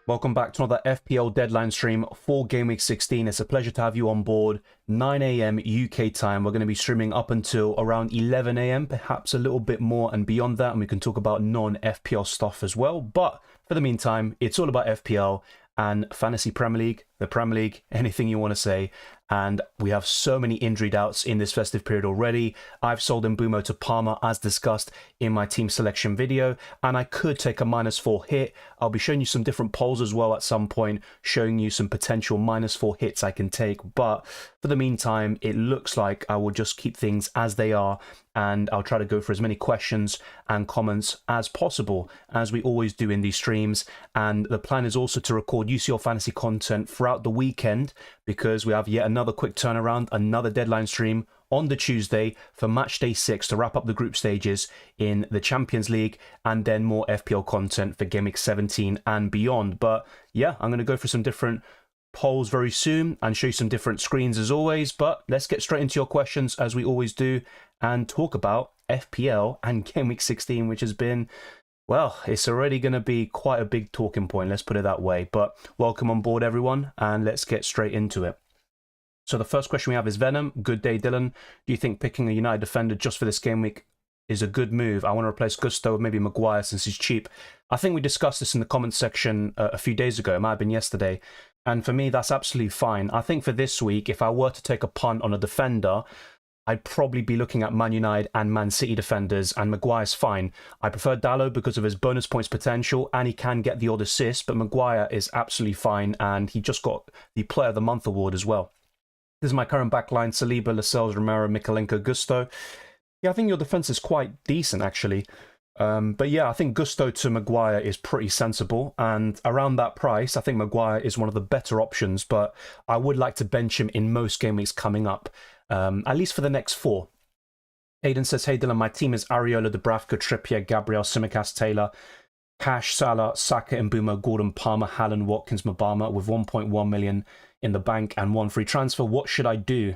Welcome back to another FPL deadline stream for Game Week 16. It's a pleasure to have you on board. 9 a.m. UK time. We're going to be streaming up until around 11 a.m., perhaps a little bit more and beyond that, and we can talk about non-FPL stuff as well. But for the meantime, it's all about FPL and Fantasy Premier League, the Premier League, anything you want to say. And we have so many injury doubts in this festive period already. I've sold Mbumo to Palmer as discussed in my team selection video, and I could take a -4 hit. I'll be showing you some different polls as well at some point, showing you some potential -4 hits I can take. But for the meantime, it looks like I will just keep things as they are, and I'll try to go for as many questions and comments as possible, as we always do in these streams. And the plan is also to record UCL fantasy content throughout the weekend, because we have yet another quick turnaround, another deadline stream on the Tuesday for match day 6 to wrap up the group stages in the Champions League, and then more FPL content for Game Week 17 and beyond. But yeah, I'm going to go for some different polls very soon and show you some different screens as always. But let's get straight into your questions as we always do and talk about FPL and Game Week 16, which has been, well, it's already going to be quite a big talking point, let's put it that way. But welcome on board, everyone, and let's get straight into it. So the first question we have is Venom. Good day, Dylan. Do you think picking a United defender just for this game week is a good move? I want to replace Gusto with maybe Maguire since he's cheap. I think we discussed this in the comments section a few days ago. It might have been yesterday. And for me, that's absolutely fine. I think for this week, if I were to take a punt on a defender, I'd probably be looking at Man United and Man City defenders, and Maguire's fine. I prefer Dalot because of his bonus points potential, and he can get the odd assist, but Maguire is absolutely fine, and he just got the Player of the Month award as well. This is my current backline: Saliba, Lascelles, Romero, Mikalenko, Gusto. Yeah, I think your defense is quite decent, actually. But yeah, I think Gusto to Maguire is pretty sensible. And around that price, I think Maguire is one of the better options. But I would like to bench him in most game weeks coming up, at least for the next 4. Aiden says, hey Dylan, my team is Areola, Dubravka, Trippier, Gabriel, Tsimikas, Taylor, Cash, Salah, Saka, Mbumo, Gordon, Palmer, Haaland, Watkins, Mabama with 1.1 million in the bank and 1 free transfer. What should I do?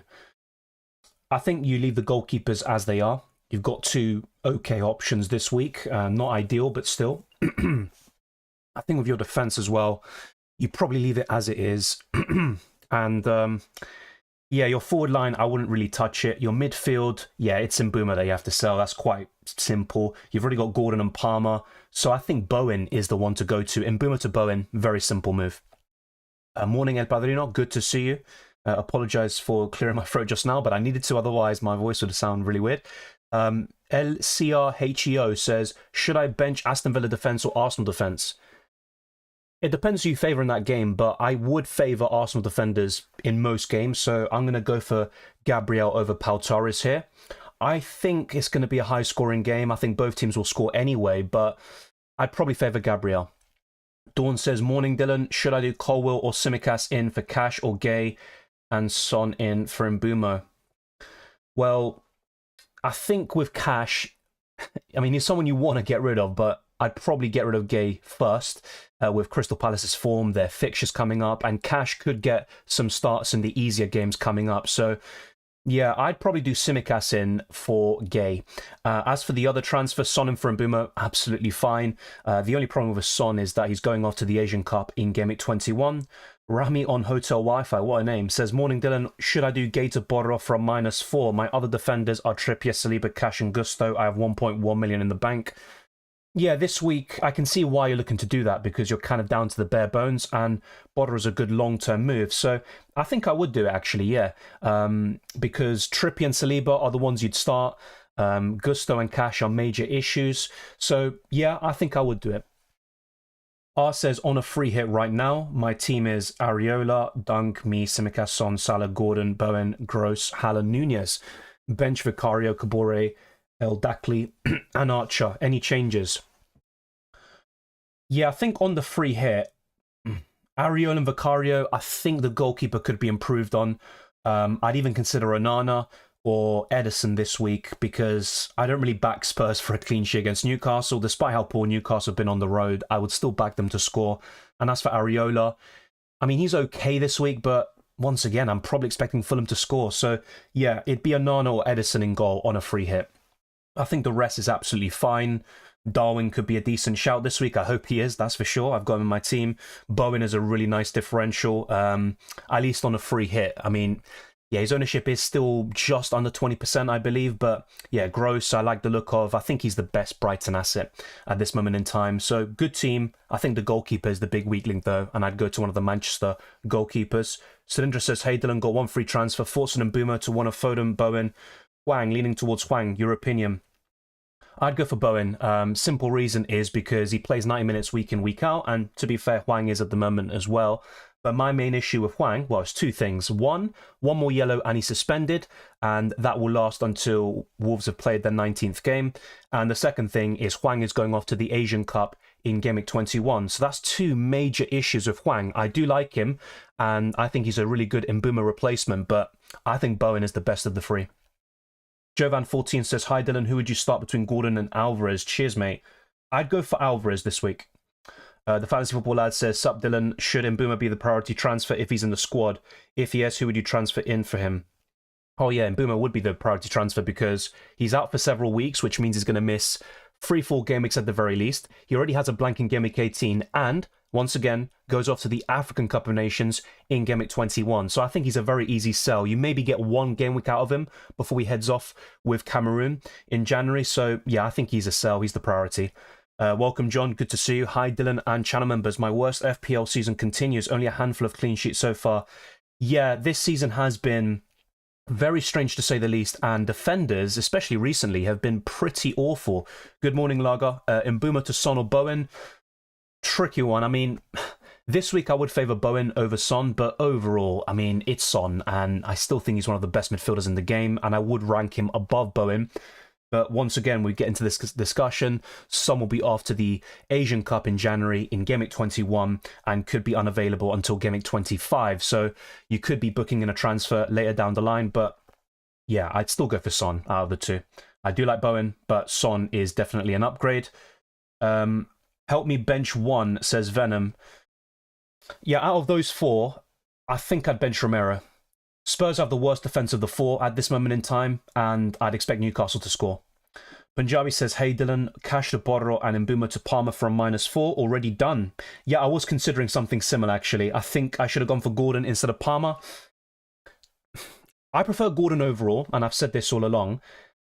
I think you leave the goalkeepers as they are. You've got 2 okay options this week. Not ideal, but still. I think with your defense as well, you probably leave it as it is. And yeah, your forward line, I wouldn't really touch it. Your midfield, yeah, it's Mbumo that you have to sell. That's quite simple. You've already got Gordon and Palmer. So I think Bowen is the one to go to. Mbumo to Bowen, very simple move. Morning, El Padrino. Good to see you. Apologize for clearing my throat just now, but I needed to, otherwise my voice would sound really weird. LCRHEO says, should I bench Aston Villa defence or Arsenal defence? It depends who you favour in that game, but I would favour Arsenal defenders in most games, so I'm going to go for Gabriel over Pau Torres here. I think it's going to be a high-scoring game. I think both teams will score anyway, but I'd probably favour Gabriel. Dawn says, morning Dylan, should I do Colwill or Tsimikas in for Cash or Gay and Son in for Mbumo? Well, I think with Cash, I mean, he's someone you want to get rid of, but I'd probably get rid of Gay first with Crystal Palace's form, their fixtures coming up, and Cash could get some starts in the easier games coming up. So yeah, I'd probably do Tsimikas in for Gay. As for the other transfer, Son in for Mbumo, absolutely fine. The only problem with Son is that he's going off to the Asian Cup in Game Week 21. Rami on Hotel Wi-Fi, what a name, says, morning Dylan, should I do Gay to Borderov for a -4? My other defenders are Trippier, Saliba, Cash and Gusto. I have 1.1 million in the bank. Yeah, this week, I can see why you're looking to do that, because you're kind of down to the bare bones, and Bodder is a good long-term move. So I think I would do it, actually, yeah. Because Trippier and Saliba are the ones you'd start. Gusto and Cash are major issues. So yeah, I think I would do it. R says, on a free hit right now, my team is Areola, Dunk, me, Tsimikas, Son, Salah, Gordon, Bowen, Gross, Haaland, Nunez, bench Vicario, Kabore, El Dakli, and Archer. Any changes? Yeah, I think on the free hit, Areola and Vicario, I think the goalkeeper could be improved on. I'd even consider Onana or Edison this week, because I don't really back Spurs for a clean sheet against Newcastle. Despite how poor Newcastle have been on the road, I would still back them to score. And as for Areola, I mean, he's okay this week, but once again, I'm probably expecting Fulham to score. So yeah, it'd be Onana or Edison in goal on a free hit. I think the rest is absolutely fine. Darwin could be a decent shout this week. I hope he is, that's for sure. I've got him in my team. Bowen is a really nice differential, at least on a free hit. I mean, yeah, his ownership is still just under 20%, I believe. But yeah, Gross, I like the look of. I think he's the best Brighton asset at this moment in time. So good team. I think the goalkeeper is the big weak link, though. And I'd go to one of the Manchester goalkeepers. Cylindra says, hey, Dylan, got one free transfer. Fortson and Boomer to one of Foden, Bowen. Hwang, leaning towards Hwang. Your opinion? I'd go for Bowen. Simple reason is because he plays 90 minutes week in, week out. And to be fair, Hwang is at the moment as well. But my main issue with Hwang, well, it's two things. One more yellow and he's suspended, and that will last until Wolves have played their 19th game. And the second thing is Hwang is going off to the Asian Cup in Gameweek 21. So that's two major issues with Hwang. I do like him, and I think he's a really good Mbeumo replacement, but I think Bowen is the best of the three. Jovan14 says, hi Dylan, who would you start between Gordon and Alvarez? Cheers, mate. I'd go for Alvarez this week. The Fantasy Football Lad says, sup Dylan, should Mbeumo be the priority transfer if he's in the squad? If yes, who would you transfer in for him? Oh yeah, Mbeumo would be the priority transfer because he's out for several weeks, which means he's going to miss 3-4 game weeks at the very least. He already has a blank in Gameweek 18 and, once again, goes off to the African Cup of Nations in Gameweek 21. So I think he's a very easy sell. You maybe get one game week out of him before he heads off with Cameroon in January. So yeah, I think he's a sell. He's the priority. Welcome, John. Good to see you. Hi, Dylan and channel members. My worst FPL season continues. Only a handful of clean sheets so far. Yeah, this season has been very strange to say the least, and defenders, especially recently, have been pretty awful. Good morning, Lager. Mbeumo to Son or Bowen? Tricky one. I mean, this week I would favour Bowen over Son, but overall, I mean, it's Son, and I still think he's one of the best midfielders in the game, and I would rank him above Bowen. But once again, we get into this discussion. Son will be off to the Asian Cup in January in Gameweek 21 and could be unavailable until Gameweek 25. So you could be booking in a transfer later down the line. But yeah, I'd still go for Son out of the two. I do like Bowen, but Son is definitely an upgrade. Help me bench one, says Venom. Yeah, out of those four, I think I'd bench Romero. Spurs have the worst defence of the four at this moment in time, and I'd expect Newcastle to score. Punjabi says, hey Dylan, Cash to Borro and Mbeumo to Palmer from -4, already done. Yeah, I was considering something similar actually. I think I should have gone for Gordon instead of Palmer. I prefer Gordon overall, and I've said this all along.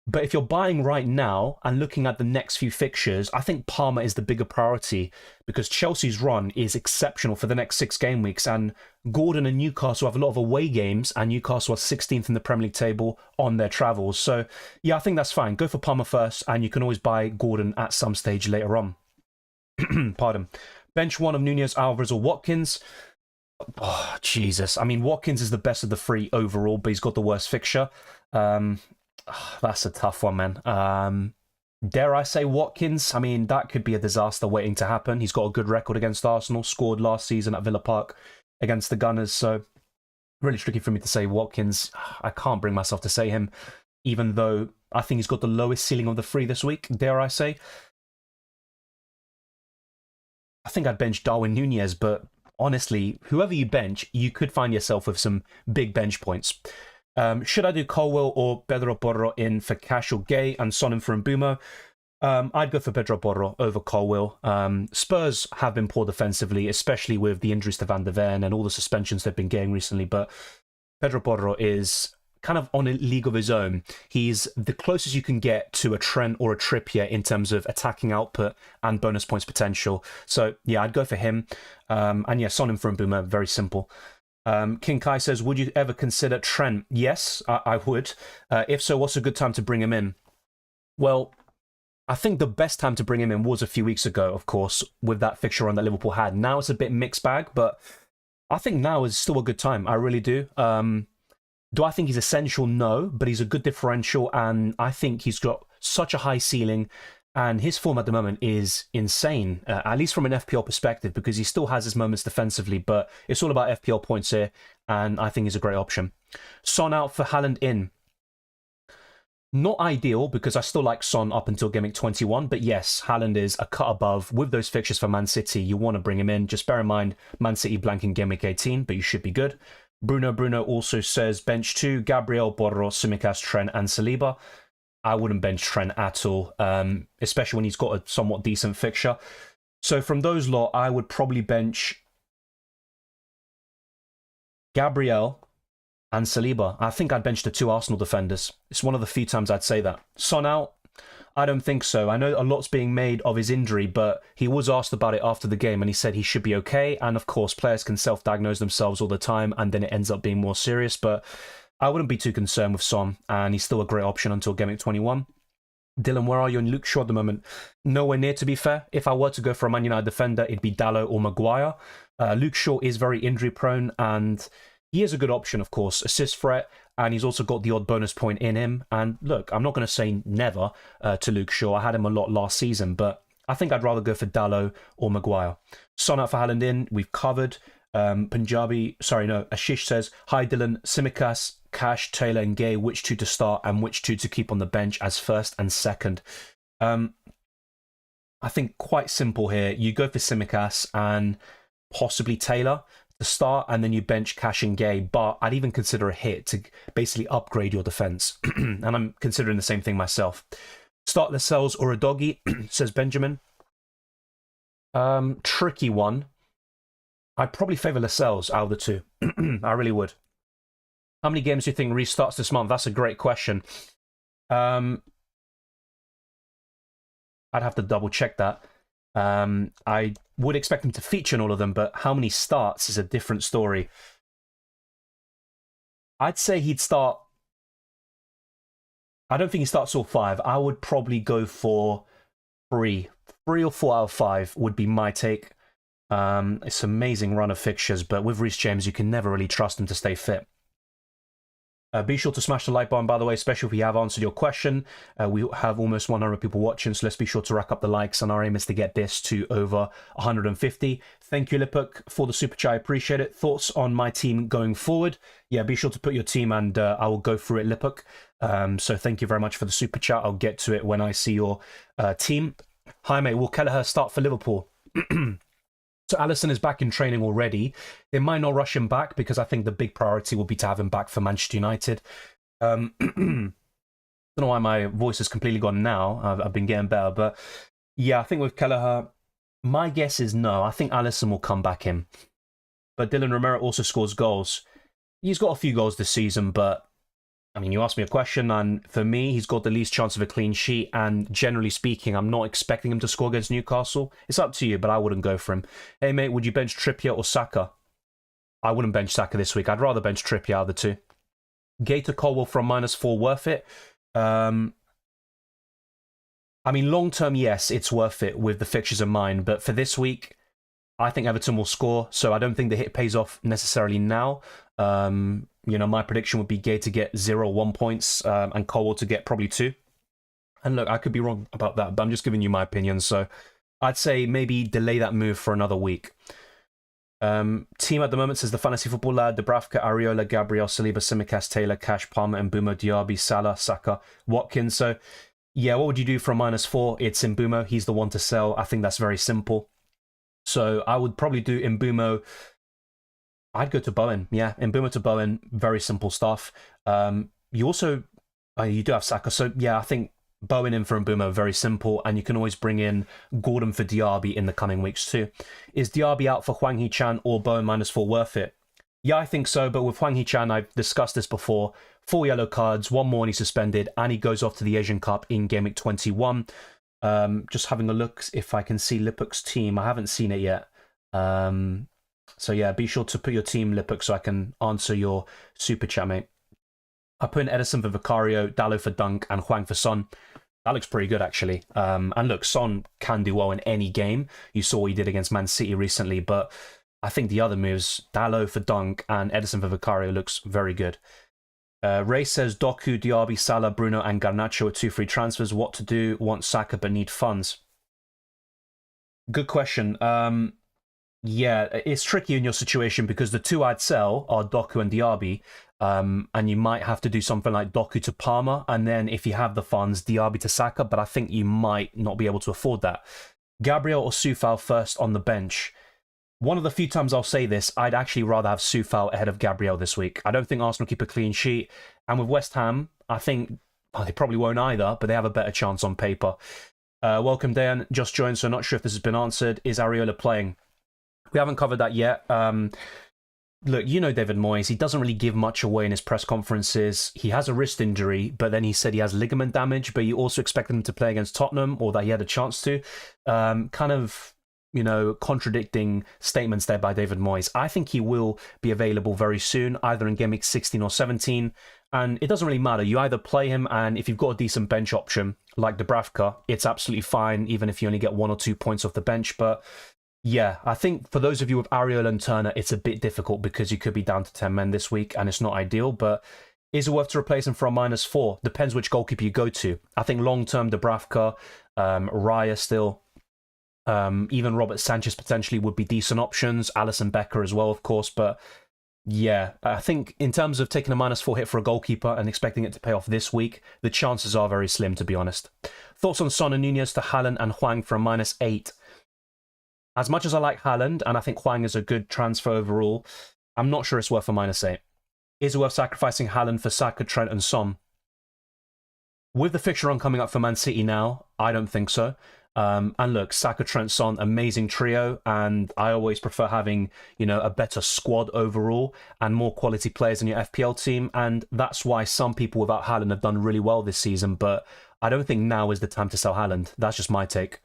But if you're buying right now and looking at the next few fixtures, I think Palmer is the bigger priority because Chelsea's run is exceptional for the next 6 game weeks, and Gordon and Newcastle have a lot of away games, and Newcastle are 16th in the Premier League table on their travels. So yeah, I think that's fine. Go for Palmer first, and you can always buy Gordon at some stage later on. Pardon. Bench one of Nunez, Alvarez or Watkins. Oh, Jesus. I mean, Watkins is the best of the three overall, but he's got the worst fixture. That's a tough one, man. Dare I say Watkins? I mean, that could be a disaster waiting to happen. He's got a good record against Arsenal, scored last season at Villa Park against the Gunners, so really tricky for me to say Watkins. I can't bring myself to say him, even though I think he's got the lowest ceiling of the three this week, dare I say. I think I'd bench Darwin Nunez, but honestly, whoever you bench, you could find yourself with some big bench points. Should I do Colwell or Pedro Porro in for Cash or Gay and Son in for Mbeumo? I'd go for Pedro Porro over Colwell. Spurs have been poor defensively, especially with the injuries to Van der Ven and all the suspensions they've been getting recently, but Pedro Porro is kind of on a league of his own. He's the closest you can get to a Trent or a Trippier in terms of attacking output and bonus points potential. So yeah, I'd go for him. And yeah, Son in for Mbeumo, very simple. King Kai says, would you ever consider Trent? Yes, I would. If so, what's a good time to bring him in? Well, I think the best time to bring him in was a few weeks ago, of course, with that fixture run that Liverpool had. Now it's a bit mixed bag, but I think now is still a good time. I really do. Do I think he's essential? No, but he's a good differential, and I think he's got such a high ceiling. And his form at the moment is insane, at least from an FPL perspective, because he still has his moments defensively, but it's all about FPL points here, and I think he's a great option. Son out for Haaland in. Not ideal, because I still like Son up until Gameweek 21, but yes, Haaland is a cut above. With those fixtures for Man City, you want to bring him in. Just bear in mind, Man City blank in Gameweek 18, but you should be good. Bruno also says bench 2, Gabriel, Borro, Tsimikas, Trent, and Saliba. I wouldn't bench Trent at all, especially when he's got a somewhat decent fixture. So from those lot, I would probably bench Gabriel and Saliba. I think I'd bench the 2 Arsenal defenders. It's one of the few times I'd say that. Son out? I don't think so. I know a lot's being made of his injury, but he was asked about it after the game and he said he should be okay. And of course, players can self-diagnose themselves all the time and then it ends up being more serious. But I wouldn't be too concerned with Son, and he's still a great option until Game Week 21. Dylan, where are you in Luke Shaw at the moment? Nowhere near, to be fair. If I were to go for a Man United defender, it'd be Dalot or Maguire. Luke Shaw is very injury prone and he is a good option, of course. Assist threat, and he's also got the odd bonus point in him. And look, I'm not going to say never to Luke Shaw. I had him a lot last season, but I think I'd rather go for Dalot or Maguire. Son out for Haaland in, we've covered. Ashish says, hi Dylan, Tsimikas, Cash, Taylor and Gay, which 2 to start and which 2 to keep on the bench as first and second? I think quite simple here. You go for Tsimikas and possibly Taylor to start, and then you bench Cash and Gay, but I'd even consider a hit to basically upgrade your defense. And I'm considering the same thing myself. Start Lascelles or a doggy, says Benjamin. Tricky one. I'd probably favour Lascelles out of the 2. I really would. How many games do you think restarts this month? That's a great question. I'd have to double check that. I would expect him to feature in all of them, but how many starts is a different story. I'd say he'd start... I don't think he starts all 5. I would probably go for 3. 3 or 4 out of 5 would be my take. It's an amazing run of fixtures, but with Reece James, you can never really trust him to stay fit. Be sure to smash the like button, by the way, especially if we have answered your question. We have almost 100 people watching, so let's be sure to rack up the likes, and our aim is to get this to over 150. Thank you, Lipuk, for the super chat. I appreciate it. Thoughts on my team going forward? Yeah, be sure to put your team, and I will go through it, Lipuk. So thank you very much for the super chat. I'll get to it when I see your team. Hi, mate. Will Kelleher start for Liverpool? So Alisson is back in training already. They might not rush him back because I think the big priority will be to have him back for Manchester United. I don't know why my voice has completely gone now. I've been getting better. But yeah, I think with Kelleher, my guess is no. I think Alisson will come back in. But Dylan Romero also scores goals. He's got a few goals this season, but I mean, you asked me a question, and for me, he's got the least chance of a clean sheet, and generally speaking, I'm not expecting him to score against Newcastle. It's up to you, but I wouldn't go for him. Hey, mate, would you bench Trippier or Saka? I wouldn't bench Saka this week. I'd rather bench Trippier out of the 2. Gator Colwell from -4, worth it? I mean, long-term, yes, it's worth it with the fixtures in mind, but for this week, I think Everton will score, so I don't think the hit pays off necessarily now. You know, my prediction would be Gay to get 0-1 points and Colwell to get probably 2. And look, I could be wrong about that, but I'm just giving you my opinion. So I'd say maybe delay that move for another week. Team at the moment says the fantasy football lad, Dubravka, Areola, Gabriel, Saliba, Tsimikas, Taylor, Cash, Palmer, Mbumo, Diaby, Salah, Saka, Watkins. So yeah, what would you do for a -4? It's Mbumo. He's the one to sell. I think that's very simple. So I would probably do Mbumo. I'd go to Bowen. Yeah, Mbumo to Bowen. Very simple stuff. You also, you do have Saka. So yeah, I think Bowen in for Mbumo, very simple. And you can always bring in Gordon for Diaby in the coming weeks too. Is Diaby out for Hwang Hee-chan or Bowen -4 worth it? Yeah, I think so. But with Hwang Hee-chan, I've discussed this before. 4 yellow cards, 1 more and he's suspended. And he goes off to the Asian Cup in Game Week 21. Just having a look if I can see Lipuk's team. I haven't seen it yet. So yeah, be sure to put your team, Lipuk, so I can answer your super chat, mate. I put in Edison for Vicario, Dalot for Dunk, and Hwang for Son. That looks pretty good, actually. And look, Son can do well in any game. You saw what he did against Man City recently, but I think the other moves, Dalot for Dunk and Edison for Vicario, looks very good. Ray says Doku, Diaby, Salah, Bruno, and Garnacho are 2 free transfers. What to do? Want Saka but need funds. Good question. Yeah, it's tricky in your situation because the 2 I'd sell are Doku and Diaby, and you might have to do something like Doku to Palmer, and then if you have the funds, Diaby to Saka, but I think you might not be able to afford that. Gabriel or Soufal first on the bench. One of the few times I'll say this, I'd actually rather have Soufal ahead of Gabriel this week. I don't think Arsenal keep a clean sheet, and with West Ham, I think well, they probably won't either, but they have a better chance on paper. Welcome, Dan. Just joined, so not sure if this has been answered. Is Areola playing? We haven't covered that yet. Look, you know David Moyes. He doesn't really give much away in his press conferences. He has a wrist injury, but then he said he has ligament damage, but you also expected him to play against Tottenham, or that he had a chance to. Kind of, you know, contradicting statements there by David Moyes. I think he will be available very soon, either in Game Week 16 or 17. And it doesn't really matter. You either play him, and if you've got a decent bench option, like Dubravka, it's absolutely fine, even if you only get 1 or 2 points off the bench. But yeah, I think for those of you with Areola and Turner, it's a bit difficult because you could be down to 10 men this week and it's not ideal. But is it worth to replace him for a -4? Depends which goalkeeper you go to. I think long-term Dubravka, Raya still, even Robert Sanchez potentially would be decent options. Alisson Becker as well, of course. But yeah, I think in terms of taking a -4 hit for a goalkeeper and expecting it to pay off this week, the chances are very slim, to be honest. Thoughts on Son and Nunez to Haaland and Hwang for a -8? As much as I like Haaland, and I think Hwang is a good transfer overall, I'm not sure it's worth a -8. Is it worth sacrificing Haaland for Saka, Trent and Son? With the fixture run coming up for Man City now, I don't think so. And look, Saka, Trent, Son, amazing trio, and I always prefer having, you know, a better squad overall and more quality players in your FPL team, and that's why some people without Haaland have done really well this season, but I don't think now is the time to sell Haaland. That's just my take.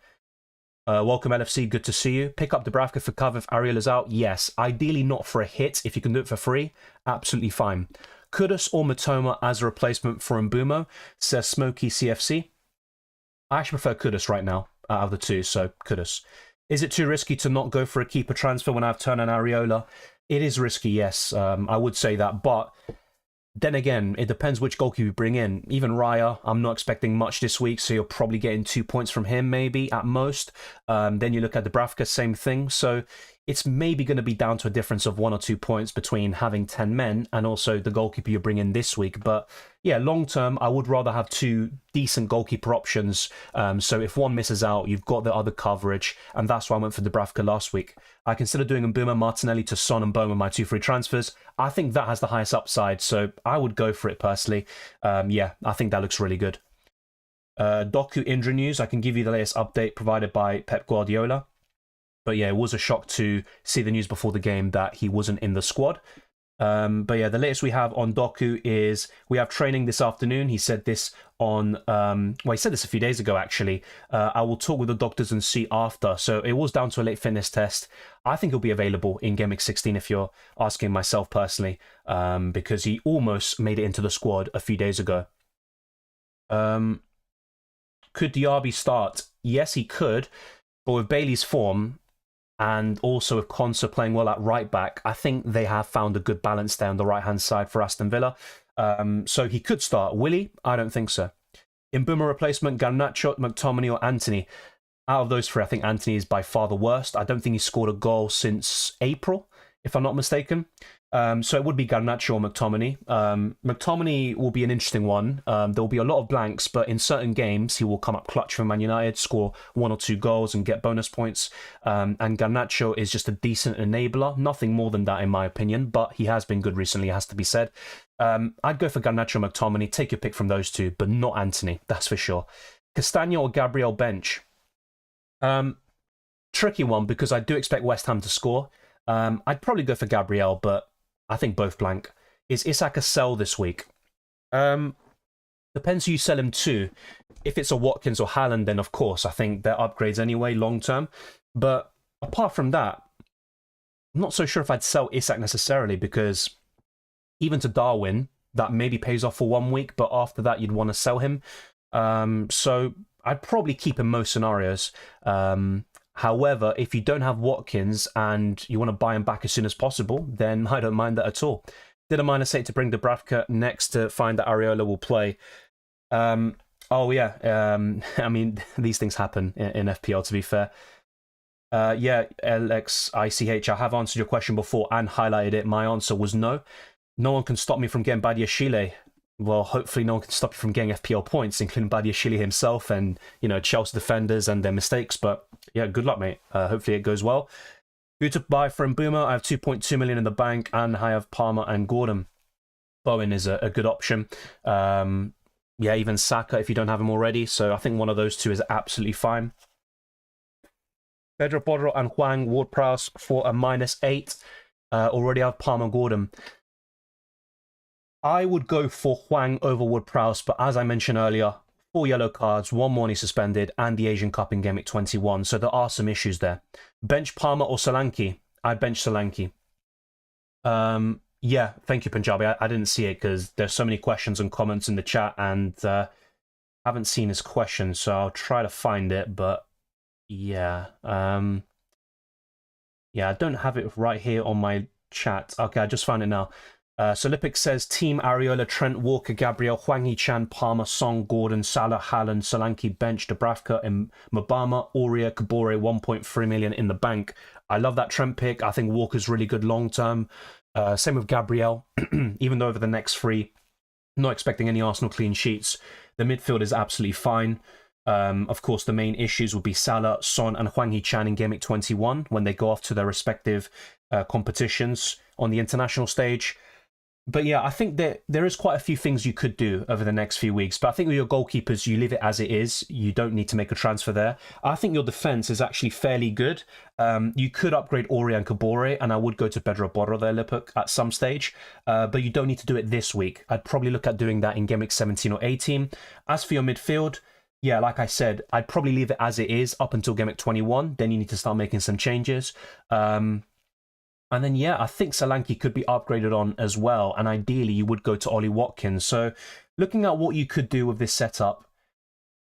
Welcome, LFC. Good to see you. Pick up Dubravka for cover if Areola's out. Yes. Ideally not for a hit. If you can do it for free, absolutely fine. Kudus or Matoma as a replacement for Mbumo, says Smokey CFC. I actually prefer Kudus right now out of the two, so Kudus. Is it too risky to not go for a keeper transfer when I have Turner and Areola? It is risky, yes. I would say that, but then again, it depends which goalkeeper you bring in. Even Raya, I'm not expecting much this week, so you're probably getting 2 points from him, maybe, at most. Then you look at Dubravka, same thing. So it's maybe going to be down to a difference of 1 or 2 points between having 10 men and also the goalkeeper you bring in this week. But yeah, long term, I would rather have 2 decent goalkeeper options. So if one misses out, you've got the other coverage. And that's why I went for Dubravka last week. I consider doing Mbeumo, Martinelli to Son and Bowman, my 2 free transfers. I think that has the highest upside, so I would go for it personally. Yeah, I think that looks really good. Doku injury news. I can give you the latest update provided by Pep Guardiola. But yeah, it was a shock to see the news before the game that he wasn't in the squad. But yeah, the latest we have on Doku is we have training this afternoon. He said this on, well, he said this a few days ago, actually. I will talk with the doctors and see after. So it was down to a late fitness test. I think he'll be available in Game Week 16 if you're asking myself personally, because he almost made it into the squad a few days ago. Could Diaby start? Yes, he could. But with Bailey's form, and also with Konsa playing well at right back, I think they have found a good balance there on the right-hand side for Aston Villa. So he could start. Will he? I don't think so. In Boomer replacement, Garnacho, McTominay or Anthony. Out of those 3, I think Anthony is by far the worst. I don't think he's scored a goal since April, if I'm not mistaken. So it would be Garnacho or McTominay. McTominay will be an interesting one. There will be a lot of blanks, but in certain games, he will come up clutch for Man United, score 1 or 2 goals and get bonus points. And Garnacho is just a decent enabler. Nothing more than that, in my opinion, but he has been good recently, has to be said. I'd go for Garnacho or McTominay. Take your pick from those 2, but not Anthony, that's for sure. Castagno or Gabriel bench? Tricky one, because I do expect West Ham to score. I'd probably go for Gabriel, but I think both blank. Is Isak a sell this week? Depends who you sell him to. If it's a Watkins or Haaland, then of course, I think they're upgrades anyway, long term. But apart from that, I'm not so sure if I'd sell Isak necessarily, because even to Darwin, that maybe pays off for 1 week, but after that, you'd want to sell him. So I'd probably keep in most scenarios. However, if you don't have Watkins and you want to buy him back as soon as possible, then I don't mind that at all. Did a -8 to bring Dubravka next to find that Areola will play. Oh, yeah. I mean, these things happen in FPL, to be fair. Yeah, LXICH, I have answered your question before and highlighted it. My answer was no. No one can stop me from getting Badiashile. Well, hopefully no one can stop you from getting FPL points, including Badiashile himself and, you know, Chelsea defenders and their mistakes. But yeah, good luck, mate. Hopefully it goes well. Who to buy from Boomer? I have 2.2 million in the bank and I have Palmer and Gordon. Bowen is a good option. Yeah, even Saka if you don't have him already. So I think one of those two is absolutely fine. Pedro Porro and Hwang Ward-Prowse for a -8. Already have Palmer Gordon. I would go for Hwang over Ward-Prowse, but as I mentioned earlier, 4 yellow cards, 1 more he's suspended, and the Asian Cup in Game Week 21. So there are some issues there. Bench Palmer or Solanke? I'd bench Solanke. Yeah, thank you, Punjabi. I didn't see it because there's so many questions and comments in the chat, and haven't seen his question, so I'll try to find it. But yeah, yeah, I don't have it right here on my chat. Okay, I just found it now. So Lipic says Team Areola, Trent, Walker, Gabriel, Hwang Hee-chan, Palmer, Song, Gordon, Salah, Haaland, Solanke, bench, Dubravka, and Mbama, Aurea, Kabore, 1.3 million in the bank. I love that Trent pick. I think Walker's really good long term. Same with Gabriel. Even though over the next 3, not expecting any Arsenal clean sheets, the midfield is absolutely fine. Of course, the main issues will be Salah, Son, and Hwang Hee-chan in Game Week 21 when they go off to their respective competitions on the international stage. But yeah, I think that there is quite a few things you could do over the next few weeks. But I think with your goalkeepers, you leave it as it is. You don't need to make a transfer there. I think your defense is actually fairly good. You could upgrade Aurea and Kabore, and I would go to Pedro Porro there, Lipuk, at some stage. But you don't need to do it this week. I'd probably look at doing that in Game Week 17 or 18. As for your midfield, yeah, like I said, I'd probably leave it as it is up until Game Week 21. Then you need to start making some changes. And then, yeah, I think Solanke could be upgraded on as well. And ideally, you would go to Ollie Watkins. So looking at what you could do with this setup,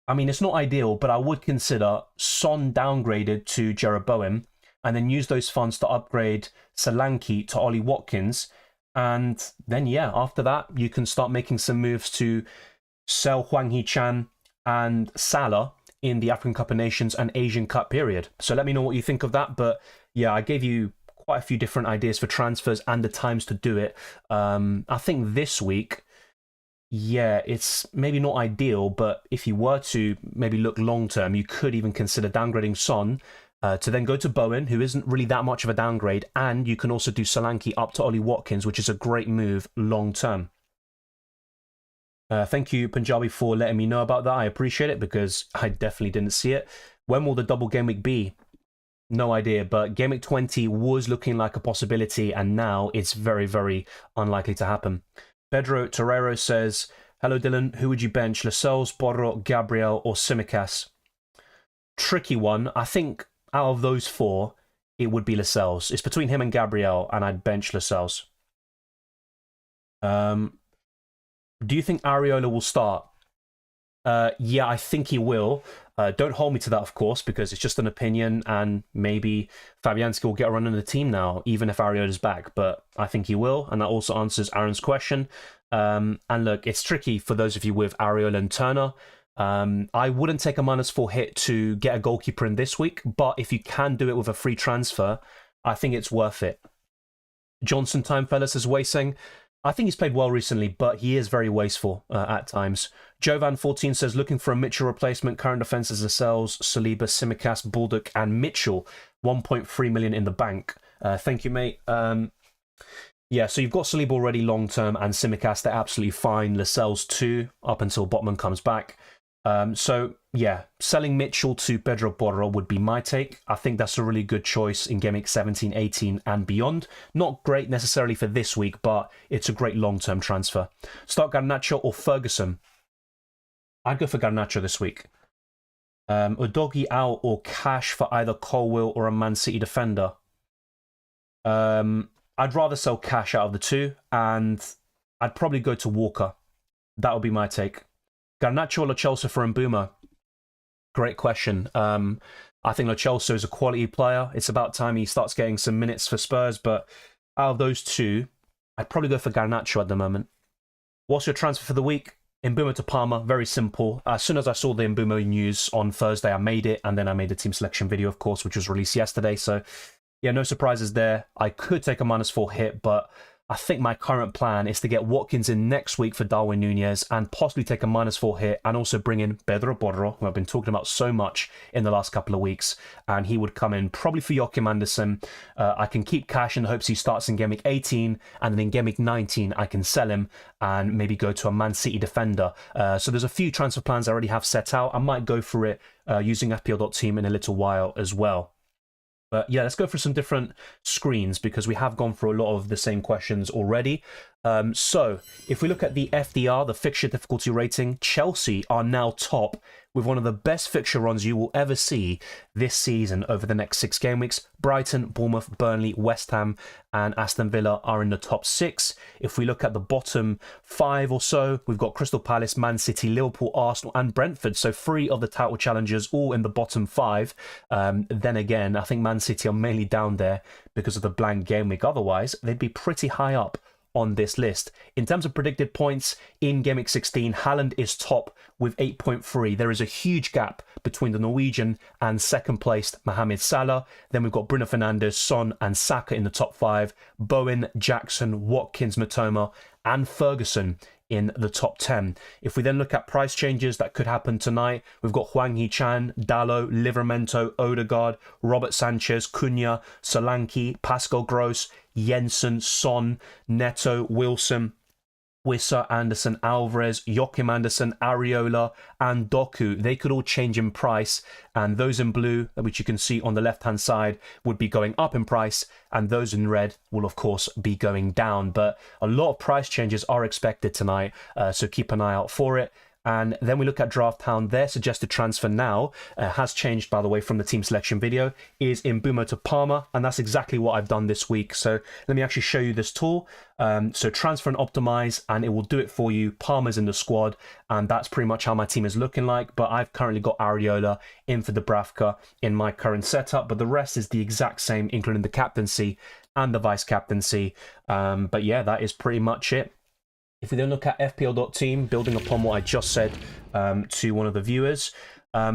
I mean, it's not ideal, but I would consider Son downgraded to Jeroboam and then use those funds to upgrade Solanke to Ollie Watkins. And then, yeah, after that, you can start making some moves to sell Hwang Hee-chan and Salah in the African Cup of Nations and Asian Cup period. So let me know what you think of that. But yeah, I gave you quite a few different ideas for transfers and the times to do it. I think this week, yeah, it's maybe not ideal, but if you were to maybe look long term, you could even consider downgrading Son to then go to Bowen, who isn't really that much of a downgrade, and you can also do Solanke up to Ollie Watkins, which is a great move long term. Thank you, Punjabi, for letting me know about that. I appreciate it because I definitely didn't see it. When will the double game week be? No idea, but Game Week 20 was looking like a possibility, and now it's very, very unlikely to happen. Pedro Torero says, hello, Dylan. Who would you bench? Lascelles, Porro, Gabriel, or Tsimikas? Tricky one. I think out of those 4, it would be Lascelles. It's between him and Gabriel, and I'd bench Lascelles. Do you think Areola will start? Yeah, I think he will. Don't hold me to that, of course, because it's just an opinion, and maybe Fabianski will get a run in the team now, even if Areola's back. But I think he will, and that also answers Aaron's question. And look, it's tricky for those of you with Areola and Turner. I wouldn't take a -4 hit to get a goalkeeper in this week, but if you can do it with a free transfer, I think it's worth it. Johnson Time Fellas is wasting. I think he's played well recently, but he is very wasteful at times. Jovan14 says, looking for a Mitchell replacement. Current defences are Lascelles, Saliba, Tsimikas, Baldock, and Mitchell. 1.3 million in the bank. Thank you, mate. Yeah, so you've got Saliba already long term, and Tsimikas, they're absolutely fine. Lascelles too, up until Botman comes back. So yeah, selling Mitchell to Pedro Porro would be my take. I think that's a really good choice in Game Week 17, 18 and beyond. Not great necessarily for this week, but it's a great long-term transfer. Start Garnacho or Ferguson? I'd go for Garnacho this week. Udogie out or cash for either Colwill or a Man City defender? I'd rather sell cash out of the 2, and I'd probably go to Walker. That would be my take. Garnacho or Lo Celso for Mbuma? Great question. I think Lo Celso is a quality player. It's about time he starts getting some minutes for Spurs, but out of those 2, I'd probably go for Garnacho at the moment. What's your transfer for the week? Mbuma to Parma, very simple. As soon as I saw the Mbuma news on Thursday, I made it, and then I made the team selection video, of course, which was released yesterday. So, yeah, no surprises there. I could take a -4 hit, but I think my current plan is to get Watkins in next week for Darwin Nunez and possibly take a -4 hit and also bring in Pedro Porro, who I've been talking about so much in the last couple of weeks. And he would come in probably for Joachim Andersen. I can keep cash in the hopes he starts in Game Week 18, and then in Game Week 19 I can sell him and maybe go to a Man City defender. So there's a few transfer plans I already have set out. I might go for it using FPL.Team in a little while as well. But yeah, let's go for some different screens because we have gone through a lot of the same questions already. So if we look at the FDR, the fixture difficulty rating, Chelsea are now top with one of the best fixture runs you will ever see this season over the next 6 game weeks. Brighton, Bournemouth, Burnley, West Ham and Aston Villa are in the top 6. If we look at the bottom 5 or so, we've got Crystal Palace, Man City, Liverpool, Arsenal and Brentford. So 3 of the title challengers all in the bottom 5. Then again, I think Man City are mainly down there because of the blank game week. Otherwise, they'd be pretty high up on this list. In terms of predicted points, in Game Week 16, Haaland is top with 8.3. There is a huge gap between the Norwegian and second placed Mohamed Salah. Then we've got Bruno Fernandes, Son and Saka in the top 5. Bowen, Jackson, Watkins, Matoma and Ferguson in the top 10. If we then look at price changes that could happen tonight, we've got Hwang Hee-chan, Dalot, Livramento, Odegaard, Robert Sanchez, Cunha, Solanke, Pascal Gross, Jensen, Son, Neto, Wilson, Wissa, Anderson, Alvarez, Joachim Andersen, Areola and Doku. They could all change in price, and those in blue, which you can see on the left hand side, would be going up in price, and those in red will of course be going down. But a lot of price changes are expected tonight, so keep an eye out for it. And then we look at Drafthound. Their suggested transfer now has changed, by the way, from the team selection video, is Mbeumo to Parma, and that's exactly what I've done this week. So let me actually show you this tool. So transfer and optimize, and it will do it for you. Parma's in the squad, and that's pretty much how my team is looking like. But I've currently got Areola in for Dubravka in my current setup, but the rest is the exact same, including the captaincy and the vice captaincy. But yeah, that is pretty much it. If we then look at FPL.Team, building upon what I just said to one of the viewers,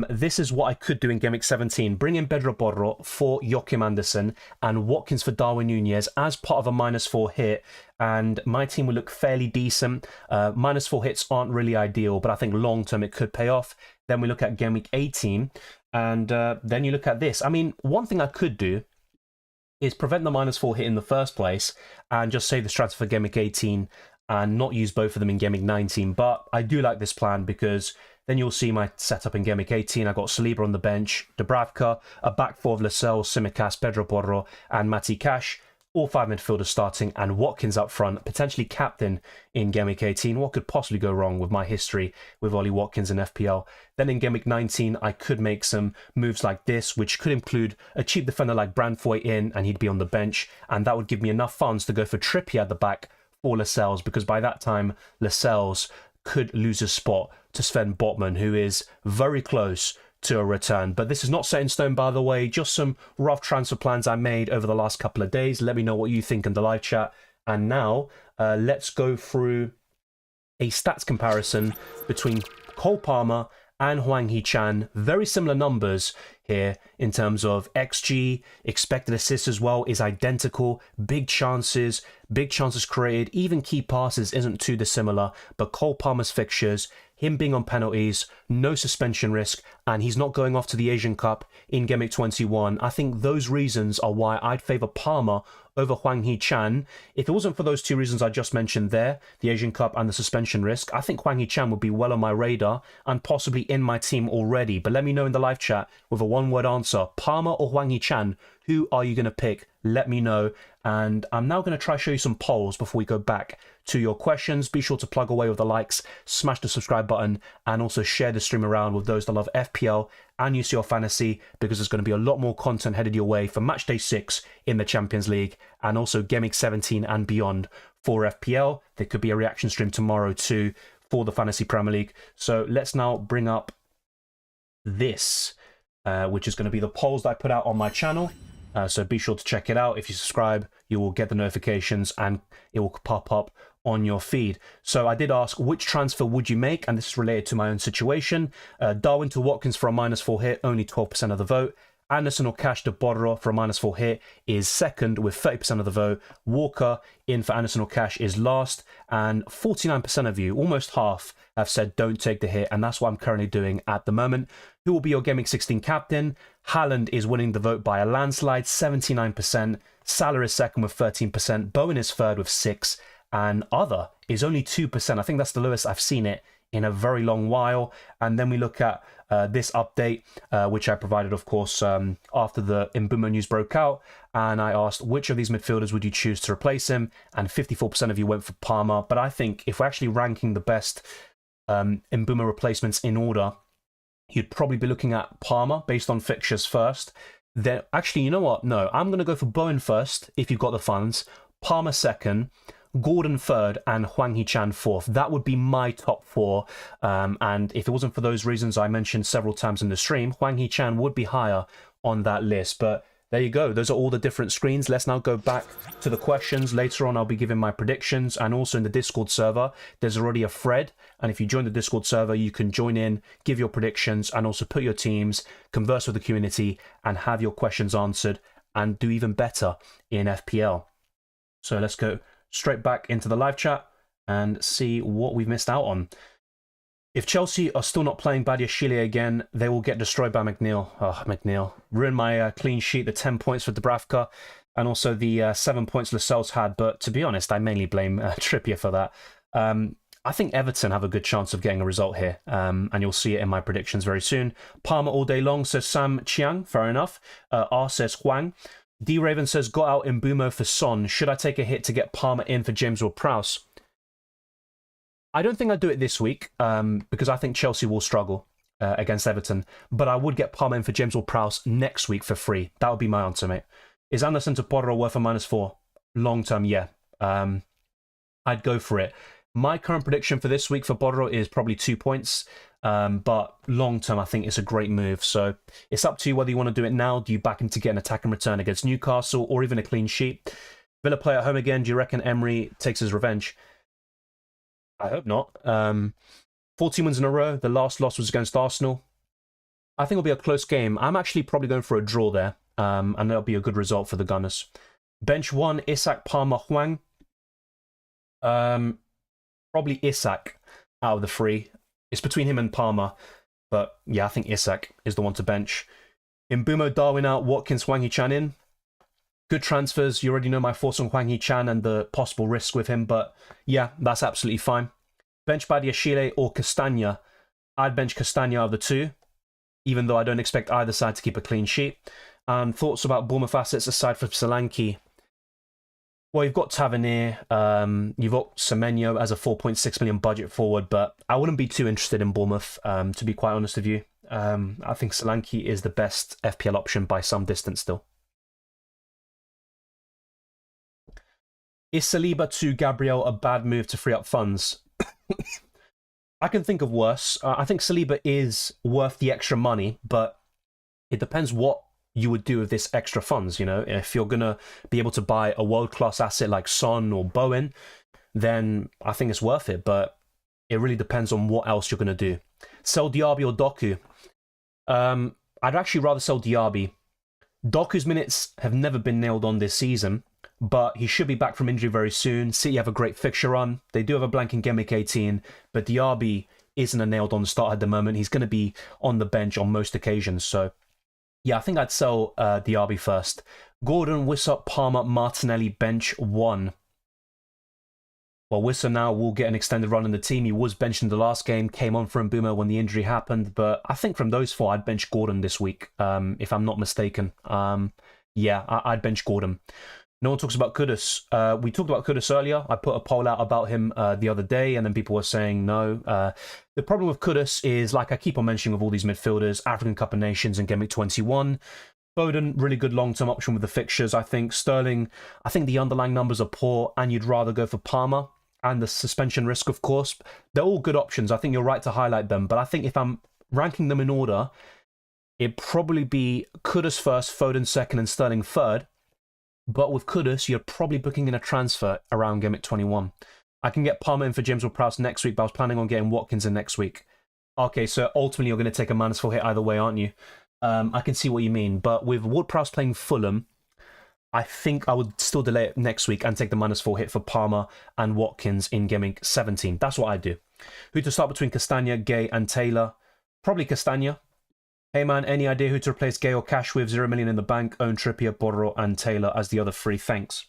this is what I could do in Game Week 17. Bring in Pedro Porro for Joachim Andersen and Watkins for Darwin Nunez as part of a -4 hit. And my team will look fairly decent. -4 hits aren't really ideal, but I think long term it could pay off. Then we look at Game Week 18, and then you look at this. I mean, one thing I could do is prevent the -4 hit in the first place and just save this transfer for Game Week 18 and not use both of them in Game Week 19. But I do like this plan because then you'll see my setup in Game Week 18. I've got Saliba on the bench, Dubravka, a back 4 of Lascelles, Tsimikas, Pedro Porro and Matty Cash. All 5 midfielders starting, and Watkins up front, potentially captain in Game Week 18. What could possibly go wrong with my history with Ollie Watkins in FPL? Then in Game Week 19, I could make some moves like this, which could include a cheap defender like Brandfoy in, and he'd be on the bench, and that would give me enough funds to go for Trippier at the back for Lascelles, because by that time Lascelles could lose his spot to Sven Botman, who is very close to a return. But this is not set in stone, by the way, just some rough transfer plans I made over the last couple of days. Let me know what you think in the live chat. And now let's go through a stats comparison between Cole Palmer and Hwang Hee-chan. Very similar numbers here in terms of XG, expected assists as well is identical, big chances created, even key passes isn't too dissimilar. But Cole Palmer's fixtures, him being on penalties, no suspension risk, and he's not going off to the Asian Cup in Game Week 21. I think those reasons are why I'd favour Palmer over Hwang Hee-chan. If it wasn't for those 2 reasons I just mentioned there, the Asian Cup and the suspension risk, I think Hwang Hee-chan would be well on my radar and possibly in my team already. But let me know in the live chat with a one-word answer, Palmer or Hwang Hee-chan, who are you going to pick? Let me know. And I'm now going to try to show you some polls before we go back to your questions. Be sure to plug away with the likes, smash the subscribe button, and also share the stream around with those that love FPL and UCL Fantasy, because there's going to be a lot more content headed your way for Match Day 6 in the Champions League and also Game Week 17 and beyond for FPL. There could be a reaction stream tomorrow too for the Fantasy Premier League. So let's now bring up this, which is going to be the polls that I put out on my channel. So be sure to check it out. If you subscribe, you will get the notifications and it will pop up on your feed. So I did ask, which transfer would you make? And this is related to my own situation. Darwin to Watkins for a -4 hit, only 12% of the vote. Anderson or Cash de Borro for a -4 hit is second with 30% of the vote. Walker in for Anderson or Cash is last, and 49% of you, almost half, have said don't take the hit, and that's what I'm currently doing at the moment. Who will be your Gameweek 16 captain? Haaland is winning the vote by a landslide, 79%. Salah is second with 13%. Bowen is third with 6%. And other is only 2%. I think that's the lowest I've seen it in a very long while. And then we look at this update, which I provided, of course, after the Mbeumo news broke out. And I asked, which of these midfielders would you choose to replace him? And 54% of you went for Palmer. But I think if we're actually ranking the best Mbeumo replacements in order, you'd probably be looking at Palmer based on fixtures first. Then, actually, you know what? No, I'm going to go for Bowen first, if you've got the funds. Palmer second. Gordon third, and Hwang Hee-chan fourth. That would be my top 4. And if it wasn't for those reasons I mentioned several times in the stream, Hwang Hee-chan would be higher on that list. But there you go. Those are all the different screens. Let's now go back to the questions. Later on, I'll be giving my predictions. And also in the Discord server, there's already a thread. And if you join the Discord server, you can join in, give your predictions, and also put your teams, converse with the community, and have your questions answered, and do even better in FPL. So let's go straight back into the live chat and see what we've missed out on. If Chelsea are still not playing Badiashile again, they will get destroyed by McNeil. Oh, McNeil. Ruined my clean sheet, the 10 points for Dubravka, and also the 7 points Lascelles had. But to be honest, I mainly blame Trippier for that. I think Everton have a good chance of getting a result here, and you'll see it in my predictions very soon. Palmer all day long, says Sam Chiang. Fair enough. R says Hwang. D Raven says, got out Mbeumo for Son. Should I take a hit to get Palmer in for James Ward-Prowse? I don't think I'd do it this week because I think Chelsea will struggle against Everton. But I would get Palmer in for James Ward-Prowse next week for free. That would be my answer, mate. Is Anderson to Porro worth a -4? Long term, yeah. I'd go for it. My current prediction for this week for Porro is probably 2 points. But long term, I think it's a great move. So it's up to you whether you want to do it now. Do you back him to get an attack and return against Newcastle, or even a clean sheet? Villa play at home again. Do you reckon Emery takes his revenge? I hope not. 14 wins in a row. The last loss was against Arsenal. I think it'll be a close game. I'm actually probably going for a draw there, and that'll be a good result for the Gunners. Bench 1, Isak, Palmer, Hwang. Probably Isak out of the 3. It's between him and Palmer, but yeah, I think Isak is the one to bench. Mbeumo, Darwin out, Watkins, Hwang Hee-chan in. Good transfers. You already know my thoughts on Hwang Hee-chan and the possible risk with him, but yeah, that's absolutely fine. Bench Badiashile or Castagna. I'd bench Castagna out of the 2, even though I don't expect either side to keep a clean sheet. And thoughts about Bournemouth assets aside from Solanke. Well, you've got Tavernier, you've got Semenyo as a 4.6 million budget forward, but I wouldn't be too interested in Bournemouth, to be quite honest with you. I think Solanke is the best FPL option by some distance still. Is Saliba to Gabriel a bad move to free up funds? I can think of worse. I think Saliba is worth the extra money, but it depends what you would do with this extra funds. You know, if you're going to be able to buy a world-class asset like Son or Bowen, then I think it's worth it, but it really depends on what else you're going to do. Sell Diaby or Doku? I'd actually rather sell Diaby. Doku's minutes have never been nailed on this season, but he should be back from injury very soon. City have a great fixture run. They do have a blank in Gameweek 18, but Diaby isn't a nailed on start at the moment. He's going to be on the bench on most occasions, so yeah, I think I'd sell Diaby first. Gordon, Wissop, Palmer, Martinelli, bench 1. Well, Wissa now will get an extended run in the team. He was benched in the last game, came on for Mbeumo when the injury happened, but I think from those 4, I'd bench Gordon this week, if I'm not mistaken. Yeah, I'd bench Gordon. No one talks about Kudus. We talked about Kudus earlier. I put a poll out about him the other day, and then people were saying no. The problem with Kudus is, like I keep on mentioning with all these midfielders, African Cup of Nations and Gameweek 21. Foden, really good long-term option with the fixtures, I think. Sterling, I think the underlying numbers are poor, and you'd rather go for Palmer. And the suspension risk, of course. They're all good options. I think you're right to highlight them. But I think if I'm ranking them in order, it'd probably be Kudus first, Foden second, and Sterling third. But with Kudus, you're probably booking in a transfer around Gameweek 21. I can get Palmer in for James Ward-Prowse next week, but I was planning on getting Watkins in next week. Okay, so ultimately you're going to take a -4 hit either way, aren't you? I can see what you mean, but with Ward-Prowse playing Fulham, I think I would still delay it next week and take the -4 hit for Palmer and Watkins in Gameweek 17. That's what I do. Who to start between Castagna, Gay, and Taylor? Probably Castagna. Hey man, any idea who to replace Gay or Cash with? 0 million in the bank, own Trippier, Borro, and Taylor as the other three. Thanks.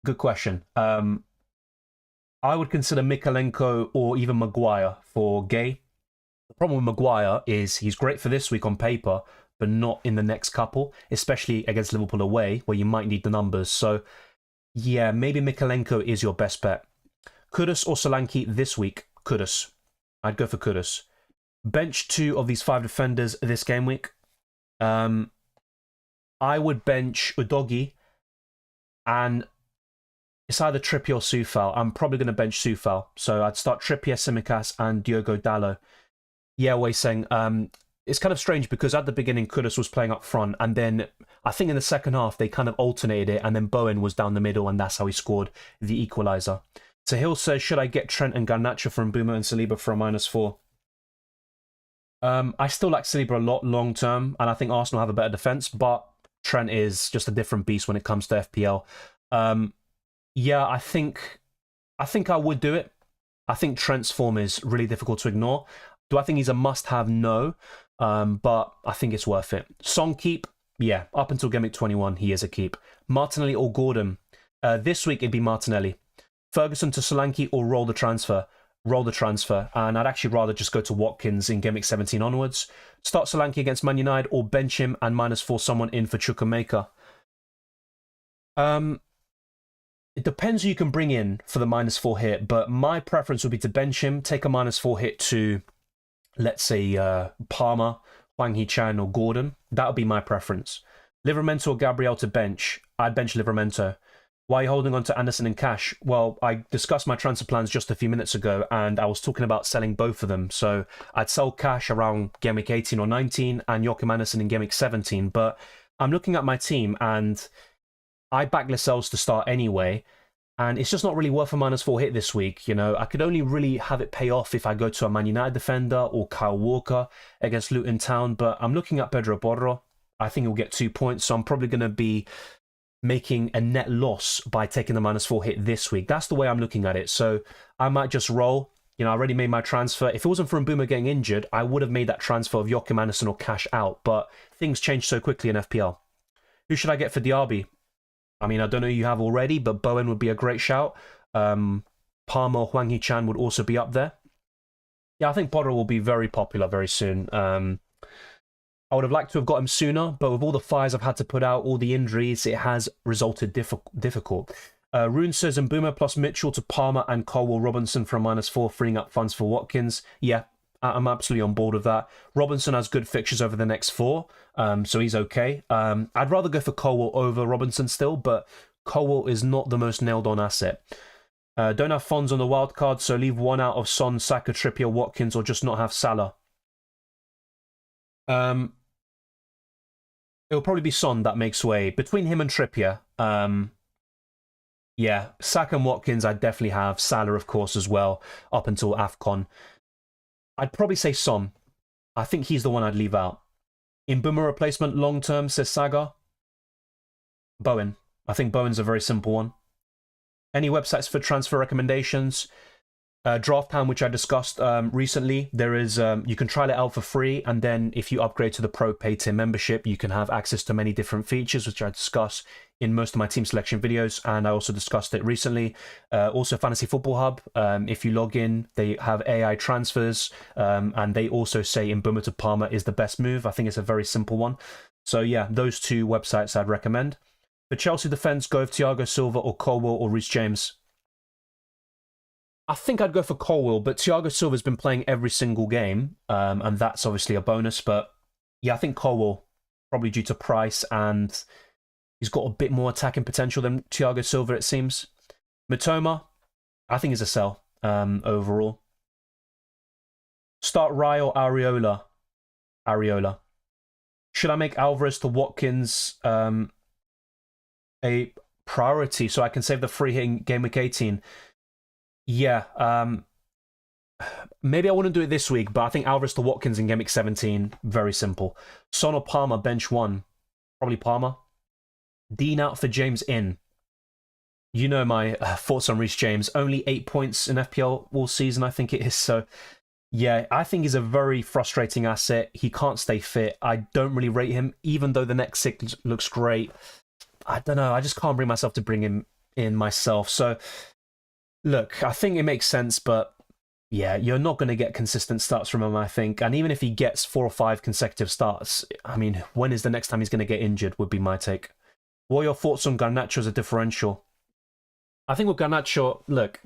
Good question. I would consider Mikalenko or even Maguire for Gay. The problem with Maguire is he's great for this week on paper, but not in the next couple, especially against Liverpool away, where you might need the numbers. So, yeah, maybe Mikalenko is your best bet. Kudus or Solanke this week? Kudus. I'd go for Kudus. Bench 2 of these 5 defenders this game week. I would bench Udogi, and it's either Trippier or Soufal. I'm probably going to bench Soufal. So I'd start Trippier, Tsimikas, and Diogo Dalot. Yeah, Wei saying, it's kind of strange because at the beginning, Kudus was playing up front, and then I think in the second half, they kind of alternated it, and then Bowen was down the middle, and that's how he scored the equaliser. Sahil says, should I get Trent and Garnacho from Boomer and Saliba for a -4? I still like Saliba a lot long term, and I think Arsenal have a better defence, but Trent is just a different beast when it comes to FPL. Yeah, I think I would do it. I think Trent's form is really difficult to ignore. Do I think he's a must-have? No, but I think it's worth it. Song keep? Yeah, up until Game Week 21, he is a keep. Martinelli or Gordon? This week, it'd be Martinelli. Ferguson to Solanke or roll the transfer? Roll the transfer. And I'd actually rather just go to Watkins in Game Week 17 onwards. Start Solanke against Man United or bench him and -4 someone in for Chukwuemeka. It depends who you can bring in for the -4 hit, but my preference would be to bench him, take a -4 hit to, let's say, Palmer, Hwang Hee-chan, or Gordon. That would be my preference. Livramento or Gabriel to bench? I'd bench Livramento. Why are you holding on to Anderson and Cash? Well, I discussed my transfer plans just a few minutes ago, and I was talking about selling both of them. So I'd sell Cash around Game Week 18 or 19 and Joachim Anderson in Game Week 17. But I'm looking at my team, and I back Lascelles to start anyway, and it's just not really worth a -4 hit this week. You know, I could only really have it pay off if I go to a Man United defender or Kyle Walker against Luton Town, but I'm looking at Pedro Porro. I think he'll get 2 points, so I'm probably going to be making a net loss by taking the -4 hit this week. That's the way I'm looking at it. So I might just roll. You know, I already made my transfer. If it wasn't for Mbeumo getting injured, I would have made that transfer of Joachim Anderson or Cash out, but things change so quickly in FPL. Who should I get for Diaby? I mean, I don't know who you have already, but Bowen would be a great shout. Palmer or Hwang Hee-chan would also be up there. Yeah, I think Potter will be very popular very soon. I would have liked to have got him sooner, but with all the fires I've had to put out, all the injuries, it has resulted difficult. Rune says Mbeumo plus Mitchell to Palmer and Colwell Robinson for a -4, freeing up funds for Watkins. Yeah, I'm absolutely on board with that. Robinson has good fixtures over the next 4, so he's okay. I'd rather go for Colwell over Robinson still, but Colwell is not the most nailed-on asset. Don't have funds on the wild card, so leave one out of Son, Saka, Trippier, Watkins, or just not have Salah. It'll probably be Son that makes way. Between him and Trippier, yeah, Saka and Watkins I'd definitely have. Salah, of course, as well, up until AFCON. I'd probably say Son. I think he's the one I'd leave out. In Boomer replacement long-term, says Saga. Bowen. I think Bowen's a very simple one. Any websites for transfer recommendations? Drafthound, which I discussed recently, there is you can try it out for free, and then if you upgrade to the Pro paid tier membership, you can have access to many different features, which I discuss in most of my team selection videos, and I also discussed it recently. Also, Fantasy Football Hub, if you log in, they have AI transfers, and they also say Mbeumo to Palmer is the best move. I think it's a very simple one. So yeah, those 2 websites I'd recommend. For Chelsea defense, go with Thiago Silva or Colwell or Reece James. I think I'd go for Colwell, but Thiago Silva's been playing every single game, and that's obviously a bonus. But yeah, I think Colwell, probably due to price, and he's got a bit more attacking potential than Thiago Silva, it seems. Mitoma, I think is a sell overall. Start Rye or Areola? Areola. Should I make Alvarez to Watkins a priority so I can save the free hit in Game Week 18? Yeah, maybe I wouldn't do it this week, but I think Alvarez to Watkins in Game Week 17, very simple. Son or Palmer, bench 1. Probably Palmer. Dean out for James in. You know my thoughts on Reece James. Only 8 points in FPL all season, I think it is. So, yeah, I think he's a very frustrating asset. He can't stay fit. I don't really rate him, even though the next 6 looks great. I don't know. I just can't bring myself to bring him in myself. So, look, I think it makes sense, but yeah, you're not going to get consistent starts from him, I think. And even if he gets 4 or 5 consecutive starts, I mean, when is the next time he's going to get injured would be my take. What are your thoughts on Garnacho as a differential? I think with Garnacho, look,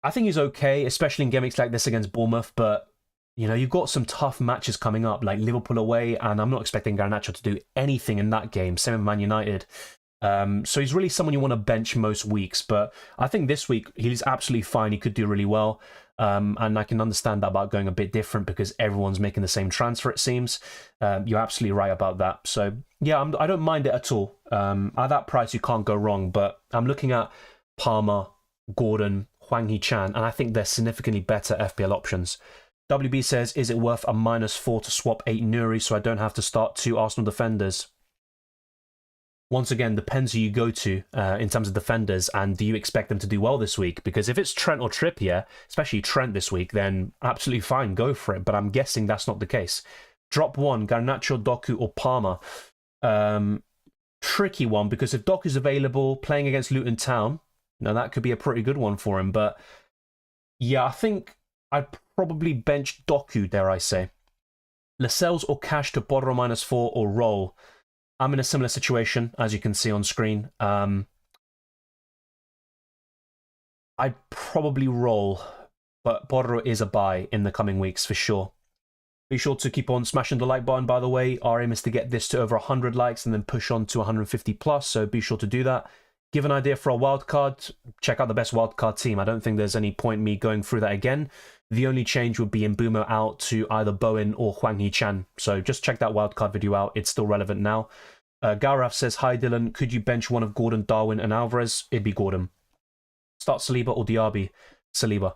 I think he's okay, especially in games like this against Bournemouth, but, you know, you've got some tough matches coming up, like Liverpool away, and I'm not expecting Garnacho to do anything in that game, same with Man United. So he's really someone you want to bench most weeks, but I think this week he's absolutely fine. He could do really well. And I can understand that about going a bit different because everyone's making the same transfer, it seems. You're absolutely right about that. So, yeah, I don't mind it at all. At that price, you can't go wrong. But I'm looking at Palmer, Gordon, Hwang Hee-chan, and I think they're significantly better FPL options. WB says, is it worth a -4 to swap 8 Nuri so I don't have to start 2 Arsenal defenders? Once again, depends who you go to in terms of defenders, and do you expect them to do well this week? Because if it's Trent or Trippier, especially Trent this week, then absolutely fine, go for it. But I'm guessing that's not the case. Drop 1, Garnacho, Doku, or Palmer. Tricky one, because if Doku's available, playing against Luton Town, now that could be a pretty good one for him. But yeah, I think I'd probably bench Doku, dare I say. Lascelles or Cash to Bodro -4 or roll. I'm in a similar situation, as you can see on screen. I'd probably roll, but Bodro is a buy in the coming weeks for sure. Be sure to keep on smashing the like button, by the way. Our aim is to get this to over 100 likes and then push on to 150 plus, so be sure to do that. Give an idea for a wildcard. Check out the best wildcard team. I don't think there's any point me going through that again. The only change would be Mbeumo out to either Bowen or Hwang Hee-chan. So just check that wildcard video out. It's still relevant now. Garaf says, hi Dylan, could you bench one of Gordon, Darwin and Alvarez? It'd be Gordon. Start Saliba or Diaby? Saliba.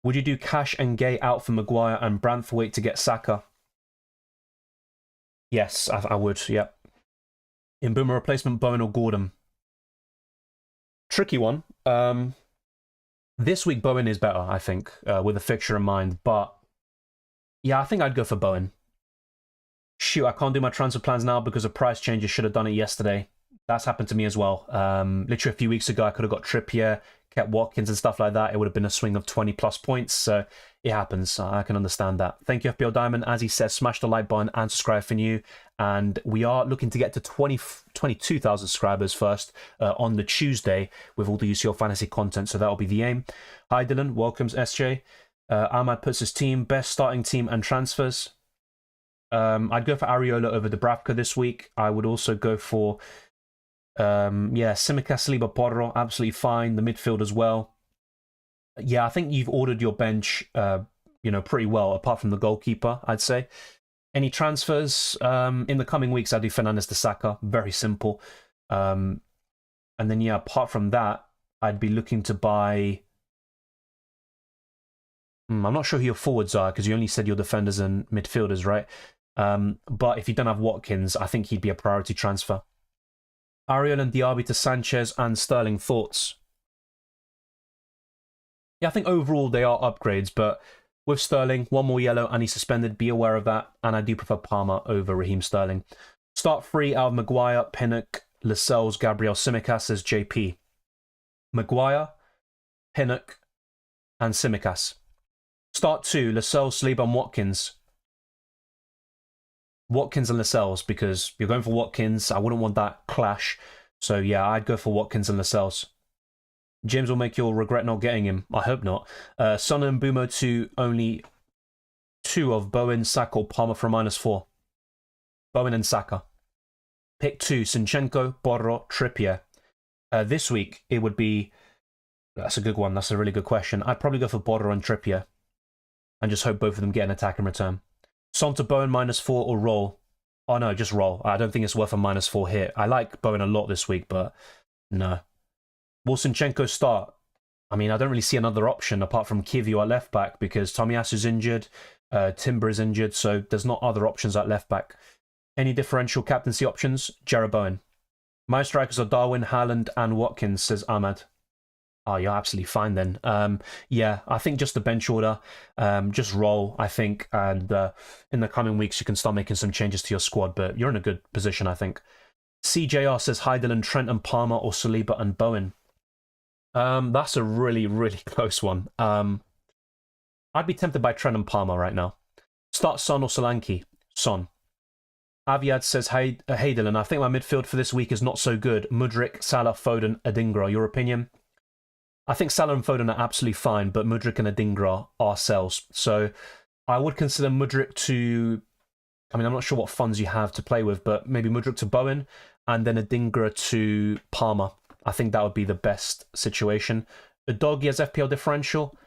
Would you do Cash and Gay out for Maguire and Branthwaite to get Saka? Yes, I would, yep. Mbeumo replacement, Bowen or Gordon? Tricky one. This week, Bowen is better, I think, with a fixture in mind. But, yeah, I think I'd go for Bowen. Shoot, I can't do my transfer plans now because of price changes. Should have done it yesterday. That's happened to me as well. Literally a few weeks ago, I could have got Trippier, kept Watkins and stuff like that. It would have been a swing of 20 plus points. So it happens. I can understand that. Thank you, FPL Diamond. As he says, smash the like button and subscribe for new. And we are looking to get to 22,000 subscribers first on the Tuesday with all the UCL fantasy content. So that will be the aim. Hi, Dylan. Welcomes, SJ. Ahmad puts his team, best starting team and transfers. I'd go for Areola over Dubravka this week. I would also go for, Tsimikas, Saliba, Porro, absolutely fine. The midfield as well. Yeah, I think you've ordered your bench, pretty well, apart from the goalkeeper, I'd say. Any transfers in the coming weeks? I'll do Fernandes to Saka. Very simple. And then, yeah, apart from that, I'd be looking to buy... I'm not sure who your forwards are, because you only said your defenders and midfielders, right? But if you don't have Watkins, I think he'd be a priority transfer. Ariel and Diaby to Sanchez and Sterling, thoughts? Yeah, I think overall they are upgrades, but with Sterling, one more yellow and he's suspended. Be aware of that. And I do prefer Palmer over Raheem Sterling. Start 3 out of Maguire, Pinnock, Lascelles, Gabriel, Tsimikas, says JP. Maguire, Pinnock, and Tsimikas. Start 2, Lascelles, Saliba, and Watkins. Watkins and Lascelles, because you're going for Watkins. I wouldn't want that clash. So yeah, I'd go for Watkins and Lascelles. James will make you regret not getting him. I hope not. Son and Mbeumo to only 2 of Bowen, Saka, or Palmer for -4. Bowen and Saka. Pick 2, Zinchenko, Borro, Trippier. This week, it would be... That's a good one. That's a really good question. I'd probably go for Borro and Trippier. And just hope both of them get an attack in return. Son to Bowen -4 or roll. Oh no, just roll. I don't think it's worth a -4 hit. I like Bowen a lot this week, but no. Will Zinchenko start? I mean, I don't really see another option apart from Kivio at left back because Tomiyasu's injured, Timber is injured, so there's not other options at left back. Any differential captaincy options? Jarrod Bowen. My strikers are Darwin, Haaland, and Watkins, says Ahmad. Oh, you're absolutely fine then. Yeah, I think just the bench order, just roll, I think, and in the coming weeks you can start making some changes to your squad, but you're in a good position, I think. CJR says Heidelin, Trent and Palmer, or Saliba and Bowen. That's a really, really close one. I'd be tempted by Trent and Palmer right now. Start Son or Solanke? Son. Aviad says, hey Dylan, I think my midfield for this week is not so good. Mudryk, Salah, Foden, Adingra. Your opinion? I think Salah and Foden are absolutely fine, but Mudryk and Adingra are sells. So I would consider Mudryk to... I mean, I'm not sure what funds you have to play with, but maybe Mudryk to Bowen and then Adingra to Palmer. I think that would be the best situation. Udogie has FPL differential.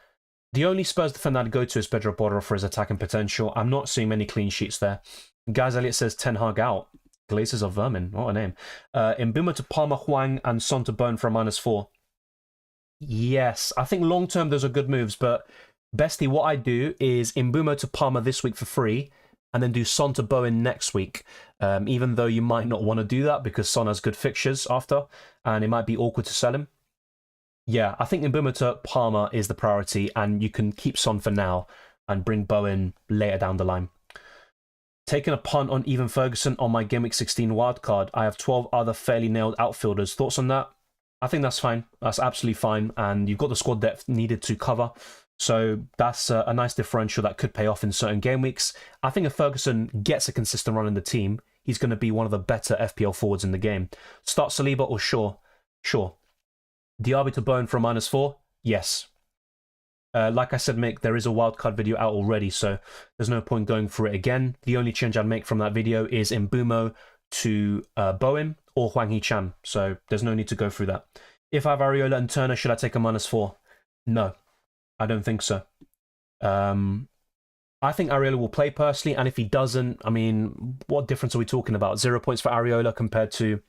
The only Spurs defender I'd go to is Pedro Porro for his attacking potential. I'm not seeing many clean sheets there. Guys Elliott says Ten Hag out. Glazers of Vermin. What a name. Mbeumo to Palmer, Hwang, and Son to Bowen for a -4. Yes, I think long term those are good moves, but Bestie, what I do is Mbeumo to Palmer this week for free, and then do Son to Bowen next week. Even though you might not want to do that because Son has good fixtures after, and it might be awkward to sell him. Yeah, I think Mbeumo to Palmer is the priority, and you can keep Son for now and bring Bowen later down the line. Taking a punt on Even Ferguson on my Gameweek 16 wildcard. I have 12 other fairly nailed outfielders. Thoughts on that? I think that's fine. That's absolutely fine. And you've got the squad depth needed to cover. So that's a nice differential that could pay off in certain game weeks. I think if Ferguson gets a consistent run in the team, he's going to be one of the better FPL forwards in the game. Start Saliba or Shaw? Sure. Diaby to Bowen for a -4? Yes. Like I said, Mick, there is a wildcard video out already, so there's no point going through it again. The only change I'd make from that video is Mbeumo to Bowen or Hwang Hee-chan, so there's no need to go through that. If I have Areola and Turner, should I take a -4? No, I don't think so. I think Areola will play personally, and if he doesn't, I mean, what difference are we talking about? 0 points for Areola compared to,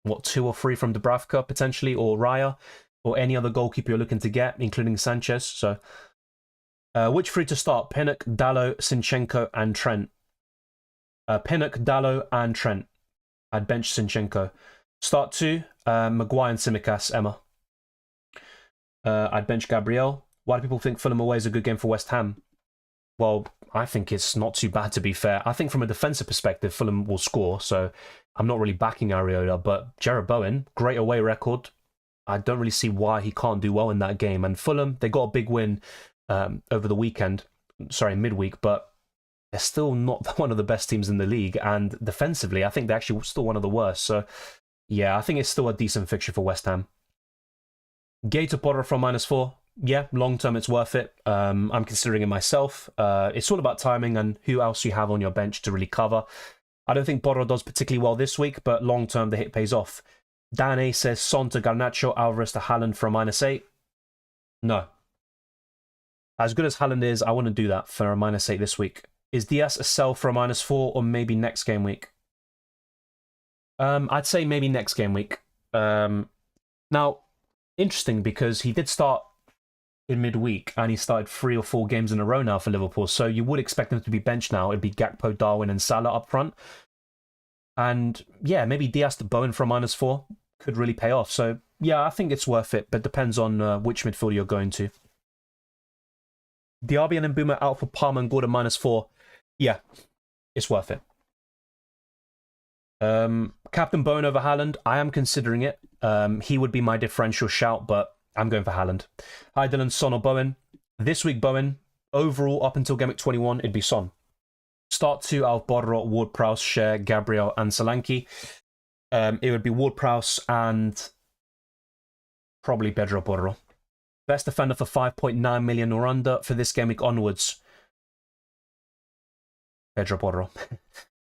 what, 2 or 3 from Dubravka, potentially, or Raya, or any other goalkeeper you're looking to get, including Sanchez. So, which 3 to start? Pinnock, Dalot, Zinchenko, and Trent. Pinnock, Dalot, and Trent. I'd bench Zinchenko. Start 2, Maguire and Tsimikas, Emma. I'd bench Gabriel. Why do people think Fulham away is a good game for West Ham? Well, I think it's not too bad, to be fair. I think from a defensive perspective, Fulham will score, so I'm not really backing Areola, but Jarrod Bowen, great away record. I don't really see why he can't do well in that game. And Fulham, they got a big win over the weekend, sorry, midweek, but they're still not one of the best teams in the league. And defensively, I think they're actually still one of the worst. So, yeah, I think it's still a decent fixture for West Ham. Gay to Potter from -4. Yeah, long term, it's worth it. I'm considering it myself. It's all about timing and who else you have on your bench to really cover. I don't think Potter does particularly well this week, but long term, the hit pays off. Dan A says Son to Garnacho, Alvarez to Haaland for a -8. No. As good as Haaland is, I wouldn't do that for a -8 this week. Is Diaz a sell for a -4 or maybe next game week? I'd say maybe next game week. Now, interesting because he did start in midweek and he started 3 or 4 games in a row now for Liverpool, so you would expect him to be benched now. It'd be Gakpo, Darwin and Salah up front. And yeah, maybe Diaz to Bowen for a -4 could really pay off. So yeah, I think it's worth it, but depends on which midfielder you're going to. Diaby and Mbeumo out for Palmer and Gordon -4. Yeah, it's worth it. Captain Bowen over Haaland, I am considering it. He would be my differential shout, but I'm going for Haaland. Hi Dylan, Son or Bowen? This week Bowen. Overall, up until Gameweek 21, it'd be Son. Start 2 out of Borro, Ward-Prowse, Cher, Gabriel, and Solanke. It would be Ward-Prowse and probably Pedro Porro. Best defender for 5.9 million or under for this game week onwards. Pedro Porro.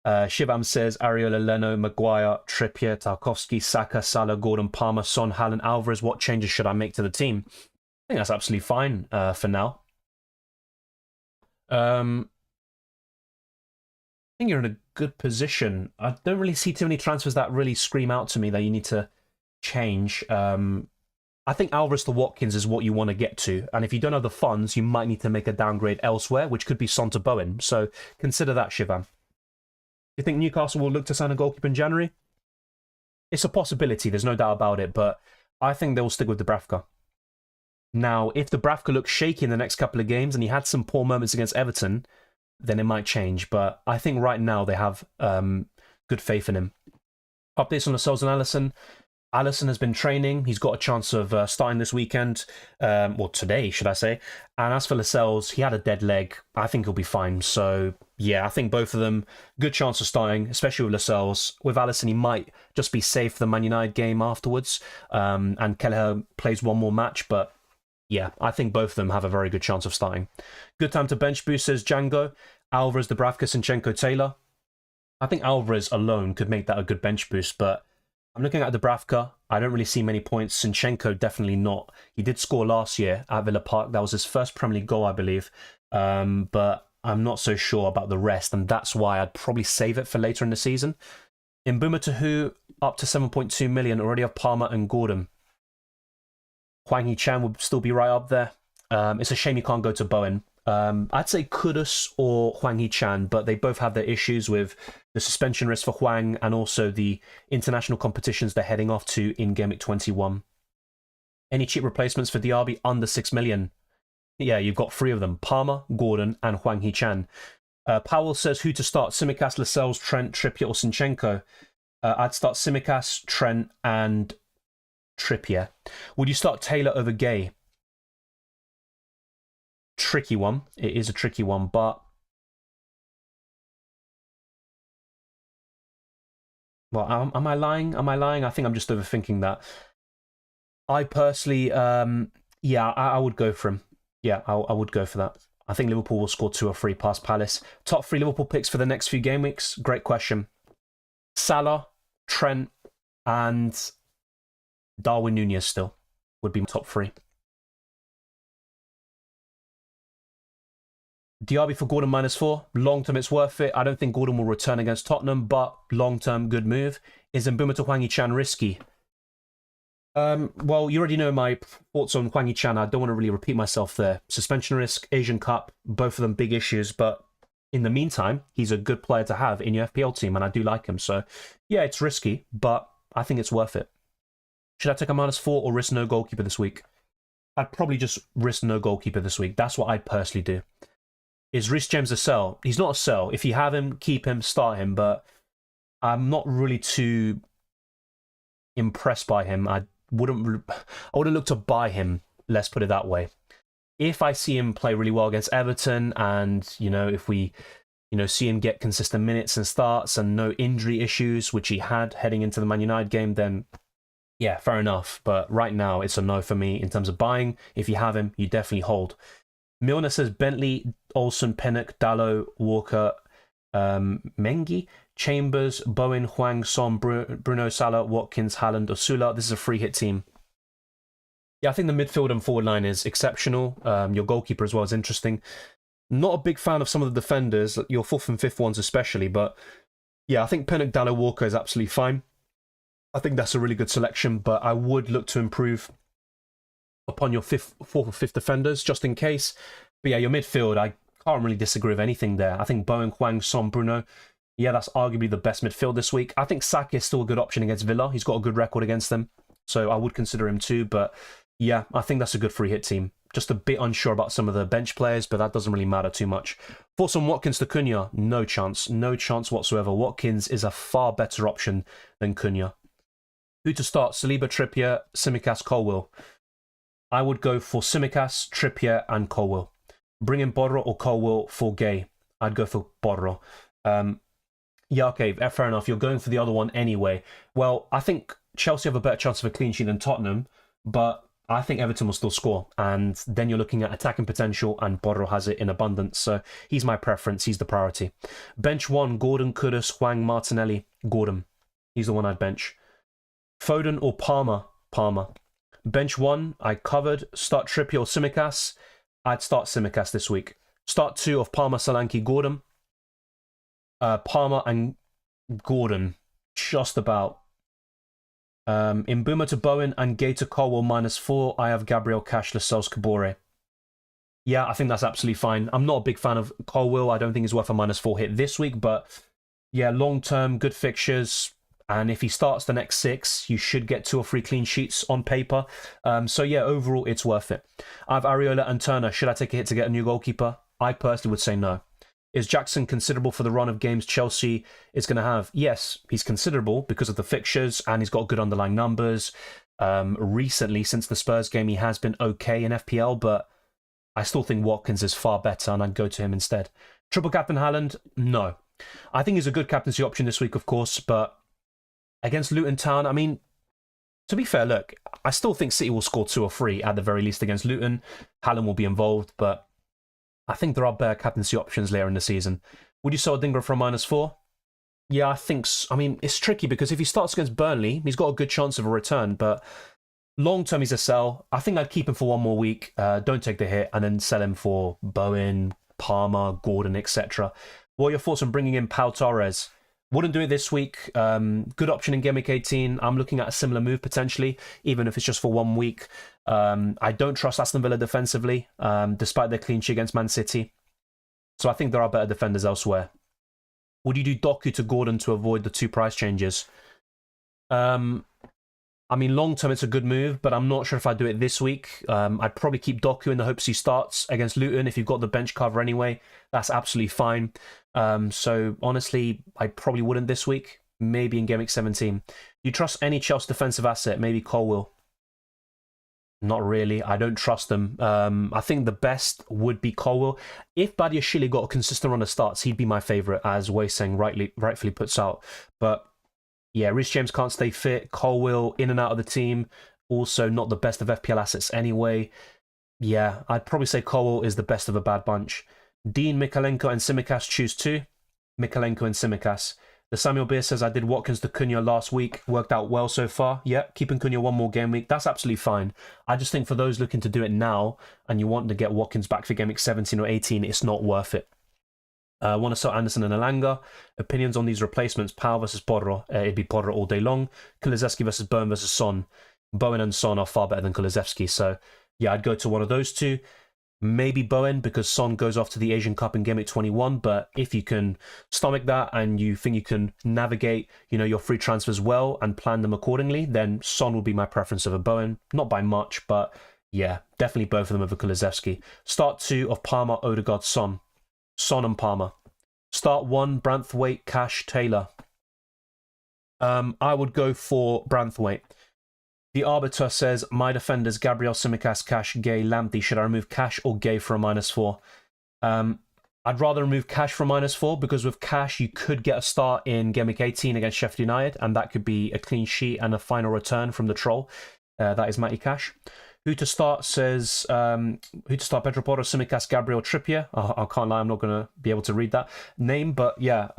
Shivam says Areola, Leno, Maguire, Trippier, Tarkowski, Saka, Salah, Gordon, Palmer, Son, Haaland, Alvarez. What changes should I make to the team? I think that's absolutely fine for now. I think you're in a good position. I don't really see too many transfers that really scream out to me that you need to change. I I think Alvarez to Watkins is what you want to get to. And if you don't have the funds, you might need to make a downgrade elsewhere, which could be Son to Bowen. So consider that, Shivan. You think Newcastle will look to sign a goalkeeper in January? It's a possibility, there's no doubt about it, but I think they'll stick with Dubravka. Now, if Dubravka looks shaky in the next couple of games and he had some poor moments against Everton, then it might change. But I think right now they have good faith in him. Updates on Lascelles and Alisson. Alisson has been training. He's got a chance of starting this weekend, or today, should I say. And as for Lascelles, he had a dead leg. I think he'll be fine. So, yeah, I think both of them, good chance of starting, especially with Lascelles. With Alisson, he might just be safe for the Man United game afterwards. And Kelleher plays one more match. But, yeah, I think both of them have a very good chance of starting. Good time to bench boost, says Django. Alvarez, Dubravka, Zinchenko, Taylor. I think Alvarez alone could make that a good bench boost, but I'm looking at Dubravka. I don't really see many points. Zinchenko, definitely not. He did score last year at Villa Park. That was his first Premier League goal, I believe. But I'm not so sure about the rest, and that's why I'd probably save it for later in the season. Mbuma to who? Up to 7.2 million. Already have Palmer and Gordon. Hwang Hee-chan would still be right up there. It's a shame you can't go to Bowen. I'd say Kudus or Hwang Hee-chan, but they both have their issues with the suspension risk for Hwang and also the international competitions they're heading off to in Gameweek 21. Any cheap replacements for Diaby under 6 million? Yeah, you've got 3 of them. Palmer, Gordon, and Hwang Hee-chan. Powell says who to start, Tsimikas, Lascelles, Trent, Trippier, or Zinchenko. I'd start Tsimikas, Trent, and Trippier. Would you start Taylor over Gay? Tricky one. It is a tricky one, but well, am I lying? Am I lying? I think I'm just overthinking that. I personally, yeah, I would go for him. Yeah, I would go for that. I think Liverpool will score 2 or 3 past Palace. Top 3 Liverpool picks for the next few game weeks. Great question. Salah, Trent, and Darwin Núñez still would be top 3. Diaby for Gordon -4. Long term, it's worth it. I don't think Gordon will return against Tottenham, but long term, good move. Is Mbuma to Hwang Hee-chan risky? Well, you already know my thoughts on Hwang Hee-chan. I don't want to really repeat myself there. Suspension risk, Asian Cup, both of them big issues, but in the meantime, he's a good player to have in your FPL team, and I do like him. So, yeah, it's risky, but I think it's worth it. Should I take a -4 or risk no goalkeeper this week? I'd probably just risk no goalkeeper this week. That's what I'd personally do. Is Reece James a sell? He's not a sell. If you have him, keep him, start him, but I'm not really too impressed by him. I wouldn't look to buy him, let's put it that way. If I see him play really well against Everton and, if we, see him get consistent minutes and starts and no injury issues, which he had heading into the Man United game, then yeah, fair enough. But right now, it's a no for me in terms of buying. If you have him, you definitely hold. Milner says Bentley, Olsen, Pinnock, Dalot, Walker, Mengi, Chambers, Bowen, Hwang, Son, Bruno, Salah, Watkins, Haaland, Osula. This is a free hit team. Yeah, I think the midfield and forward line is exceptional. Your goalkeeper as well is interesting. Not a big fan of some of the defenders, your 4th and 5th ones especially, but yeah, I think Pinnock, Dalot, Walker is absolutely fine. I think that's a really good selection, but I would look to improve upon your 4th or 5th defenders, just in case. But yeah, your midfield, I can't really disagree with anything there. I think Bowen, Hwang, Son, Bruno, yeah, that's arguably the best midfield this week. I think Saka is still a good option against Villa. He's got a good record against them, so I would consider him too. But yeah, I think that's a good free hit team. Just a bit unsure about some of the bench players, but that doesn't really matter too much. Thoughts on Watkins to Cunha? No chance. No chance whatsoever. Watkins is a far better option than Cunha. Who to start? Saliba, Trippier, Tsimikas, Colwill. I would go for Tsimikas, Trippier, and Colwill. Bring in Borro or Colwill for Gay. I'd go for Borro. Yeah, okay, fair enough. You're going for the other one anyway. Well, I think Chelsea have a better chance of a clean sheet than Tottenham, but I think Everton will still score. And then you're looking at attacking potential, and Borro has it in abundance. So he's my preference. He's the priority. Bench 1, Gordon, Kudus, Hwang, Martinelli. Gordon. He's the one I'd bench. Foden or Palmer? Palmer. Bench 1, I covered. Start Trippier or Tsimikas. I'd start Tsimikas this week. Start 2 of Palmer, Solanke, Gordon. Palmer and Gordon, just about In Boomer to Bowen and Gay to Colwell -4, I have Gabriel Cash, Lascelles, Kabore. Yeah, I think that's absolutely fine. I'm not a big fan of Colwell. I don't think he's worth a -4 hit this week, but yeah, long-term, good fixtures. And if he starts the next 6, you should get 2 or 3 clean sheets on paper. So yeah, overall, it's worth it. I have Areola and Turner. Should I take a hit to get a new goalkeeper? I personally would say no. Is Jackson considerable for the run of games Chelsea is going to have? Yes, he's considerable because of the fixtures and he's got good underlying numbers. Recently, since the Spurs game, he has been okay in FPL, but I still think Watkins is far better and I'd go to him instead. Triple captain Haaland? No. I think he's a good captaincy option this week, of course, but against Luton Town, I mean, to be fair, look, I still think City will score 2 or 3 at the very least against Luton. Haaland will be involved, but I think there are better captaincy options later in the season. Would you sell Dingra for a -4? Yeah, I think so. I mean, it's tricky because if he starts against Burnley, he's got a good chance of a return, but long term he's a sell. I think I'd keep him for 1 more week, don't take the hit, and then sell him for Bowen, Palmer, Gordon, etc. What are your thoughts on bringing in Pau Torres? Wouldn't do it this week. Good option in Gameweek 18. I'm looking at a similar move potentially, even if it's just for 1 week. I don't trust Aston Villa defensively, despite their clean sheet against Man City. So I think there are better defenders elsewhere. Would you do Doku to Gordon to avoid the 2 price changes? I mean, long term it's a good move, but I'm not sure if I'd do it this week. I'd probably keep Doku in the hopes he starts against Luton. If you've got the bench cover anyway, that's absolutely fine. So honestly, I probably wouldn't this week. Maybe in Gameweek 17. You trust any Chelsea defensive asset? Maybe Colwell. Not really. I don't trust them. I think the best would be Colwell. If Badiashile got a consistent run of starts, he'd be my favourite, as Weiseng rightfully puts out. But yeah, Reece James can't stay fit. Colwell in and out of the team. Also not the best of FPL assets anyway. Yeah, I'd probably say Colwell is the best of a bad bunch. Dean, Mikalenko and Tsimikas, choose 2. Mikalenko and Tsimikas. The Samuel Beer says, I did Watkins to Cunha last week. Worked out well so far. Yep, keeping Cunha 1 more game week. That's absolutely fine. I just think for those looking to do it now and you want to get Watkins back for game week 17 or 18, it's not worth it. Want to sell Anderson and Alanga. Opinions on these replacements. Pau versus Porro. It'd be Porro all day long. Kulusevski versus Bowen versus Son. Bowen and Son are far better than Kulusevski. So yeah, I'd go to one of those 2. Maybe Bowen because Son goes off to the Asian Cup in Game Week 21. But if you can stomach that and you think you can navigate, your free transfers well and plan them accordingly, then Son will be my preference over Bowen. Not by much, but yeah, definitely both of them over Kulusevski. Start 2 of Palmer, Odegaard, Son. Son and Palmer. Start 1, Branthwaite, Cash, Taylor. I would go for Branthwaite. The Arbiter says, my defenders, Gabriel, Tsimikas, Cash, Gay, Lamptey. Should I remove Cash or Gay for a -4? I'd rather remove Cash for a -4 because with Cash, you could get a start in Game Week 18 against Sheffield United, and that could be a clean sheet and a final return from the troll. That is Matty Cash. Who to start says, who to start, Pedro Porro, Tsimikas, Gabriel, Trippier. I can't lie, I'm not going to be able to read that name, but yeah.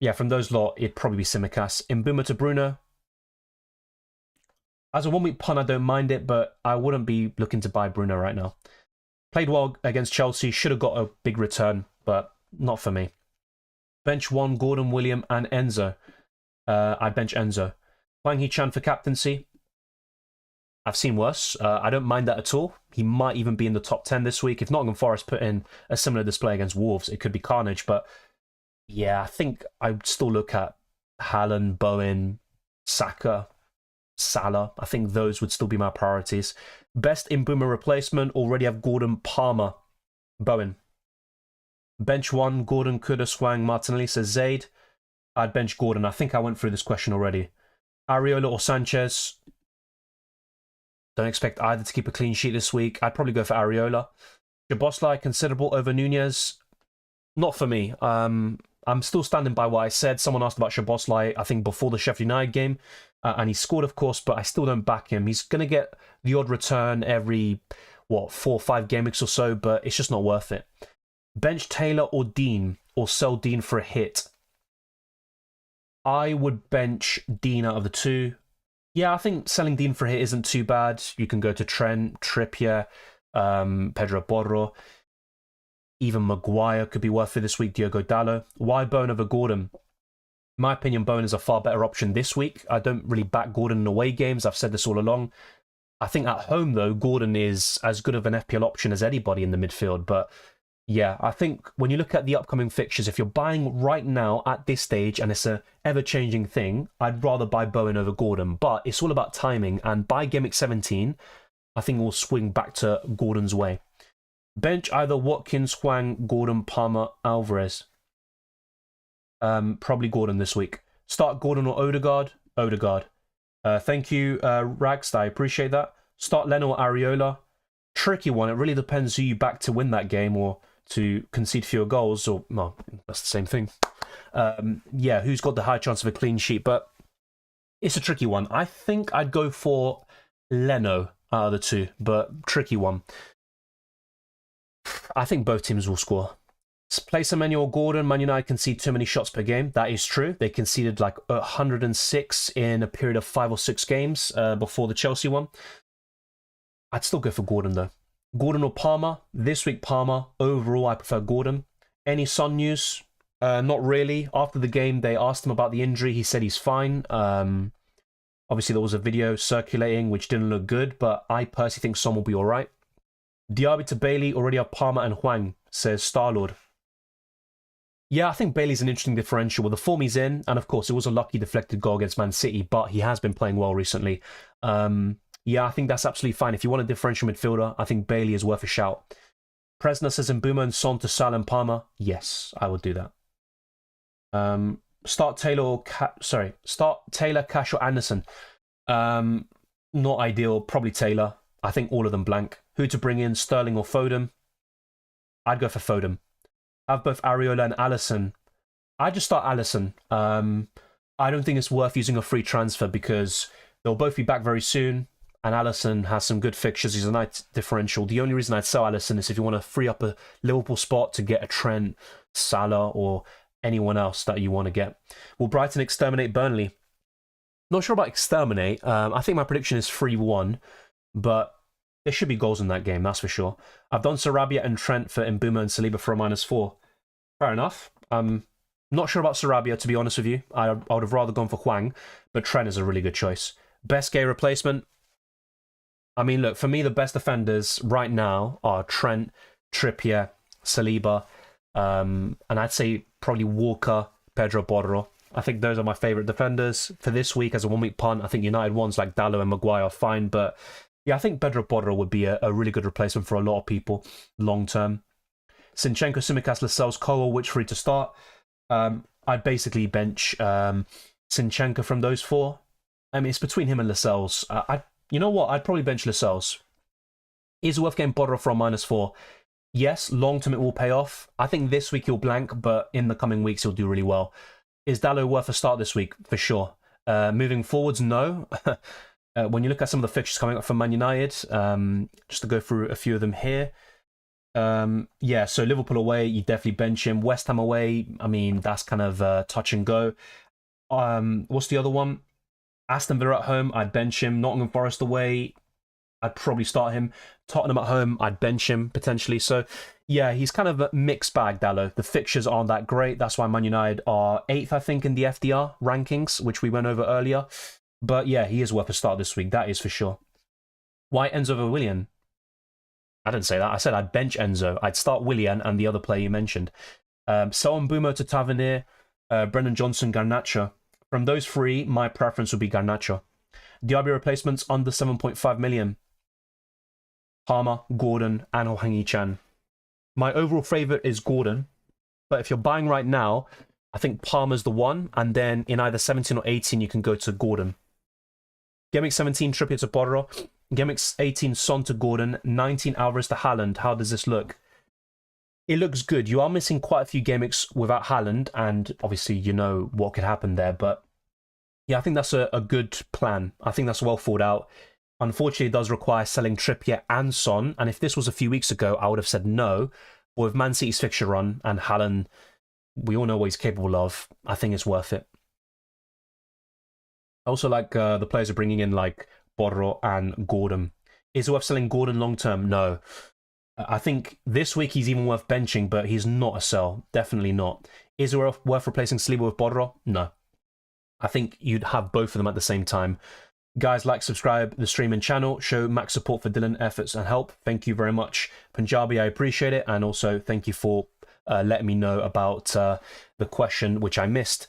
Yeah, from those lot, it'd probably be Tsimikas. Mbuma to Bruno. As a 1 week pun, I don't mind it, but I wouldn't be looking to buy Bruno right now. Played well against Chelsea, should have got a big return, but not for me. Bench 1, Gordon, William, and Enzo. I bench Enzo. Hwang Hee-chan for captaincy. I've seen worse. I don't mind that at all. He might even be in the top 10 this week. If Nottingham Forest put in a similar display against Wolves, it could be carnage. But yeah, I think I'd still look at Haaland, Bowen, Saka, Salah. I think those would still be my priorities. Best in Boomer replacement, already have Gordon, Palmer, Bowen. Bench 1, Gordon, Kudus, Hwang, Martinelli, says Zaid. I'd bench Gordon. I think I went through this question already. Areola or Sanchez. Don't expect either to keep a clean sheet this week. I'd probably go for Areola. Szoboszlai, considerable over Nunez. Not for me. I'm still standing by what I said. Someone asked about Szoboszlai, I think, before the Sheffield United game. And he scored, of course, but I still don't back him. He's going to get the odd return every, 4 or 5 game weeks or so, but it's just not worth it. Bench Taylor or Dean, or sell Dean for a hit. I would bench Dean out of the 2. Yeah, I think selling Dean for a hit isn't too bad. You can go to Trent, Trippier, Pedro Porro. Even Maguire could be worth it this week, Diogo Dallo. Why Bowen over Gordon? In my opinion, Bowen is a far better option this week. I don't really back Gordon in away games. I've said this all along. I think at home, though, Gordon is as good of an FPL option as anybody in the midfield. But yeah, I think when you look at the upcoming fixtures, if you're buying right now at this stage, and it's a ever-changing thing, I'd rather buy Bowen over Gordon. But it's all about timing, and by Gameweek 17, I think we'll swing back to Gordon's way. Bench either Watkins, Hwang, Gordon, Palmer, Alvarez. Probably Gordon this week. Start Gordon or Odegaard? Odegaard. Thank you, Rags. I appreciate that. Start Leno or Areola. Tricky one. It really depends who you back to win that game or to concede fewer goals. Or, well, that's the same thing. Yeah, who's got the high chance of a clean sheet? But it's a tricky one. I think I'd go for Leno out of the two, but tricky one. I think both teams will score. Place Semenyo or Gordon. Man United concede too many shots per game. That is true. They conceded like 106 in a period of 5 or 6 games before the Chelsea one. I'd still go for Gordon though. Gordon or Palmer. This week Palmer. Overall, I prefer Gordon. Any Son news? Not really. After the game, they asked him about the injury. He said he's fine. Obviously, there was a video circulating which didn't look good, but I personally think Son will be all right. Diaby to Bailey. Already have Palmer and Hwang, says Starlord. Yeah, I think Bailey's an interesting differential. With the form he's in, and of course, it was a lucky deflected goal against Man City, but he has been playing well recently. Yeah, I think that's absolutely fine. If you want a differential midfielder, I think Bailey is worth a shout. Presner says Mbeumo and Son to Salah and Palmer. Yes, I would do that. Start Taylor or start Taylor, Cash or Anderson. Not ideal. Probably Taylor. I think all of them blank. Who to bring in, Sterling or Foden? I'd go for Foden. Have both Areola and Alisson. I just start Alisson. I don't think it's worth using a free transfer because they'll both be back very soon. And Alisson has some good fixtures. He's a nice differential. The only reason I'd sell Alisson is if you want to free up a Liverpool spot to get a Trent, Salah, or anyone else that you want to get. Will Brighton exterminate Burnley? Not sure about exterminate. I think my prediction is 3-1, but there should be goals in that game, that's for sure. I've done Sarabia and Trent for Mbeumo and Saliba for a -4. Fair enough. Not sure about Sarabia, to be honest with you. I would have rather gone for Hwang, but Trent is a really good choice. Best gay replacement? I mean, look, for me, the best defenders right now are Trent, Trippier, Saliba, and I'd say probably Walker, Pedro Porro. I think those are my favourite defenders. For this week, as a one-week punt, I think United ones like Dallo and Maguire are fine, but yeah, I think Pedro Porro would be a really good replacement for a lot of people long-term. Zinchenko, Tsimikas, Lascelles, Cole, which three to start? I'd basically bench Zinchenko from those four. I mean, it's between him and Lascelles. You know what? I'd probably bench Lascelles. Is it worth getting Porro for a -4? Yes, long-term it will pay off. I think this week he'll blank, but in the coming weeks he'll do really well. Is Dallo worth a start this week? For sure. Moving forwards, no. When you look at some of the fixtures coming up for Man United, just to go through a few of them here. Yeah, so Liverpool away, you definitely bench him. West Ham away, I mean, that's kind of touch and go. What's the other one? Aston Villa at home, I'd bench him. Nottingham Forest away, I'd probably start him. Tottenham at home, I'd bench him potentially. So, yeah, he's kind of a mixed bag, Dallo. The fixtures aren't that great. That's why Man United are 8th, I think, in the FDR rankings, which we went over earlier. But yeah, he is worth a start this week. That is for sure. Why Enzo over Willian? I didn't say that. I said I'd bench Enzo. I'd start Willian and the other player you mentioned. Sell Mbeumo to Tavernier, Brennan Johnson, Garnacho. From those three, my preference would be Garnacho. Diaby replacements under 7.5 million. Palmer, Gordon, and Hwang Chan. My overall favourite is Gordon, but if you're buying right now, I think Palmer's the one, and then in either 17 or 18, you can go to Gordon. Gameweek 17, Trippier to Porro. Gameweek 18, Son to Gordon. 19, Alvarez to Haaland. How does this look? It looks good. You are missing quite a few gameweeks without Haaland, and obviously you know what could happen there, but yeah, I think that's a good plan. I think that's well thought out. Unfortunately, it does require selling Trippier and Son, and if this was a few weeks ago, I would have said no, but with Man City's fixture run and Haaland, we all know what he's capable of. I think it's worth it. I also like the players are bringing in like Porro and Gordon. Is it worth selling Gordon long term? No. I think this week he's even worth benching, but he's not a sell. Definitely not. Is it worth replacing Saliba with Porro? No. I think you'd have both of them at the same time. Guys, like, subscribe the stream and channel, show max support for Dylan efforts and help. Thank you very much. Punjabi, I appreciate it. And also thank you for letting me know about the question, which I missed.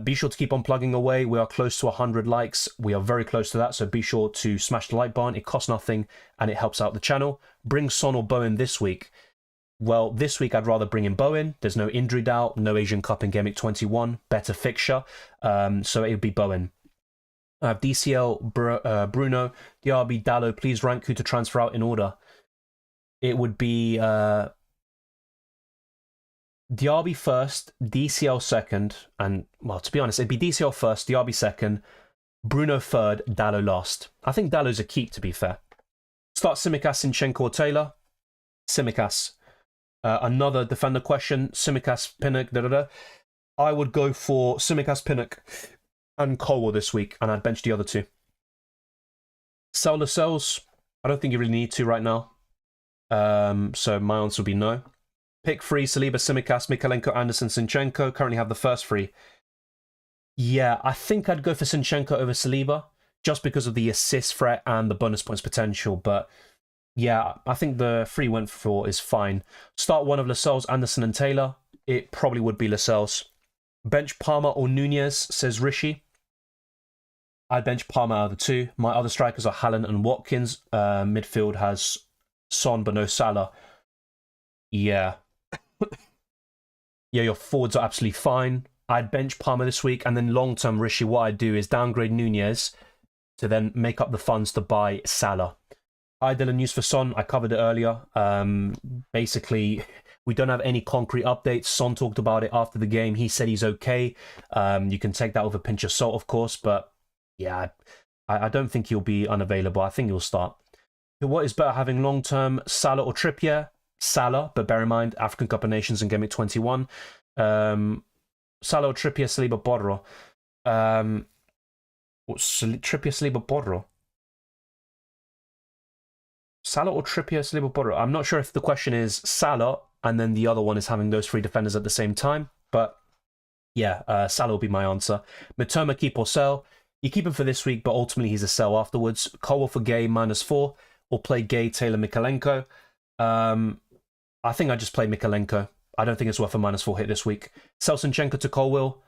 Be sure to keep on plugging away. We are close to 100 likes. We are very close to that. So be sure to smash the like button. It costs nothing and it helps out the channel. Bring Son or Bowen this week. Well, this week I'd rather bring in Bowen. There's no injury doubt, no Asian Cup in Game Week 21, better fixture. So it would be Bowen. I have DCL, Bruno, DRB, Dallo. Please rank who to transfer out in order. It would be DRB first, DCL second, and, well, to be honest, it'd be DCL first, DRB second, Bruno third, Dallo last. I think Dallo's a keep, to be fair. Start Tsimikas, Zinchenko, or Taylor. Tsimikas. Another defender question, Tsimikas, Pinnock, I would go for Tsimikas, Pinnock, and Colwell this week, and I'd bench the other two. Sell Lascelles, I don't think you really need to right now. So my answer would be no. Pick 3, Saliba, Tsimikas, Mikalenko, Anderson, Zinchenko. Currently have the first 3. Yeah, I think I'd go for Zinchenko over Saliba, just because of the assist threat and the bonus points potential. But yeah, I think the 3 went for is fine. Start one of Lascelles, Anderson, and Taylor. It probably would be Lascelles. Bench Palmer or Nunez, says Rishi. I'd bench Palmer out of the 2. My other strikers are Haaland and Watkins. Midfield has Son, but no Salah. Yeah. Yeah, your forwards are absolutely fine. I'd bench Palmer this week, and then long-term, Rishi, what I'd do is downgrade Nunez to then make up the funds to buy Salah. Dylan, news for Son. I covered it earlier. Basically, we don't have any concrete updates. Son talked about it after the game. He said he's okay. You can take that with a pinch of salt, of course, but yeah, I don't think he'll be unavailable. I think he'll start. What is better, having long-term, Salah or Trippier? Salah, but bear in mind, African Cup of Nations and Game Week 21. Salah or Trippier, Saliba, Borro. Trippier, Saliba, Borro? Salah or Trippier, Saliba, Borro? I'm not sure if the question is Salah, and then the other one is having those 3 defenders at the same time, but yeah, Salah will be my answer. Mitoma, keep or sell? You keep him for this week, but ultimately he's a sell afterwards. Colwell for Gay, -4, or play Gay, Taylor, Mikalenko. I think I just play Mikalenko. I don't think it's worth a -4 hit this week. Sell Zinchenko to Colwell?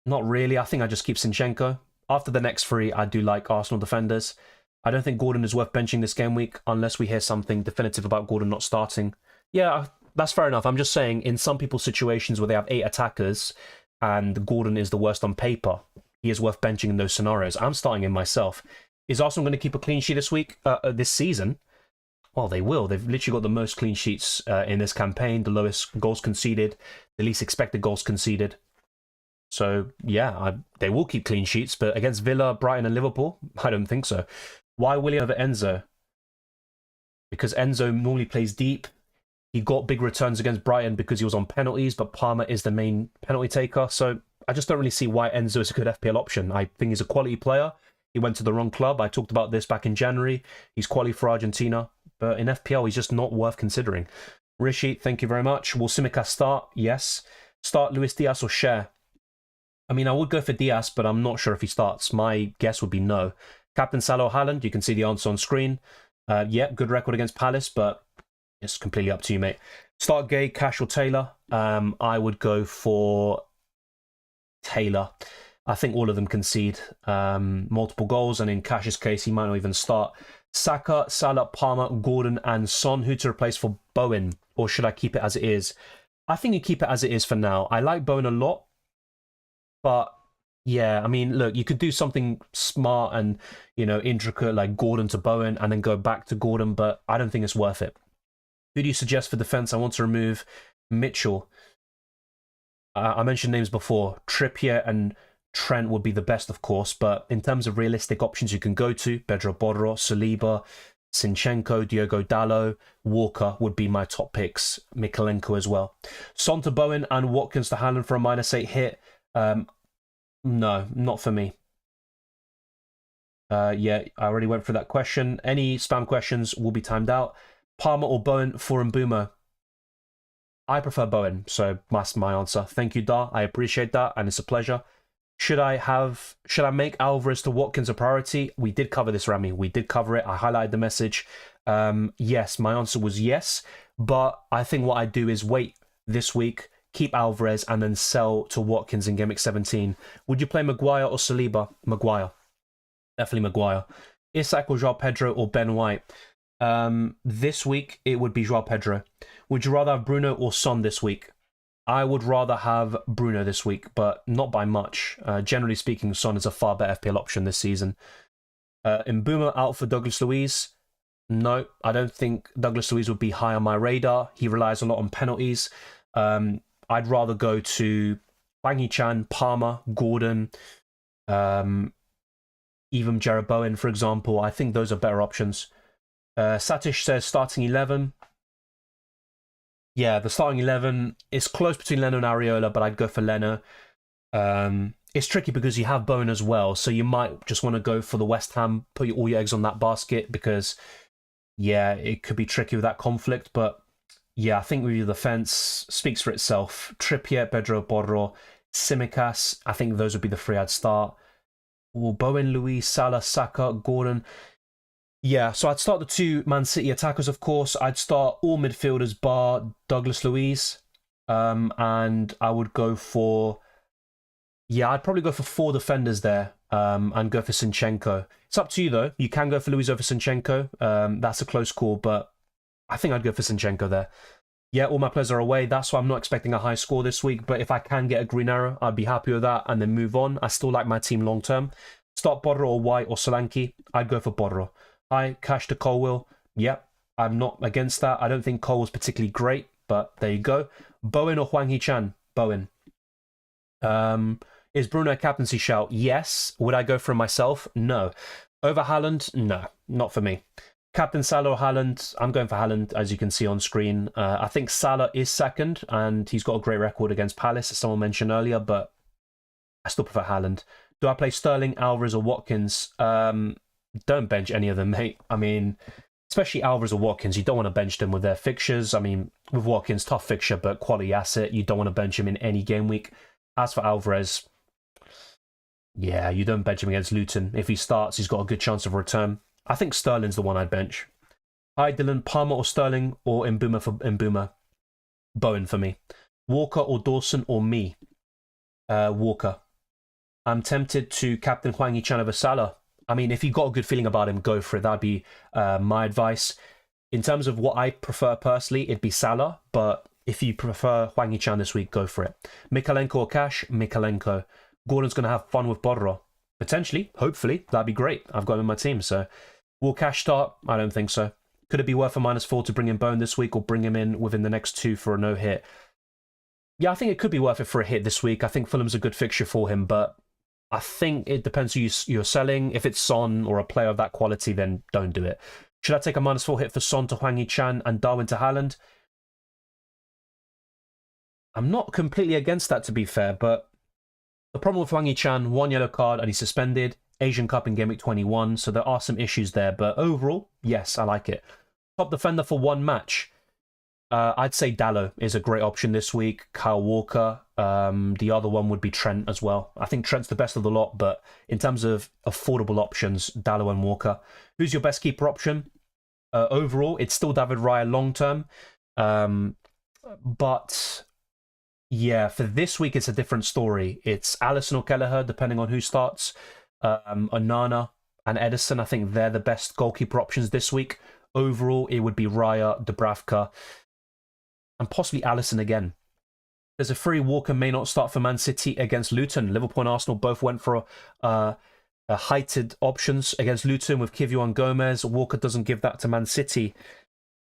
Not really. I think I just keep Zinchenko. After the next 3, I do like Arsenal defenders. I don't think Gordon is worth benching this game week unless we hear something definitive about Gordon not starting. Yeah, that's fair enough. I'm just saying, in some people's situations where they have 8 attackers and Gordon is the worst on paper, he is worth benching in those scenarios. I'm starting him myself. Is Arsenal going to keep a clean sheet this week, this season? Well, they will. They've literally got the most clean sheets in this campaign, the lowest goals conceded, the least expected goals conceded. So, yeah, they will keep clean sheets, but against Villa, Brighton and Liverpool, I don't think so. Why Willian over Enzo? Because Enzo normally plays deep. He got big returns against Brighton because he was on penalties, but Palmer is the main penalty taker. So I just don't really see why Enzo is a good FPL option. I think he's a quality player. He went to the wrong club. I talked about this back in January. He's quality for Argentina. But in FPL, he's just not worth considering. Rishi, thank you very much. Will Tsimikas start? Yes. Start Luis Diaz or Cher? I mean, I would go for Diaz, but I'm not sure if he starts. My guess would be no. Captain Salah or Haaland? You can see the answer on screen. Yeah, good record against Palace, but it's completely up to you, mate. Start Gay, Cash or Taylor? I would go for Taylor. I think all of them concede multiple goals, and in Cash's case, he might not even start. Saka, Salah, Palmer, Gordon, and Son. Who to replace for Bowen? Or should I keep it as it is? I think you keep it as it is for now. I like Bowen a lot, but yeah, I mean, look, you could do something smart and, you know, intricate like Gordon to Bowen and then go back to Gordon, but I don't think it's worth it. Who do you suggest for defense? I want to remove Mitchell. I mentioned names before. Trippier and Trent would be the best, of course, but in terms of realistic options you can go to, Pedro Porro, Saliba, Zinchenko, Diogo Dallo, Walker would be my top picks. Mikalenko as well. Son to Bowen and Watkins to Haaland for a -8 hit. No, not for me. Yeah, I already went through that question. Any spam questions will be timed out. Palmer or Bowen for Mbumo? I prefer Bowen, so that's my answer. Thank you, Dar. I appreciate that, and it's a pleasure. Should I make Alvarez to Watkins a priority? We did cover this, Rami. We did cover it. I highlighted the message. Yes, my answer was yes. But I think what I'd do is wait this week, keep Alvarez, and then sell to Watkins in Gameweek 17. Would you play Maguire or Saliba? Maguire. Definitely Maguire. Isak or Joao Pedro or Ben White? This week, it would be Joao Pedro. Would you rather have Bruno or Son this week? I would rather have Bruno this week, but not by much. Generally speaking, Son is a far better FPL option this season. Mbeumo out for Douglas Luiz. No, I don't think Douglas Luiz would be high on my radar. He relies a lot on penalties. I'd rather go to Hwang Hee-chan, Palmer, Gordon, even Jarrod Bowen, for example. I think those are better options. Satish says starting 11. Yeah, the starting 11 is close between Leno and Areola, but I'd go for Leno. It's tricky because you have Bowen as well, so you might just want to go for the West Ham, put all your eggs on that basket because, yeah, it could be tricky with that conflict. But, yeah, I think with your defence speaks for itself. Trippier, Pedro Porro, Tsimikas, I think those would be the three I'd start. Bowen, Luiz, Salah, Saka, Gordon. Yeah, so I'd start the two Man City attackers, of course. I'd start all midfielders bar Douglas Luiz. And I would go for... Yeah, I'd probably go for 4 defenders there and go for Zinchenko. It's up to you, though. You can go for Luiz over Zinchenko. That's a close call, but I think I'd go for Zinchenko there. Yeah, all my players are away. That's why I'm not expecting a high score this week. But if I can get a green arrow, I'd be happy with that and then move on. I still like my team long term. Start Borro or White or Solanke. I'd go for Borro. Hi, Cash to Colwill. Yep, I'm not against that. I don't think Cole was particularly great, but there you go. Bowen or Hwang Hee-chan? Bowen. Is Bruno a captaincy shout? Yes. Would I go for him myself? No. Over Haaland? No, not for me. Captain Salah or Haaland? I'm going for Haaland, as you can see on screen. I think Salah is second, and he's got a great record against Palace, as someone mentioned earlier, but I still prefer Haaland. Do I play Sterling, Alvarez, or Watkins? Don't bench any of them, mate. I mean, especially Alvarez or Watkins, you don't want to bench them with their fixtures. I mean, with Watkins, tough fixture, but quality asset. You don't want to bench him in any game week. As for Alvarez, yeah, you don't bench him against Luton. If he starts, he's got a good chance of return. I think Sterling's the one I'd bench. Hi, Dylan. Palmer or Sterling or Mbeumo for Mbeumo? Bowen for me. Walker or Dawson or me? Walker. I'm tempted to captain Hwang Hee-chan over Salah. I mean, if you've got a good feeling about him, go for it. That'd be my advice. In terms of what I prefer personally, it'd be Salah. But if you prefer Hwang Hee-chan this week, go for it. Mikalenko or Cash? Mikalenko. Gordon's going to have fun with Borro. Potentially, hopefully. That'd be great. I've got him in my team. So will Cash start? I don't think so. Could it be worth a -4 to bring in Bone this week or bring him in within the next 2 for a no-hit? Yeah, I think it could be worth it for a hit this week. I think Fulham's a good fixture for him, but I think it depends who you're selling. If it's Son or a player of that quality, then don't do it. Should I take a -4 hit for Son to Hwang Hee-chan and Darwin to Haaland? I'm not completely against that, to be fair, but the problem with Hwang Hee-chan, 1 yellow card and he's suspended. Asian Cup in Game Week 21, so there are some issues there. But overall, yes, I like it. Top defender for 1 match. I'd say Dalot is a great option this week. Kyle Walker. The other one would be Trent as well. I think Trent's the best of the lot, but in terms of affordable options, Dalot and Walker. Who's your best keeper option? Overall, it's still David Raya long term. But yeah, for this week, it's a different story. It's Alisson or Kelleher, depending on who starts. Onana and Edison, I think they're the best goalkeeper options this week. Overall, it would be Raya, Dubravka, and possibly Alisson again. There's a free Walker may not start for Man City against Luton. Liverpool and Arsenal both went for heighted options against Luton with Kivior and Gomez. Walker doesn't give that to Man City.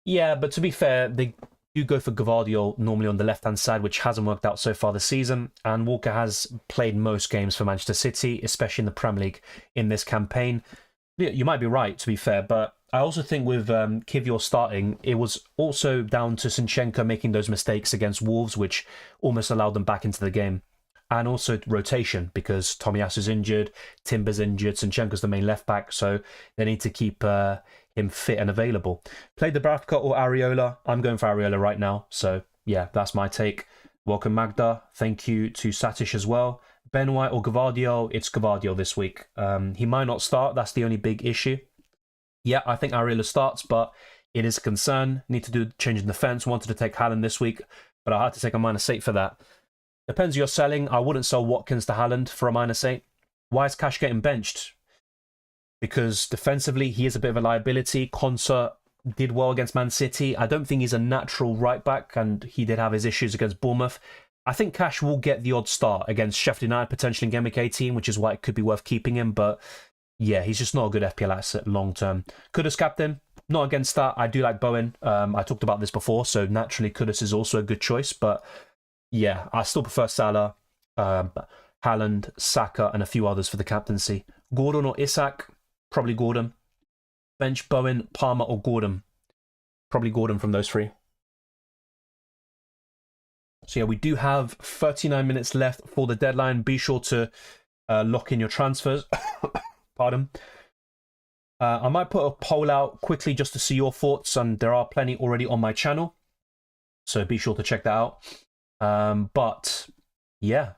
Yeah, but to be fair, they do go for Gvardiol normally on the left-hand side, which hasn't worked out so far this season. And Walker has played most games for Manchester City, especially in the Premier League in this campaign. You might be right, to be fair, but I also think with Kivior starting, it was also down to Zinchenko making those mistakes against Wolves, which almost allowed them back into the game. And also rotation, because Tomiyasu's injured, Timber's injured, Zinchenko's the main left-back, so they need to keep him fit and available. Play Dubravka or Areola? I'm going for Areola right now, so yeah, that's my take. Welcome Magda. Thank you to Satish as well. Ben White or Gvardiol, it's Gvardiol this week. He might not start. That's the only big issue. Yeah, I think Areola starts, but it is a concern. Need to do change in defense. Wanted to take Haaland this week, but I had to take a -8 for that. Depends who you're selling. I wouldn't sell Watkins to Haaland for a -8. Why is Cash getting benched? Because defensively, he is a bit of a liability. Concert did well against Man City. I don't think he's a natural right back, and he did have his issues against Bournemouth. I think Cash will get the odd start against Sheffield United, potentially in Game Week 18, which is why it could be worth keeping him. But yeah, he's just not a good FPL asset long term. Kudus captain, not against that. I do like Bowen. I talked about this before, so naturally Kudus is also a good choice. But yeah, I still prefer Salah, Haaland, Saka, and a few others for the captaincy. Gordon or Isak? Probably Gordon. Bench Bowen, Palmer, or Gordon? Probably Gordon from those three. So yeah, we do have 39 minutes left for the deadline. Be sure to lock in your transfers. Pardon. I might put a poll out quickly just to see your thoughts, and there are plenty already on my channel. So be sure to check that out. But yeah,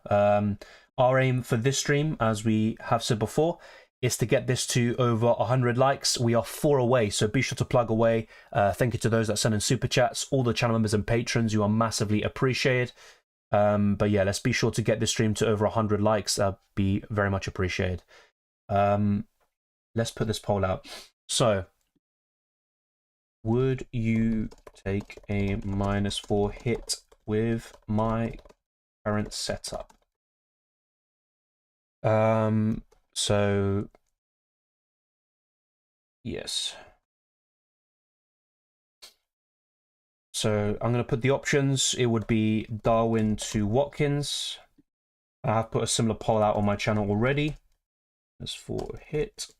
our aim for this stream, as we have said before, is to get this to over 100 likes. We are 4 away, so be sure to plug away. Thank you to those that send in super chats, all the channel members and patrons. You are massively appreciated. But yeah, let's be sure to get this stream to over 100 likes. That'd be very much appreciated. Let's put this poll out. So, would you take a -4 hit with my current setup? So, yes. So I'm going to put the options. It would be Darwin to Watkins. I have put a similar poll out on my channel already. -4 hit.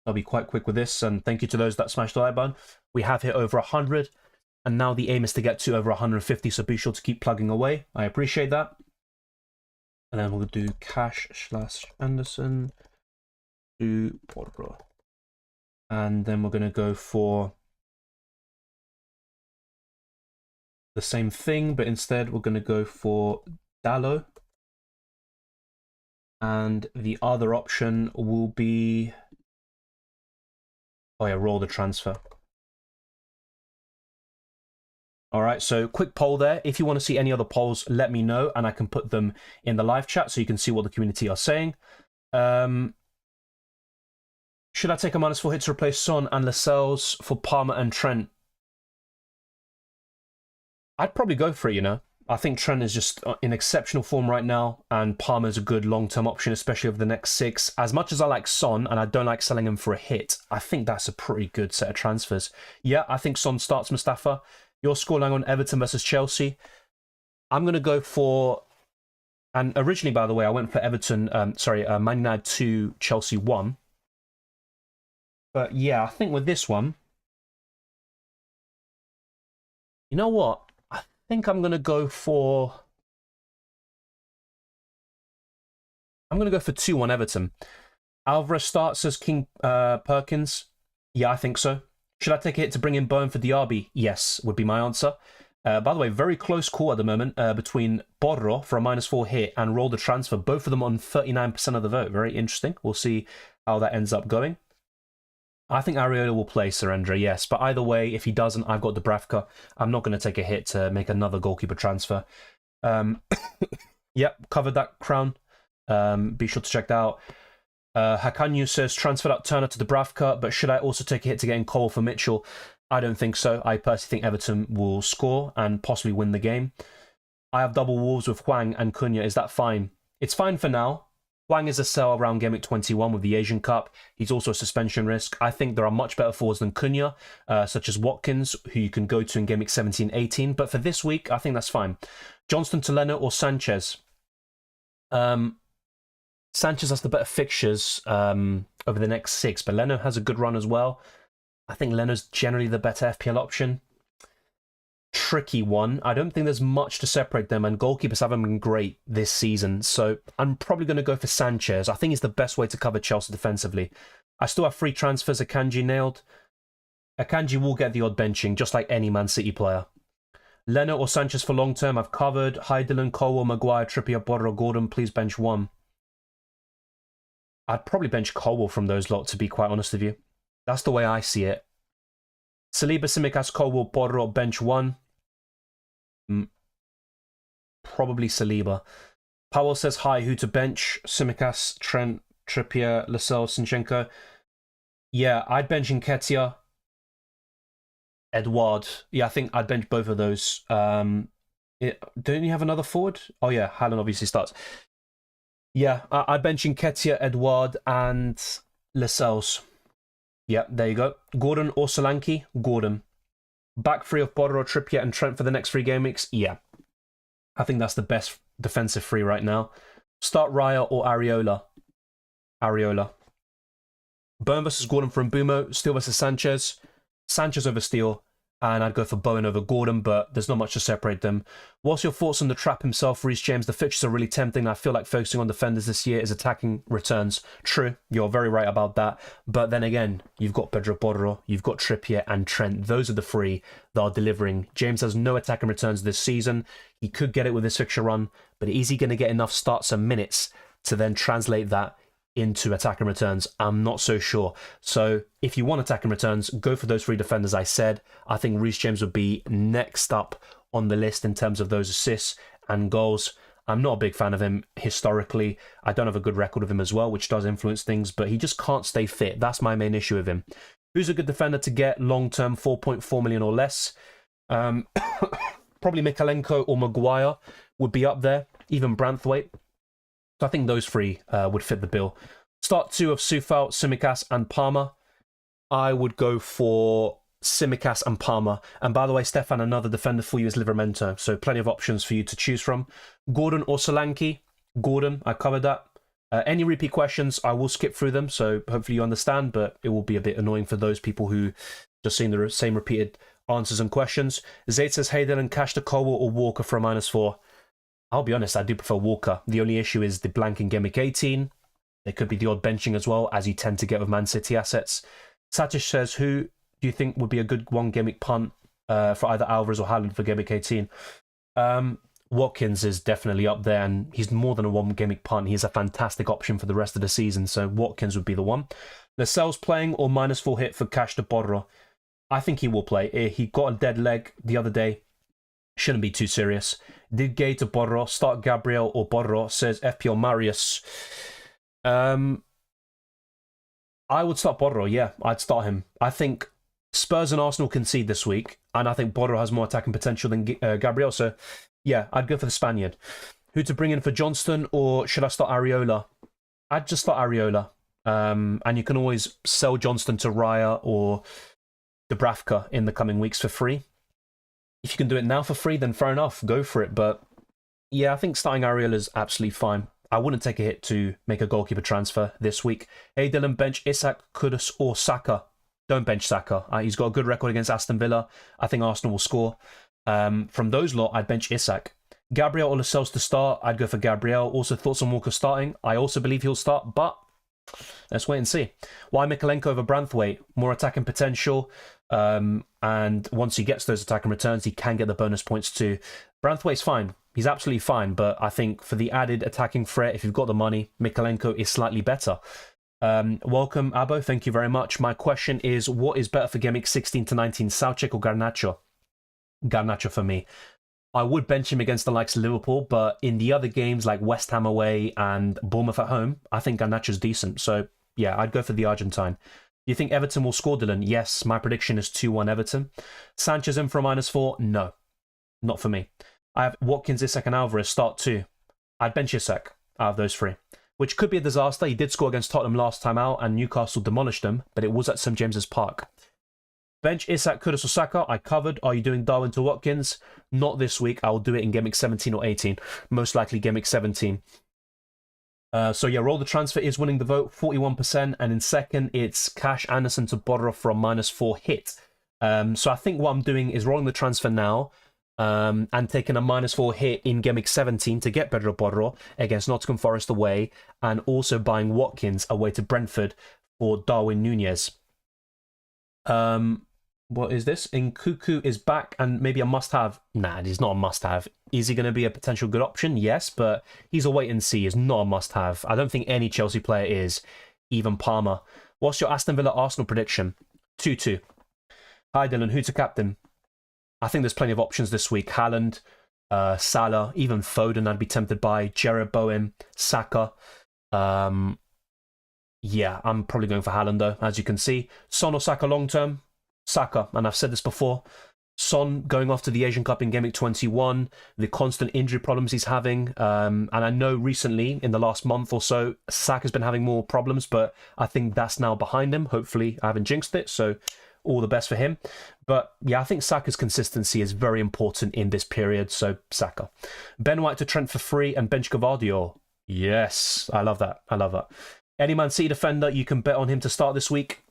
I'll be quite quick with this, and thank you to those that smashed the like button. We have hit over 100, and now the aim is to get to over 150, so be sure to keep plugging away. I appreciate that. And then we'll do Cash/Anderson to Porro. And then we're going to go for the same thing, but instead we're going to go for Dallo. And the other option will be... oh yeah, roll the transfer. All right, so quick poll there. If you want to see any other polls, let me know, and I can put them in the live chat so you can see what the community are saying. Should I take a -4 hit to replace Son and Lascelles for Palmer and Trent? I'd probably go for it, you know. I think Trent is just in exceptional form right now, and Palmer's a good long-term option, especially over the next 6. As much as I like Son, and I don't like selling him for a hit, I think that's a pretty good set of transfers. Yeah, I think Son starts, Mustafa. Your scoreline on Everton versus Chelsea. I'm going to go for... and originally, by the way, I went for Everton... Man United 2, Chelsea 1. But yeah, I think with this one... you know what? I think I'm going to go for... I'm going to go for 2 on Everton. Alvarez starts as King Perkins. Yeah, I think so. Should I take a hit to bring in Bowen for Diaby? Yes, would be my answer. By the way, very close call at the moment between Porro for a -4 hit and Roll the Transfer. Both of them on 39% of the vote. Very interesting. We'll see how that ends up going. I think Areola will play Surrender, yes. But either way, if he doesn't, I've got Dubravka. I'm not going to take a hit to make another goalkeeper transfer. Yep, covered that crown. Be sure to check that out. Hakanyu says, transferred out Turner to Dubravka, but should I also take a hit to get in Cole for Mitchell? I don't think so. I personally think Everton will score and possibly win the game. I have double Wolves with Hwang and Cunha. Is that fine? It's fine for now. Hwang is a sell around Game Week 21 with the Asian Cup. He's also a suspension risk. I think there are much better forwards than Cunha, such as Watkins, who you can go to in Game Week 17-18. But for this week, I think that's fine. Johnston to Leno or Sanchez? Sanchez has the better fixtures over the next 6, but Leno has a good run as well. I think Leno's generally the better FPL option. Tricky one. I don't think there's much to separate them, and goalkeepers haven't been great this season, so I'm probably going to go for Sanchez. I think he's the best way to cover Chelsea defensively. I still have free transfers. Akanji nailed. Akanji will get the odd benching, just like any Man City player. Leno or Sanchez for long term, I've covered. Hi Dylan, Colwell, Maguire, Trippier, Border, Gordon, please bench one. I'd probably bench Colwell from those lot, to be quite honest with you. That's the way I see it. Saliba, Tsimikas, Colwell, Border, bench one. Probably Saliba. Powell says hi, who to bench? Tsimikas, Trent, Trippier, Lascelles, Sinchenko. Yeah, I'd bench Nketiah. Edouard. Yeah, I think I'd bench both of those. Don't you have another forward? Oh yeah, Haaland obviously starts. Yeah, I'd bench Nketiah, Edouard, and Lascelles. Yeah, there you go. Gordon or Solanke? Gordon. Back three of Border, Trippier, and Trent for the next 3 game weeks? Yeah. I think that's the best defensive three right now. Start Raya or Areola? Areola. Bowen versus Gordon for Mbumo. Steele versus Sanchez. Sanchez over Steele. And I'd go for Bowen over Gordon, but there's not much to separate them. What's your thoughts on the trap himself, Reece James? The fixtures are really tempting. I feel like focusing on defenders this year is attacking returns. True, you're very right about that. But then again, you've got Pedro Porro, you've got Trippier and Trent. Those are the 3 that are delivering. James has no attacking returns this season. He could get it with his fixture run, but is he going to get enough starts and minutes to then translate that into attacking returns? I'm not so sure. So if you want attacking returns, go for those 3 defenders I said. I think Reece James would be next up on the list in terms of those assists and goals. I'm not a big fan of him historically. I don't have a good record of him as well, which does influence things, but he just can't stay fit. That's my main issue with him. Who's a good defender to get long-term, 4.4 million or less? Probably Mikalenko or Maguire would be up there, even Branthwaite. So I think those 3 would fit the bill. Start 2 of Sufal, Tsimikas, and Palmer. I would go for Tsimikas and Palmer. And by the way, Stefan, another defender for you is Livramento. So plenty of options for you to choose from. Gordon or Solanke? Gordon, I covered that. Any repeat questions, I will skip through them. So hopefully you understand, but it will be a bit annoying for those people who just seen the same repeated answers and questions. Zaid says, hey Dylan, cash to Colwell or Walker for a -4. I'll be honest, I do prefer Walker. The only issue is the blank in Gameweek 18. There could be the odd benching as well, as you tend to get with Man City assets. Satish says, who do you think would be a good 1 Gameweek punt for either Alvarez or Haaland for Gameweek 18? Watkins is definitely up there, and he's more than a 1 Gameweek punt. He's a fantastic option for the rest of the season, so Watkins would be the one. Lascelles playing or -4 hit for Cash de Borro? I think he will play. He got a dead leg the other day. Shouldn't be too serious. Did Gay to Borro start Gabriel or Borro? Says FPL Marius. I would start Borro, yeah. I'd start him. I think Spurs and Arsenal concede this week, and I think Borro has more attacking potential than Gabriel, so yeah, I'd go for the Spaniard. Who to bring in for Johnston, or should I start Areola? I'd just start Areola. And you can always sell Johnston to Raya or Dubravka in the coming weeks for free. If you can do it now for free, then fair enough, go for it. But yeah, I think starting Areola is absolutely fine. I wouldn't take a hit to make a goalkeeper transfer this week. Hey Dylan, bench Isak, Kudus or Saka? Don't bench Saka. He's got a good record against Aston Villa. I think Arsenal will score. From those lot, I'd bench Isak. Gabriel or Lascelles to start, I'd go for Gabriel. Also, thoughts on Walker starting. I also believe he'll start, but let's wait and see. Why Mikalenko over Branthwaite? More attacking potential. And once he gets those attacking returns, he can get the bonus points too. Branthwaite's fine. He's absolutely fine, but I think for the added attacking threat, if you've got the money, Mikalenko is slightly better. Welcome, Abo. Thank you very much. My question is, what is better for Gameweek 16 to 19, Soucek or Garnacho? Garnacho for me. I would bench him against the likes of Liverpool, but in the other games like West Ham away and Bournemouth at home, I think Garnacho's decent. So yeah, I'd go for the Argentine. Do you think Everton will score, Dylan? Yes, my prediction is 2-1 Everton. Sanchez in for a -4? No, not for me. I have Watkins, Isak and Alvarez start 2. I'd bench Isak out of those 3, which could be a disaster. He did score against Tottenham last time out and Newcastle demolished them, but it was at St James's Park. Bench Isak, Kudus or Saka, I covered. Are you doing Darwin to Watkins? Not this week. I will do it in Gameweek 17 or 18. Most likely Gameweek 17. So yeah, Roll the Transfer is winning the vote, 41%. And in second, it's Cash Anderson to Borro for a -4 hit. So I think what I'm doing is rolling the transfer now and taking a -4 hit in Gameweek 17 to get Pedro Borro against Nottingham Forest away, and also buying Watkins away to Brentford for Darwin Nunez. What is this? Nkuku is back and maybe a must-have. Nah, he's not a must-have. Is he going to be a potential good option? Yes, but he's a wait and see. Is not a must-have. I don't think any Chelsea player is, even Palmer. What's your Aston Villa Arsenal prediction? 2-2. Hi Dylan, who's a captain? I think there's plenty of options this week. Haaland, Salah, even Foden I'd be tempted by. Jared Bowen, Saka. Yeah, I'm probably going for Haaland though, as you can see. Son or Saka long-term? Saka, and I've said this before. Son going off to the Asian Cup in Game Week 21, the constant injury problems he's having, and I know recently, in the last month or so, Saka's been having more problems, but I think that's now behind him. Hopefully, I haven't jinxed it, so all the best for him. But yeah, I think Saka's consistency is very important in this period, so Saka. Ben White to Trent for free and bench Gavardio. Yes, I love that. I love that. Any Man City defender, you can bet on him to start this week?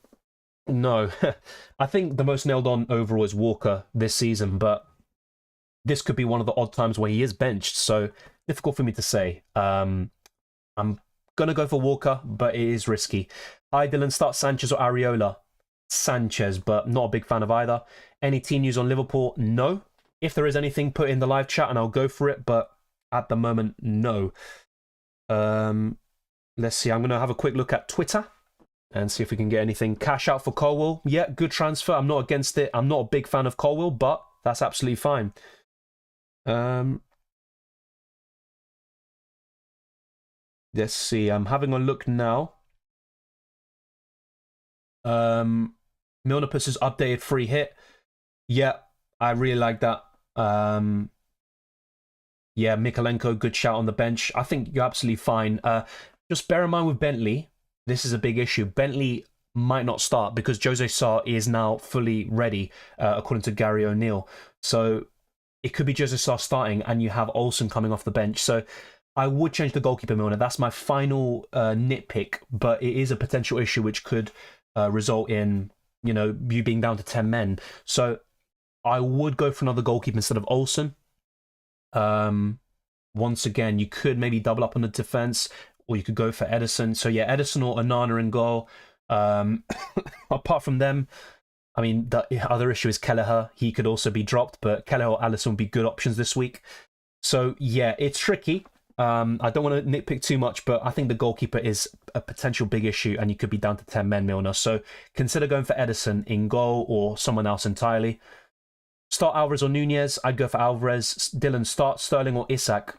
No. I think the most nailed on overall is Walker this season, but this could be one of the odd times where he is benched, so difficult for me to say. I'm going to go for Walker, but it is risky. Hi Dylan, start Sanchez or Areola? Sanchez, but not a big fan of either. Any team news on Liverpool? No. If there is anything, put in the live chat and I'll go for it, but at the moment, no. Let's see, I'm going to have a quick look at Twitter and see if we can get anything. Cash out for Colwill. Yeah, good transfer. I'm not against it. I'm not a big fan of Colwill, but that's absolutely fine. Let's see. I'm having a look now. Milner puts his updated free hit. Yeah, I really like that. Yeah, Mikalenko, good shout on the bench. I think you're absolutely fine. Just bear in mind with Bentley, this is a big issue. Bentley might not start because Jose Sarr is now fully ready, according to Gary O'Neill. So it could be Jose Sarr starting and you have Olsen coming off the bench. So I would change the goalkeeper, Milner. That's my final nitpick, but it is a potential issue which could result in, you know, you being down to 10 men. So I would go for another goalkeeper instead of Olsen. Once again, you could maybe double up on the defense, or you could go for Edison. So yeah, Edison or Onana in goal. Apart from them, I mean, the other issue is Kelleher. He could also be dropped, but Kelleher or Alisson would be good options this week. So yeah, it's tricky. I don't want to nitpick too much, but I think the goalkeeper is a potential big issue, and you could be down to 10 men, Milner. So consider going for Edison in goal or someone else entirely. Start Alvarez or Nunez. I'd go for Alvarez. Dylan, start Sterling or Isak.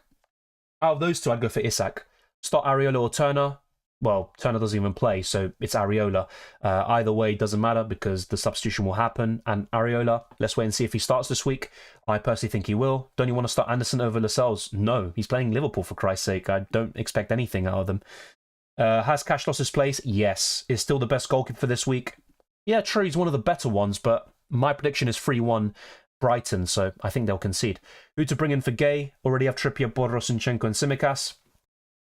Out of those two, I'd go for Isak. Start Areola or Turner. Well, Turner doesn't even play, so it's Areola. Either way, doesn't matter because the substitution will happen. And Areola, let's wait and see if he starts this week. I personally think he will. Don't you want to start Anderson over Lascelles? No, he's playing Liverpool, for Christ's sake. I don't expect anything out of them. Has Cash lost his place? Yes. Is still the best goalkeeper for this week? Yeah, true, he's one of the better ones, but my prediction is 3-1 Brighton, so I think they'll concede. Who to bring in for Gay? Already have Trippier, Borosinchenko and Tsimikas.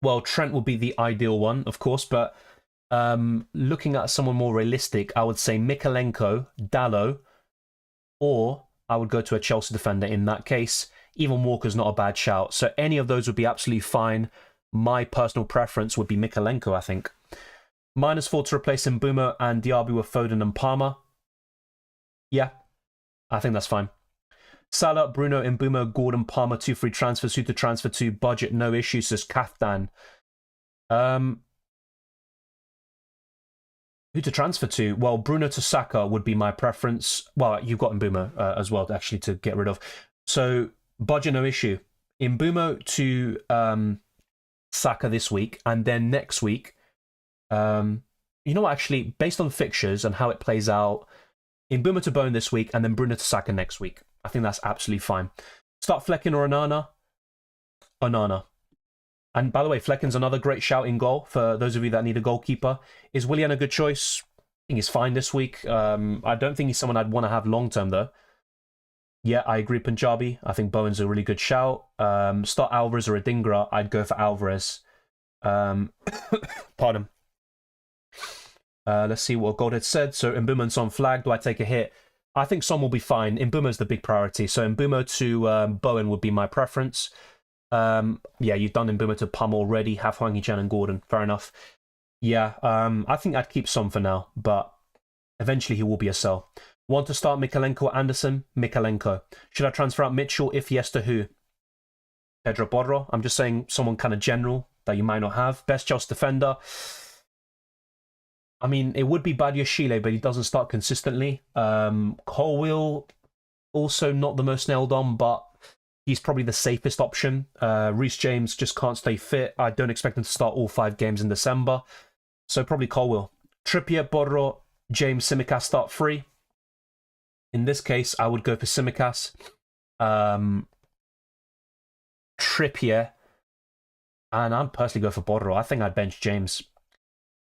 Well, Trent will be the ideal one, of course, but looking at someone more realistic, I would say Mikalenko, Dalot, or I would go to a Chelsea defender in that case. Even Walker's not a bad shout. So any of those would be absolutely fine. My personal preference would be Mikalenko, I think. -4 to replace Mbeumo and Diaby with Foden and Palmer. Yeah, I think that's fine. Salah, Bruno, Mbeumo, Gordon, Palmer, 2 free transfers. Who to transfer to? Budget, no issues, says Kaftan. Who to transfer to? Well, Bruno to Saka would be my preference. Well, you've got Mbeumo as well, actually, to get rid of. So, budget, no issue. Mbeumo to Saka this week, and then next week, you know what, actually, based on fixtures and how it plays out, Mbeumo to Bowen this week, and then Bruno to Saka next week. I think that's absolutely fine. Start Flecken or Onana? Onana. And by the way, Flecken's another great shout in goal for those of you that need a goalkeeper. Is Willian a good choice? I think he's fine this week. I don't think he's someone I'd want to have long term, though. Yeah, I agree, Punjabi. I think Bowen's a really good shout. Start Alvarez or Adingra. I'd go for Alvarez. Pardon. Let's see what Goldhead said. So Mbeumo and Son flag. Do I take a hit? I think Son will be fine. Mbeumo's the big priority. So Mbeumo to Bowen would be my preference. Yeah, you've done Mbeumo to Palmer already. Have Hwang Hee-chan and Gordon. Fair enough. Yeah, I think I'd keep Son for now, but eventually he will be a sell. Want to start Mikalenko or Anderson? Mikalenko. Should I transfer out Mitchell? If yes, to who? Pedro Porro. I'm just saying someone kind of general that you might not have. Best Chelsea defender. I mean, it would be Badiashile, but he doesn't start consistently. Colwill, also not the most nailed on, but he's probably the safest option. Reece James just can't stay fit. I don't expect him to start all 5 games in December. So probably Colwill. Trippier, Porro, James, Tsimikas start 3. In this case, I would go for Tsimikas. Trippier, and I'd personally go for Porro. I think I'd bench James.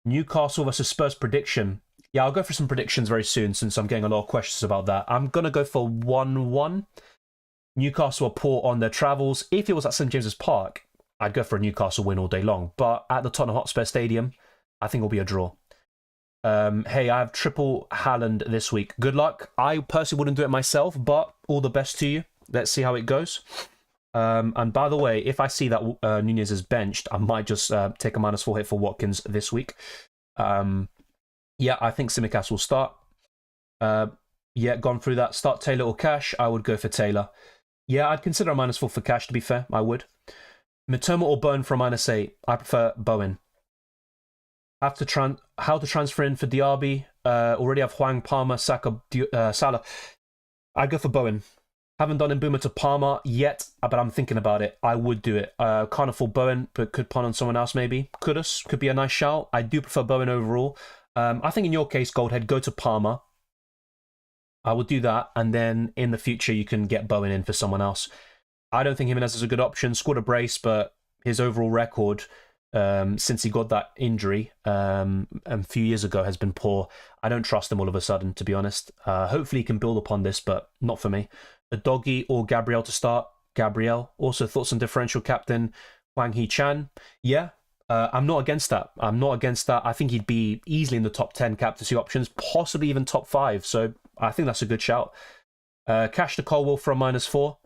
Newcastle versus Spurs prediction. Yeah, I'll go for some predictions very soon since I'm getting a lot of questions about that. I'm going to go for 1-1. Newcastle are poor on their travels. If it was at St James's Park, I'd go for a Newcastle win all day long. But at the Tottenham Hotspur Stadium, I think it'll be a draw. Hey, I have triple Haaland this week. Good luck. I personally wouldn't do it myself, but all the best to you. Let's see how it goes. And by the way, if I see that Nunez is benched, I might just take a -4 hit for Watkins this week. Yeah, I think Tsimikas will start. Yeah, gone through that. Start Taylor or Cash. I would go for Taylor. Yeah, I'd consider a -4 for Cash, to be fair. I would. Mitoma or Bowen for a -8. I prefer Bowen. How to transfer in for Diaby. Already have Hwang, Palmer, Saka, Salah. I'd go for Bowen. Haven't done Mbuma to Palmer yet, but I'm thinking about it. I would do it. Can't afford Bowen, but could punt on someone else maybe. Kudus could be a nice shout. I do prefer Bowen overall. I think in your case, Goldhead, go to Palmer. I would do that, and then in the future you can get Bowen in for someone else. I don't think Jimenez is a good option. Scored a brace, but his overall record since he got that injury a few years ago has been poor. I don't trust him all of a sudden, to be honest. Hopefully he can build upon this, but not for me. A Doggy or Gabriel to start. Gabriel. Also thoughts on differential captain Wang Hee-chan. Yeah, I'm not against that. I'm not against that. I think he'd be easily in the top 10 captaincy options, possibly even top 5. So I think that's a good shout. Cash to Colwell for a -4.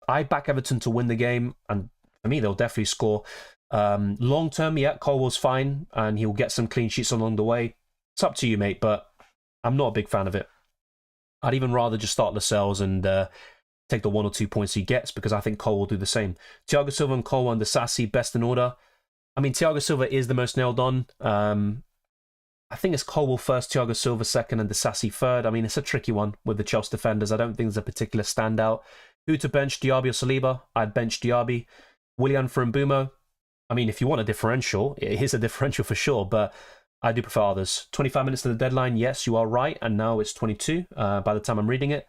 I back Everton to win the game, and for me, they'll definitely score. Long term, yeah, Colwell's fine, and he'll get some clean sheets along the way. It's up to you, mate, but I'm not a big fan of it. I'd even rather just start Lascelles and take the 1 or 2 points he gets, because I think Cole will do the same. Thiago Silva and Cole under Sassy, best in order. I mean, Thiago Silva is the most nailed on. I think it's Colwell first, Thiago Silva second, and Sassy third. I mean, it's a tricky one with the Chelsea defenders. I don't think there's a particular standout. Who to bench, Diaby or Saliba? I'd bench Diaby. Willian for Mbumo. I mean, if you want a differential, it is a differential for sure, but I do prefer others. 25 minutes to the deadline, yes, you are right, and now it's 22 by the time I'm reading it.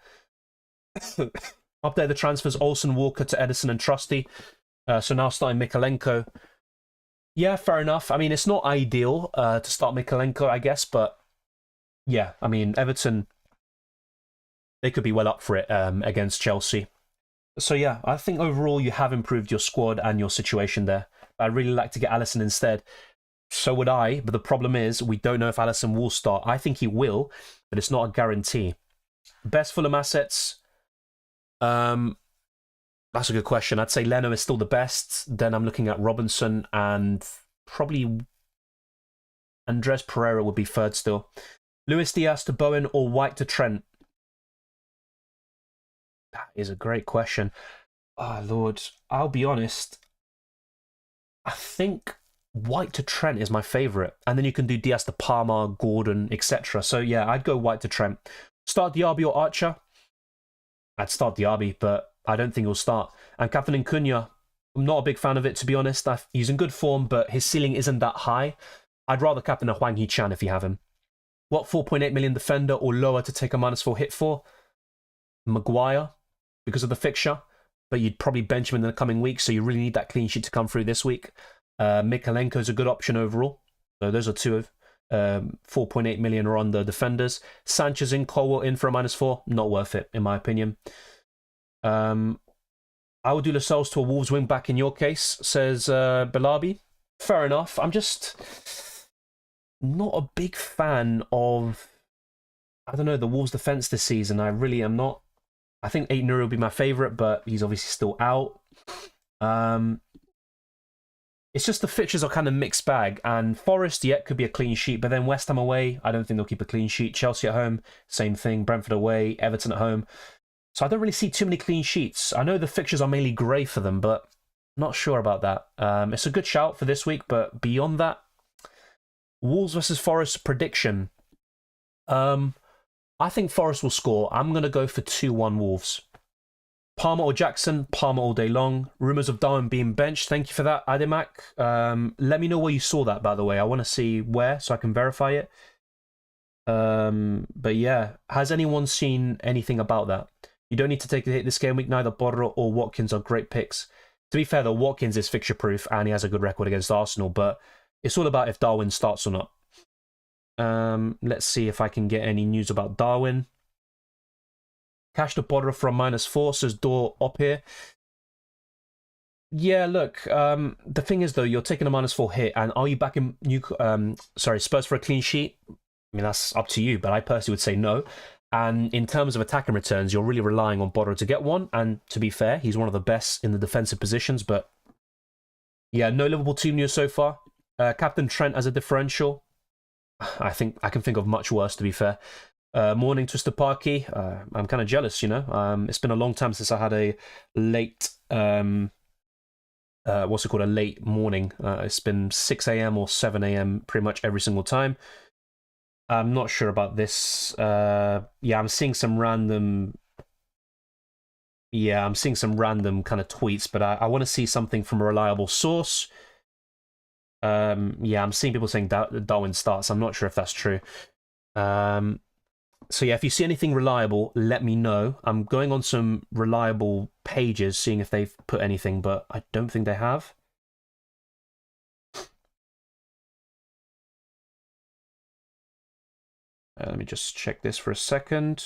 Up there, the transfers, Olsen, Walker to Edison and Trusty. So now starting Mikalenko. Yeah, fair enough. I mean, it's not ideal to start Mikalenko, I guess, but yeah, I mean, Everton, they could be well up for it against Chelsea. So yeah, I think overall you have improved your squad and your situation there. I'd really like to get Alisson instead. So would I, but the problem is we don't know if Alisson will start. I think he will, but it's not a guarantee. Best Fulham assets? That's a good question. I'd say Leno is still the best. Then I'm looking at Robinson, and probably Andres Pereira would be third still. Luis Diaz to Bowen or White to Trent? That is a great question. Oh, Lord. I'll be honest. I think White to Trent is my favourite. And then you can do Diaz to Palmer, Gordon, etc. So yeah, I'd go White to Trent. Start Diaby or Archer? I'd start Diaby, but I don't think he'll start. And Captain Cunha, I'm not a big fan of it, to be honest. He's in good form, but his ceiling isn't that high. I'd rather captain a Hwang Hee-chan if you have him. What 4.8 million defender or lower to take a -4 hit for? Maguire, because of the fixture, but you'd probably bench him in the coming weeks, so you really need that clean sheet to come through this week. Mikalenko's a good option overall. So those are two of 4.8 million are on the defenders. Sanchez in, Colwell in for a -4. Not worth it, in my opinion. I would do Lascelles to a Wolves wing back in your case, says Belabi. Fair enough. I'm just not a big fan of, I don't know, the Wolves defence this season. I really am not. I think Aït-Nouri will be my favourite, but he's obviously still out. it's just the fixtures are kind of mixed bag. And Forest, yeah, could be a clean sheet, but then West Ham away, I don't think they'll keep a clean sheet. Chelsea at home, same thing. Brentford away, Everton at home. So I don't really see too many clean sheets. I know the fixtures are mainly grey for them, but not sure about that. It's a good shout for this week, but beyond that, Wolves versus Forest prediction. I think Forest will score. I'm going to go for 2-1 Wolves. Palmer or Jackson, Palmer all day long. Rumours of Darwin being benched. Thank you for that, Adimak. Let me know where you saw that, by the way. I want to see where so I can verify it. But yeah, has anyone seen anything about that? You don't need to take a hit this game week. Neither Borro or Watkins are great picks. To be fair, though, Watkins is fixture-proof and he has a good record against Arsenal, but it's all about if Darwin starts or not. Let's see if I can get any news about Darwin. Cash to Borro from -4, says Door up here. Yeah, look, the thing is, though, you're taking a -4 hit, and are you backing Spurs for a clean sheet? I mean, that's up to you, but I personally would say no. And in terms of attacking returns, you're really relying on Borro to get one, and to be fair, he's one of the best in the defensive positions, but yeah, no Liverpool team news so far. Captain Trent as a differential. I think I can think of much worse, to be fair. Morning, Twister Parky. I'm kind of jealous, you know. It's been a long time since I had a late, what's it called, a late morning. It's been 6 a.m. or 7 a.m. pretty much every single time. I'm not sure about this. Yeah, I'm seeing some random... Yeah, I'm seeing some random kind of tweets, but I want to see something from a reliable source. Yeah, I'm seeing people saying Darwin starts. I'm not sure if that's true. So yeah, if you see anything reliable, let me know. I'm going on some reliable pages, seeing if they've put anything, but I don't think they have. Let me just check this for a second.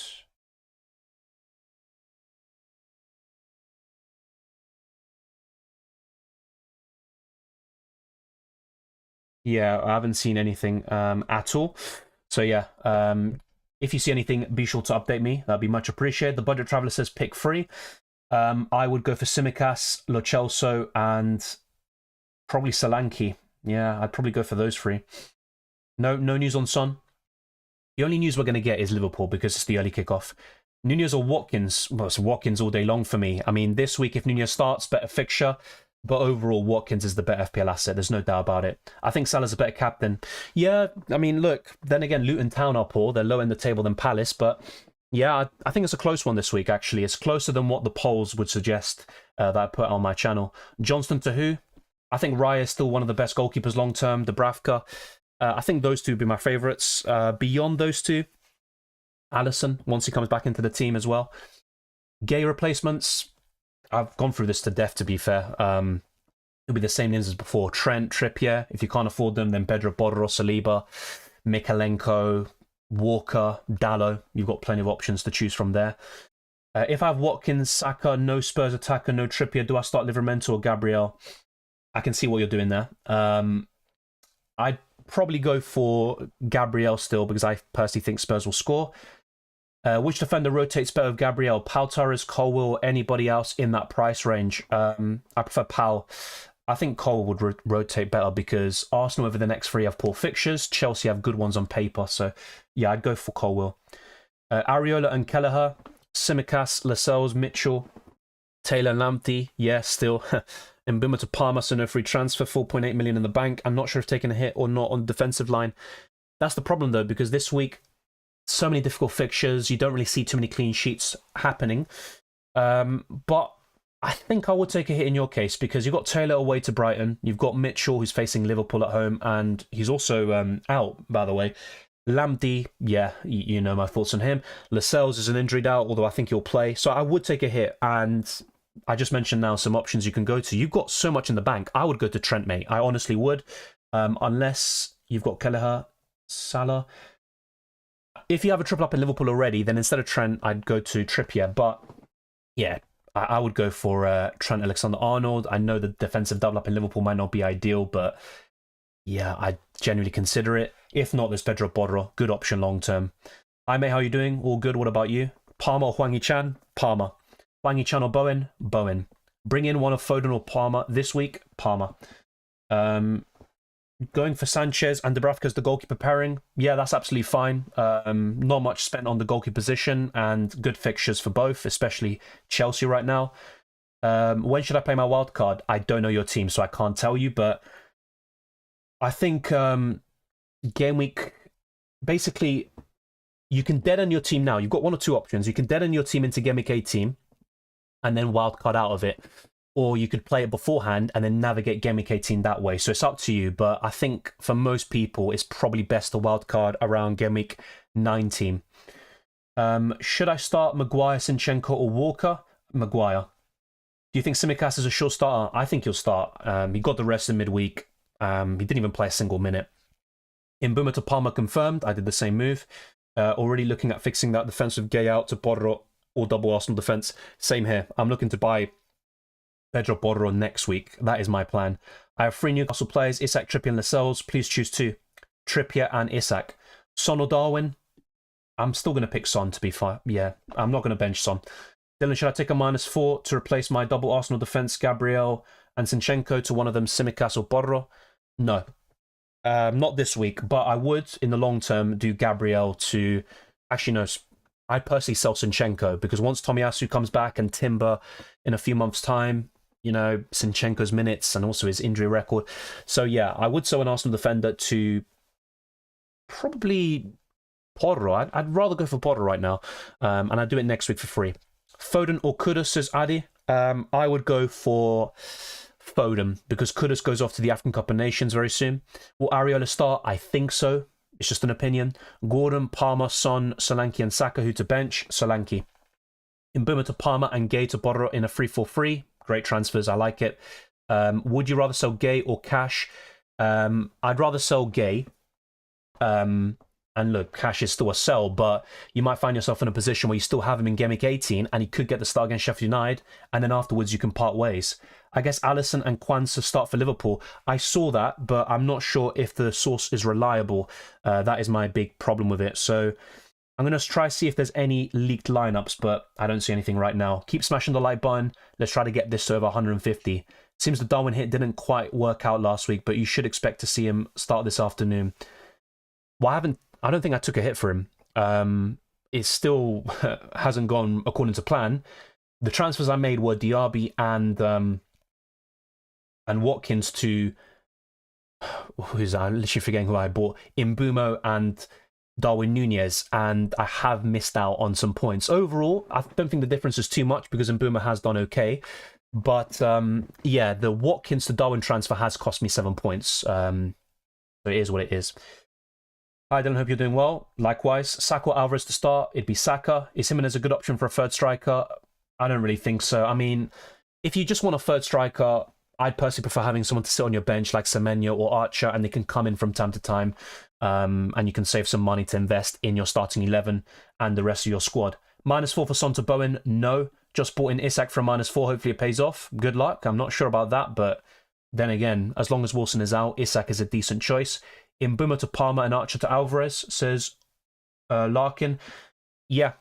Yeah, I haven't seen anything at all. So yeah, if you see anything, be sure to update me. That'd be much appreciated. The Budget Traveller says pick 3. I would go for Simicas, Lo Celso, and probably Solanke. Yeah, I'd probably go for those 3. No news on Son. The only news we're going to get is Liverpool because it's the early kickoff. Nunez or Watkins? Well, it's Watkins all day long for me. I mean, this week, if Nunez starts, better fixture. But overall, Watkins is the better FPL asset. There's no doubt about it. I think Salah's a better captain. Yeah, I mean, look, then again, Luton Town are poor. They're lower in the table than Palace. But yeah, I think it's a close one this week, actually. It's closer than what the polls would suggest that I put on my channel. Johnston to who? I think Raya is still one of the best goalkeepers long-term. Dubravka. I think those two would be my favourites. Beyond those two, Alisson, once he comes back into the team as well. Gay replacements. I've gone through this to death, to be fair. It'll be the same names as before. Trent, Trippier. If you can't afford them, then Pedro Porro, Saliba, Mikalenko, Walker, Dallo. You've got plenty of options to choose from there. If I have Watkins, Saka, no Spurs attacker, no Trippier, do I start Livramento or Gabriel? I can see what you're doing there. I'd probably go for Gabriel still because I personally think Spurs will score. Which defender rotates better with Gabriel? Pau Torres, Colwill, anybody else in that price range? I prefer Pau. I think Colwill would rotate better because Arsenal over the next 3 have poor fixtures. Chelsea have good ones on paper. So, yeah, I'd go for Colwill. Areola and Kelleher, Simicas, Lascelles, Mitchell, Taylor Lamptey. Yeah, still. Mbuma to Parma, so no free transfer, 4.8 million in the bank. I'm not sure if taking a hit or not on the defensive line. That's the problem, though, because this week, so many difficult fixtures. You don't really see too many clean sheets happening. But I think I would take a hit in your case because you've got Taylor away to Brighton. You've got Mitchell, who's facing Liverpool at home, and he's also out, by the way. Lamptey, yeah, you know my thoughts on him. Lascelles is an injured out, although I think he'll play. So I would take a hit, and I just mentioned now some options you can go to. You've got so much in the bank. I would go to Trent, mate. I honestly would, unless you've got Kelleher, Salah. If you have a triple up in Liverpool already, then instead of Trent, I'd go to Trippier. But yeah, I would go for Trent Alexander-Arnold. I know the defensive double up in Liverpool might not be ideal, but yeah, I'd genuinely consider it. If not, there's Pedro Porro. Good option long term. Hi, mate, how are you doing? All good. What about you? Palmer or Hwang Hee-chan? Palmer. Hwang Hee-chan or Bowen? Bowen. Bring in one of Foden or Palmer this week? Palmer. Going for Sanchez and Dubravka as the goalkeeper pairing, yeah, that's absolutely fine. Not much spent on the goalkeeper position and good fixtures for both, especially Chelsea right now. When should I play my wild card? I don't know your team, so I can't tell you, but I think game week, basically, you can deaden your team now. You've got one or two options. You can deaden your team into game week 18 and then wild card out of it. Or you could play it beforehand and then navigate game week 18 that way. So it's up to you, but I think for most people, it's probably best to wildcard around game week 19. Should I start Maguire, Zinchenko, or Walker? Maguire. Do you think Tsimikas is a sure starter? I think he'll start. He got the rest in midweek. He didn't even play a single minute. Mbeumo to Palmer confirmed. I did the same move. Already looking at fixing that defensive Gay out to Porro or double Arsenal defense. Same here. I'm looking to buy Pedro Porro next week. That is my plan. I have 3 Newcastle players, Isak, Trippier, and Lascelles. Please choose 2. Trippier and Isak. Son or Darwin? I'm still going to pick Son, to be fair. Yeah, I'm not going to bench Son. Dylan, should I take a -4 to replace my double Arsenal defense, Gabriel and Zinchenko, to one of them, Tsimikas or Porro? No. Not this week, but I would, in the long term, do Gabriel to... Actually, no. I'd personally sell Zinchenko, because once Tomiyasu comes back and Timber in a few months' time, you know, Zinchenko's minutes and also his injury record. So yeah, I would sell an Arsenal defender to probably Porro. I'd rather go for Porro right now, and I'd do it next week for free. Foden or Kudus, says Adi. I would go for Foden, because Kudus goes off to the African Cup of Nations very soon. Will Areola start? I think so. It's just an opinion. Gordon, Palmer, Son, Solanke, and Saka. Who to bench? Solanke. Mbeumo to Palmer and Gay to Porro in a 3-4-3. Great transfers. I like it. Would you rather sell Gay or Cash? I'd rather sell Gay. And look, Cash is still a sell, but you might find yourself in a position where you still have him in game week 18 and he could get the start against Sheffield United, and then afterwards you can part ways. I guess Alisson and Kwanzaa start for Liverpool. I saw that, but I'm not sure if the source is reliable. That is my big problem with it. So I'm going to try to see if there's any leaked lineups, but I don't see anything right now. Keep smashing the like button. Let's try to get this to over 150. Seems the Darwin hit didn't quite work out last week, but you should expect to see him start this afternoon. Well, I don't think I took a hit for him. It still hasn't gone according to plan. The transfers I made were Diaby and Watkins to... I'm literally forgetting who I bought. Mbeumo and Darwin Nunez, and I have missed out on some points. Overall, I don't think the difference is too much because Mbeumo has done okay. But yeah, the Watkins to Darwin transfer has cost me 7 points. So it is what it is. Hi Dylan, hope you're doing well. Likewise, Saka or Alvarez to start, it'd be Saka. Is Jimenez a good option for a third striker? I don't really think so. I mean, if you just want a third striker, I'd personally prefer having someone to sit on your bench like Semenyo or Archer, and they can come in from time to time, and you can save some money to invest in your starting 11 and the rest of your squad. -4 for Son to Bowen, no. Just bought in Isak for a -4, hopefully it pays off. Good luck, I'm not sure about that, but then again, as long as Wilson is out, Isak is a decent choice. Mbeumo to Palmer and Archer to Alvarez, says Larkin. Yeah,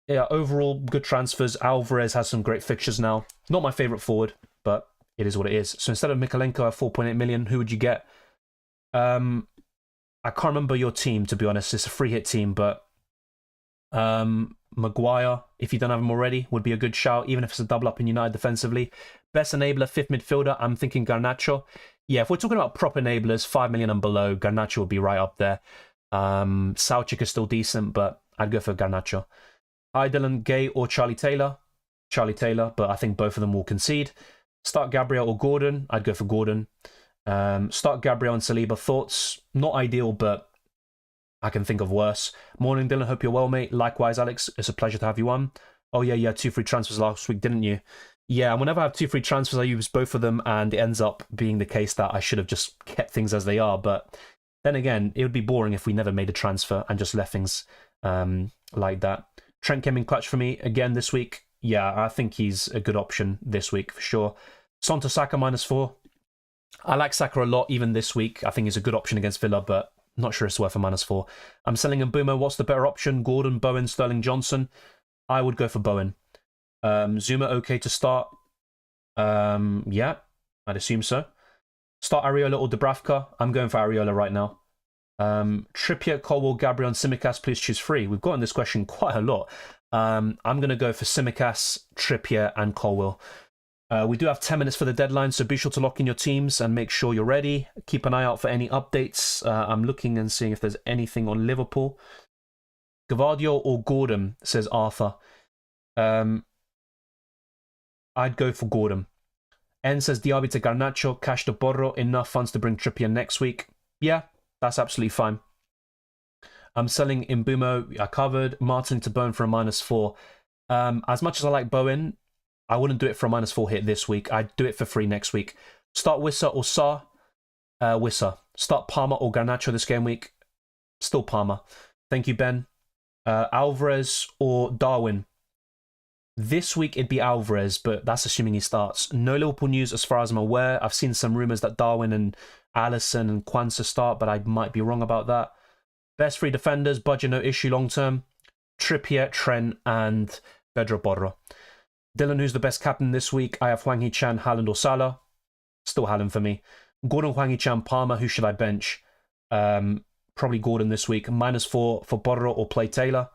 overall, good transfers. Alvarez has some great fixtures now. Not my favourite forward, but it is what it is. So instead of Mikalenko at 4.8 million, who would you get? I can't remember your team, to be honest. It's a free hit team, but Maguire, if you don't have him already, would be a good shout, even if it's a double up in United defensively. Best enabler, 5th midfielder, I'm thinking Garnacho. Yeah, if we're talking about proper enablers, 5 million and below, Garnacho would be right up there. Soucek is still decent, but I'd go for Garnacho. Hi Dylan, Gay or Charlie Taylor? Charlie Taylor, but I think both of them will concede. Start Gabriel or Gordon? I'd go for Gordon. Start Gabriel and Saliba. Thoughts? Not ideal, but I can think of worse. Morning Dylan, hope you're well, mate. Likewise, Alex, it's a pleasure to have you on. Oh yeah, you had 2 free transfers last week, didn't you? Yeah, and whenever I have 2 free transfers, I use both of them, and it ends up being the case that I should have just kept things as they are. But then again, it would be boring if we never made a transfer and just left things like that. Trent came in clutch for me again this week. Yeah, I think he's a good option this week for sure. Son to Saka -4. I like Saka a lot even this week. I think he's a good option against Villa, but not sure it's worth a -4. I'm selling Mbeumo. What's the better option? Gordon, Bowen, Sterling, Johnson? I would go for Bowen. Zuma okay to start? Yeah, I'd assume so. Start Areola or Dubravka. I'm going for Areola right now. Trippier, Colwill, Gabriel, and Tsimikas, please choose 3. We've gotten this question quite a lot. I'm going to go for Tsimikas, Trippier, and Colwill. We do have 10 minutes for the deadline, so be sure to lock in your teams and make sure you're ready. Keep an eye out for any updates. I'm looking and seeing if there's anything on Liverpool. Gvardiol or Gordon, says Arthur. I'd go for Gordon. N says Diaby to Garnacho, cash to Borro, enough funds to bring Trippier next week. Yeah, that's absolutely fine. I'm selling Mbumo, I covered. Martin to Bowen for a -4. As much as I like Bowen, I wouldn't do it for a -4 hit this week. I'd do it for free next week. Start Wissa or Sa. Wissa. Start Palmer or Garnacho this game week. Still Palmer. Thank you, Ben. Alvarez or Darwin. This week it'd be Alvarez, but that's assuming he starts. No Liverpool news as far as I'm aware. I've seen some rumours that Darwin and Alisson and Kwanzaa start, but I might be wrong about that. Best 3 defenders, budget no issue long term. Trippier, Trent, and Pedro Porro. Dylan, who's the best captain this week? I have Hwang Hee-chan, Haaland or Salah. Still Haaland for me. Gordon, Hwang Hee-chan, Palmer. Who should I bench? Probably Gordon this week. -4 for Porro or play Taylor.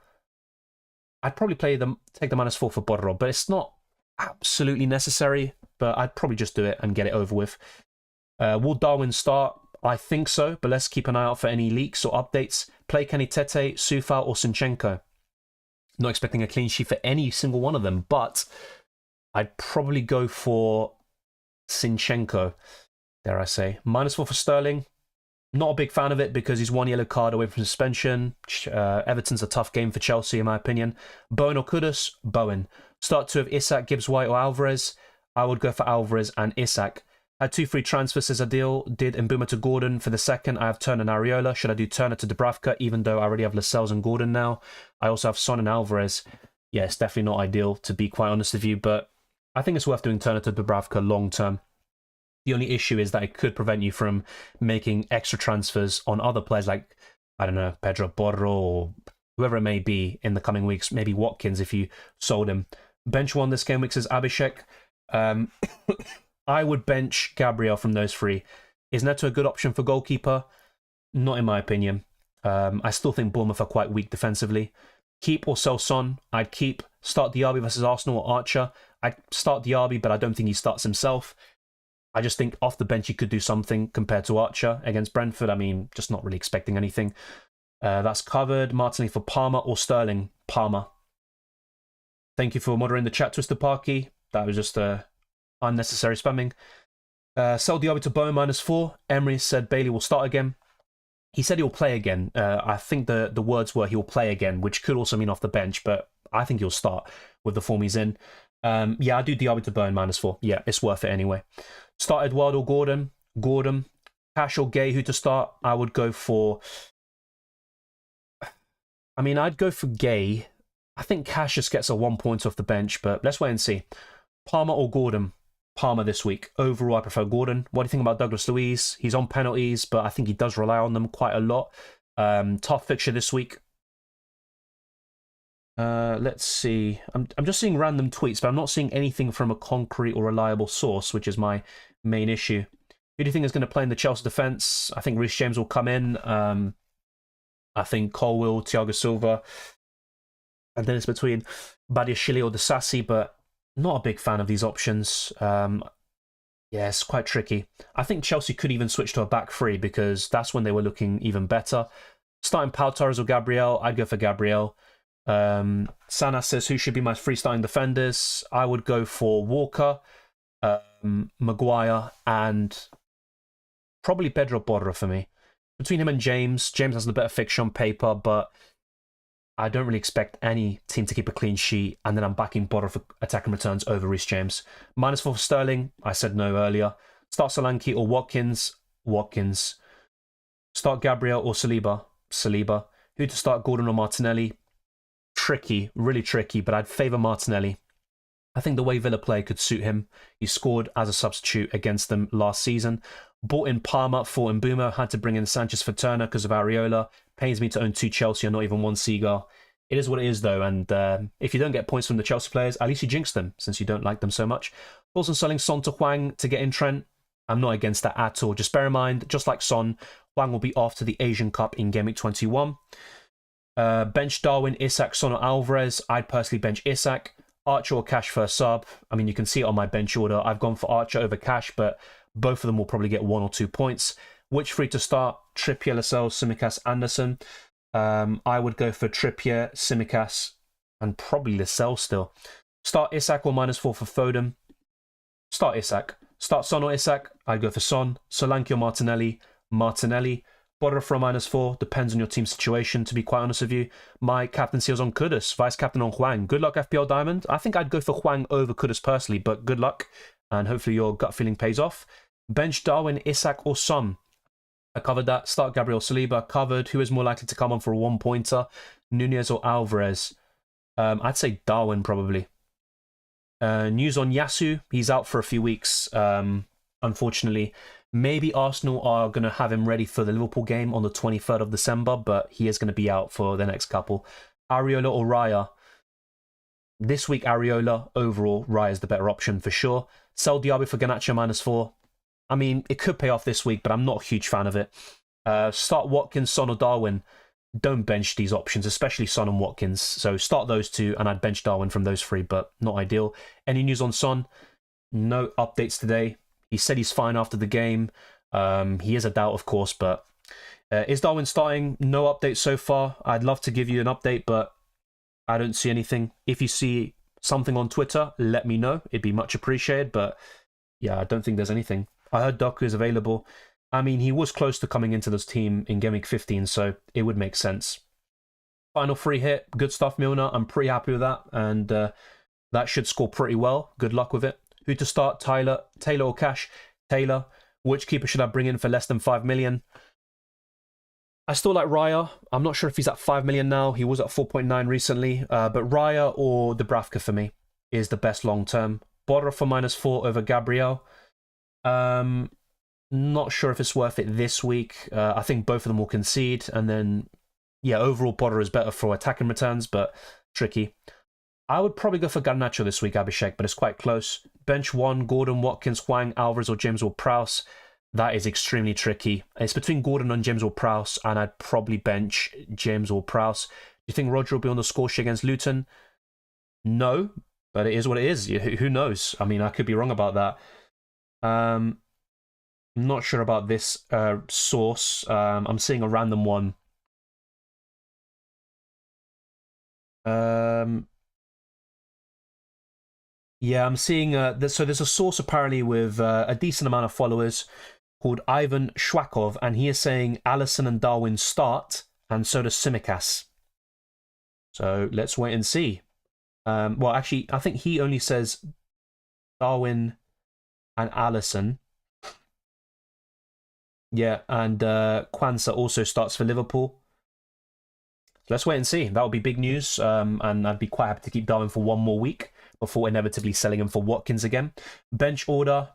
I'd probably take the -4 for Porro, but it's not absolutely necessary. But I'd probably just do it and get it over with. Will Darwin start? I think so, but let's keep an eye out for any leaks or updates. Play Kenny Tete, Sufal, or Sinchenko. Not expecting a clean sheet for any single one of them, but I'd probably go for Sinchenko, dare I say. -4 for Sterling. Not a big fan of it because he's 1 yellow card away from suspension. Everton's a tough game for Chelsea, in my opinion. Bowen or Kudus? Bowen. Start 2 of Isak, Gibbs White, or Alvarez. I would go for Alvarez and Isak. Had 2 free transfers as a deal. Did Mbuma to Gordon. For the second, I have Turner and Areola. Should I do Turner to Dubravka, even though I already have Lascelles and Gordon now? I also have Son and Alvarez. Yeah, it's definitely not ideal, to be quite honest with you, but I think it's worth doing Turner to Dubravka long term. The only issue is that it could prevent you from making extra transfers on other players like, I don't know, Pedro Porro or whoever it may be in the coming weeks. Maybe Watkins if you sold him. Bench 1 this game week, says Abhishek. I would bench Gabriel from those 3. Is Neto a good option for goalkeeper? Not in my opinion. I still think Bournemouth are quite weak defensively. Keep or sell Son? I'd keep. Start Diaby versus Arsenal or Archer? I'd start Diaby, but I don't think he starts himself. I just think off the bench he could do something compared to Archer against Brentford. I mean, just not really expecting anything. That's covered. Martinelli for Palmer or Sterling? Palmer. Thank you for moderating the chat, Twister Parky. That was just unnecessary spamming. Sell Diaby to Bowen -4. Emery said Bailey will start again. He said he'll play again. I think the words were he'll play again, which could also mean off the bench, but I think he'll start with the form he's in. Yeah, I do Diaby to Bowen -4. Yeah, it's worth it anyway. Start Eduardo or Gordon. Gordon. Cash or Gay, who to start? I would go for... I mean, I'd go for Gay. I think Cash just gets a 1 point off the bench, but let's wait and see. Palmer or Gordon? Palmer this week. Overall, I prefer Gordon. What do you think about Douglas Luiz? He's on penalties, but I think he does rely on them quite a lot. Tough fixture this week. Let's see. I'm just seeing random tweets, but I'm not seeing anything from a concrete or reliable source, which is my main issue. Who do you think is going to play in the Chelsea defence? I think Reece James will come in. I think Colwill, Thiago Silva. And then it's between Badiashile or Disasi, but not a big fan of these options. Yeah, it's quite tricky. I think Chelsea could even switch to a back 3 because that's when they were looking even better. Starting Pau Torres or Gabriel? I'd go for Gabriel. Sana says, who should be my 3 starting defenders? I would go for Walker, Maguire, and probably Pedro Porro for me. Between him and James has the better fixture on paper, but I don't really expect any team to keep a clean sheet, and then I'm backing Porro for attacking returns over Reece James. -4 for Sterling, I said no earlier. Start Solanke or Watkins? Watkins. Start Gabriel or Saliba? Saliba. Who to start, Gordon or Martinelli? Tricky, really tricky, but I'd favour Martinelli. I think the way Villa play could suit him. He scored as a substitute against them last season. Bought in Palmer for Mbumo, had to bring in Sanchez for Turner because of Areola. Pains me to own 2 Chelsea and not even 1 Seagull. It is what it is though, and if you don't get points from the Chelsea players, at least you jinx them since you don't like them so much. Also selling Son to Hwang to get in Trent. I'm not against that at all. Just bear in mind, just like Son, Hwang will be off to the Asian Cup in Game Week 21. Bench Darwin, Isak, Son or Alvarez. I'd personally bench Isak. Archer or Cash for a sub. I mean, you can see it on my bench order. I've gone for Archer over Cash, but both of them will probably get 1 or 2 points. Which three to start? Trippier, Lascelles, Tsimikas, Anderson. I would go for Trippier, Tsimikas, and probably Lascelles still. Start Isak or -4 for Foden. Start Isak. Start Son or Isak. I'd go for Son. Solanke or Martinelli. Martinelli. Border for a -4. Depends on your team situation, to be quite honest with you. My captaincy is on Kudus. Vice captain on Hwang. Good luck, FPL Diamond. I think I'd go for Hwang over Kudus personally, but good luck. And hopefully your gut feeling pays off. Bench Darwin, Isak or Son. I covered that. Start Gabriel Saliba. Covered. Who is more likely to come on for a 1-pointer? Nunez or Alvarez? I'd say Darwin probably. News on Yasu. He's out for a few weeks, unfortunately. Maybe Arsenal are going to have him ready for the Liverpool game on the 23rd of December, but he is going to be out for the next couple. Areola or Raya? This week, Areola. Overall, Raya is the better option for sure. Sell Diaby for Garnacho -4. I mean, it could pay off this week, but I'm not a huge fan of it. Start Watkins, Son or Darwin. Don't bench these options, especially Son and Watkins. So start those two, and I'd bench Darwin from those three, but not ideal. Any news on Son? No updates today. He said he's fine after the game. He is a doubt, of course, but is Darwin starting? No updates so far. I'd love to give you an update, but I don't see anything. If you see something on Twitter, let me know. It'd be much appreciated, but yeah, I don't think there's anything. I heard Doku is available. I mean, he was close to coming into this team in Game Week 15, so it would make sense. Final free hit. Good stuff, Milner. I'm pretty happy with that, and that should score pretty well. Good luck with it. Who to start? Taylor or Cash? Taylor. Which keeper should I bring in for less than 5 million? I still like Raya. I'm not sure if he's at 5 million now. He was at 4.9 recently. But Raya or Dubravka for me is the best long term. Border for -4 over Gabriel. Not sure if it's worth it this week. I think both of them will concede. And then, yeah, overall Border is better for attacking returns, but tricky. I would probably go for Garnacho this week, Abhishek, but it's quite close. Bench 1, Gordon, Watkins, Hwang, Alvarez or James Ward-Prowse. That is extremely tricky. It's between Gordon and James Ward-Prowse, and I'd probably bench James Ward-Prowse. Do you think Roger will be on the score sheet against Luton? No, but it is what it is. Who knows? I mean, I could be wrong about that. I'm not sure about this source. I'm seeing a random one. Yeah, I'm seeing... so there's a source apparently with a decent amount of followers called Ivan Shwakov, and he is saying Alisson and Darwin start, and so does Tsimikas. So let's wait and see. Well, actually, I think he only says Darwin and Alisson. Yeah, and Kwanzaa also starts for Liverpool. Let's wait and see. That would be big news, and I'd be quite happy to keep Darwin for one more week before inevitably selling him for Watkins again. Bench order.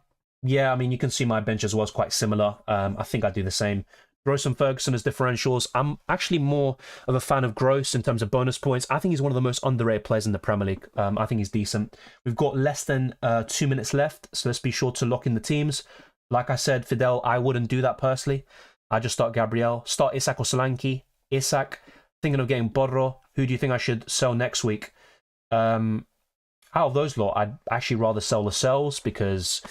Yeah, I mean, you can see my bench as well is quite similar. I think I'd do the same. Gross and Ferguson as differentials. I'm actually more of a fan of Gross in terms of bonus points. I think he's one of the most underrated players in the Premier League. I think he's decent. We've got less than 2 minutes left, so let's be sure to lock in the teams. Like I said, Fidel, I wouldn't do that personally. I just start Gabriel. Start Isak or Solanke. Isak. Thinking of getting Borro. Who do you think I should sell next week? Out of those lot, I'd actually rather sell Lascelles because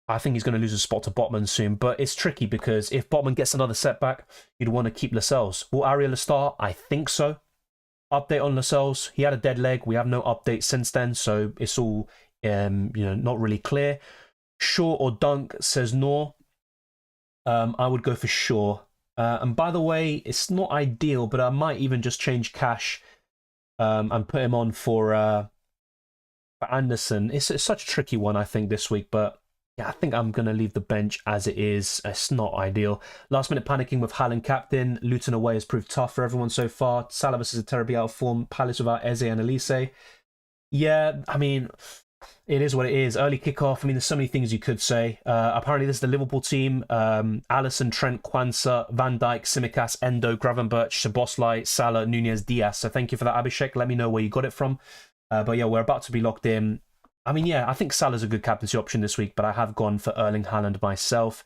I think he's going to lose a spot to Botman soon. But it's tricky because if Botman gets another setback, you'd want to keep Lascelles. Will Areola start? I think so. Update on Lascelles. He had a dead leg. We have no update since then, so it's all not really clear. Shaw or Dunk, says Nor. I would go for Shaw. And by the way, it's not ideal, but I might even just change Cash and put him on for Anderson. It's such a tricky one, I think, this week, but yeah, I think I'm going to leave the bench as it is. It's not ideal. Last minute panicking with Haaland captain. Luton away has proved tough for everyone so far. Salavas is terribly out of form. Palace without Eze and Elise. Yeah, I mean, it is what it is. Early kickoff. I mean, there's so many things you could say. Apparently, this is the Liverpool team. Alisson, Trent, Kwanzaa, Van Dijk, Tsimikas, Endo, Gravenberch, Szoboszlai, Salah, Nunez, Diaz. So thank you for that, Abhishek. Let me know where you got it from. But yeah, we're about to be locked in. I mean, yeah, I think Salah's a good captaincy option this week, but I have gone for Erling Haaland myself,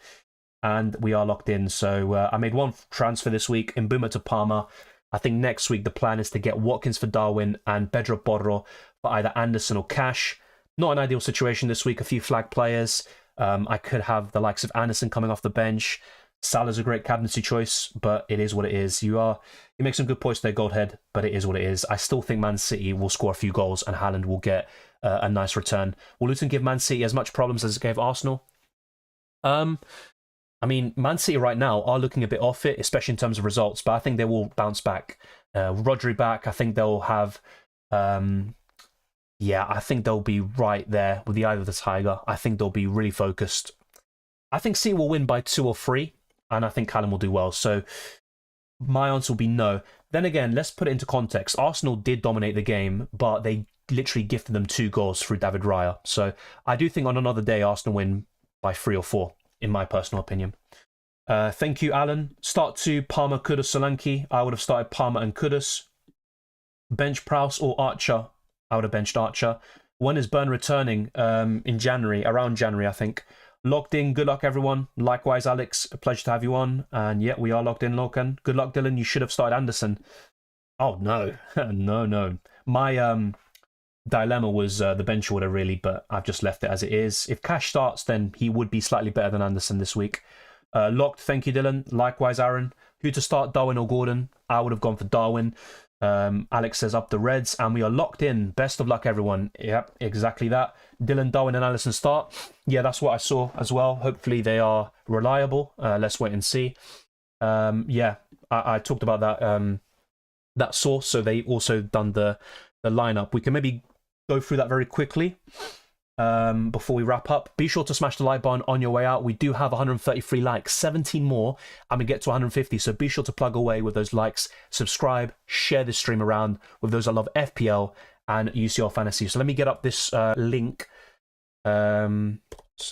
and we are locked in. So I made one transfer this week, Mbuma to Parma. I think next week the plan is to get Watkins for Darwin and Pedro Porro for either Anderson or Cash. Not an ideal situation this week, a few flag players. I could have the likes of Anderson coming off the bench. Salah's a great captaincy choice, but it is what it is. You make some good points there, Goldhead, but it is what it is. I still think Man City will score a few goals and Haaland will get a nice return. Will Luton give Man City as much problems as it gave Arsenal? I mean, Man City right now are looking a bit off it, especially in terms of results, but I think they will bounce back. Rodri back, I think they'll have... yeah, I think they'll be right there with the eye of the tiger. I think they'll be really focused. I think City will win by 2 or 3, and I think Callum will do well. So my answer will be no. Then again, let's put it into context. Arsenal did dominate the game, but they literally gifted them 2 goals through David Raya. So I do think on another day, Arsenal win by 3 or 4, in my personal opinion. Thank you, Alan. Start 2, Palmer, Kudus, Solanke. I would have started Palmer and Kudus. Bench Prowse or Archer. I would have benched Archer. When is Burn returning? In January, around January, I think. Locked in. Good luck, everyone. Likewise, Alex. A pleasure to have you on. And yeah, we are locked in, Logan. Good luck, Dylan. You should have started Anderson. Oh, no. no. My dilemma was the bench order, really, but I've just left it as it is. If Cash starts, then he would be slightly better than Anderson this week. Locked. Thank you, Dylan. Likewise, Aaron. Who to start, Darwin or Gordon? I would have gone for Darwin. Alex says up the Reds, and we are locked in. Best of luck, everyone. Yep, exactly that. Dylan, Darwin, and Alisson start. Yeah, that's what I saw as well. Hopefully they are reliable. Let's wait and see. Yeah, I talked about that source, so they also done the lineup. We can maybe go through that very quickly before we wrap up. Be sure to smash the like button on your way out. We do have 133 likes, 17 more, and we get to 150, so be sure to plug away with those likes, subscribe, share this stream around with those that love FPL and UCL Fantasy. So let me get up this link. So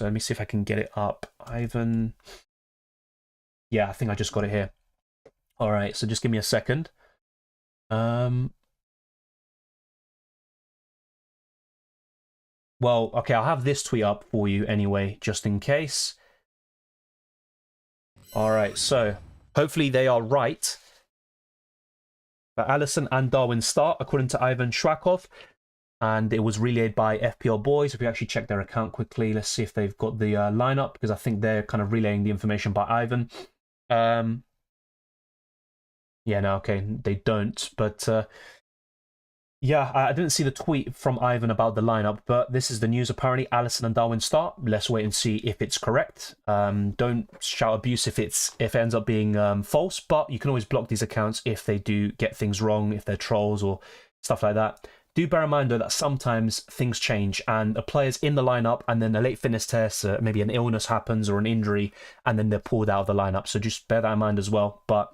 let me see if I can get it up. Ivan. Yeah, I think I just got it here. All right, so just give me a second. Well, okay, I'll have this tweet up for you anyway, just in case. All right, so hopefully they are right. But Alisson and Darwin start, according to Ivan Shwakov. And it was relayed by FPL Boys. If we actually check their account quickly, let's see if they've got the lineup, because I think they're kind of relaying the information by Ivan. Yeah, no, okay, they don't. But yeah, I didn't see the tweet from Ivan about the lineup, but this is the news. Apparently, Alisson and Darwin start. Let's wait and see if it's correct. Don't shout abuse if it ends up being false, but you can always block these accounts if they do get things wrong, if they're trolls or stuff like that. Do bear in mind, though, that sometimes things change and a player's in the lineup and then a late fitness test, maybe an illness happens or an injury, and then they're pulled out of the lineup. So just bear that in mind as well. But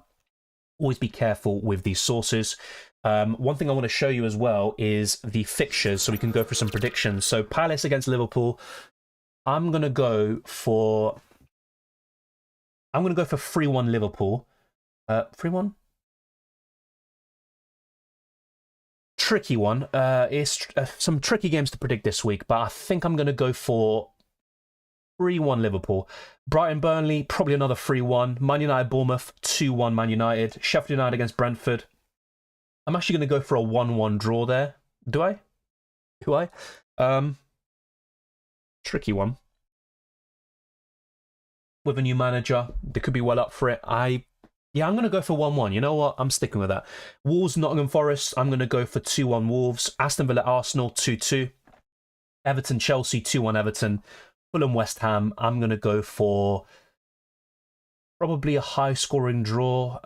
always be careful with these sources. One thing I want to show you as well is the fixtures, so we can go for some predictions. So Palace against Liverpool, I'm going to go for 3-1 Liverpool. 3-1? Tricky one. It's some tricky games to predict this week, but I think I'm going to go for 3-1 Liverpool. Brighton Burnley, probably another 3-1. Man United Bournemouth, 2-1 Man United. Sheffield United against Brentford. I'm actually going to go for a 1-1 draw there. Do I? Tricky one. With a new manager, they could be well up for it. Yeah, I'm going to go for 1-1. You know what? I'm sticking with that. Wolves, Nottingham Forest, I'm going to go for 2-1 Wolves. Aston Villa, Arsenal, 2-2. Everton, Chelsea, 2-1 Everton. Fulham, West Ham, I'm going to go for probably a high-scoring draw.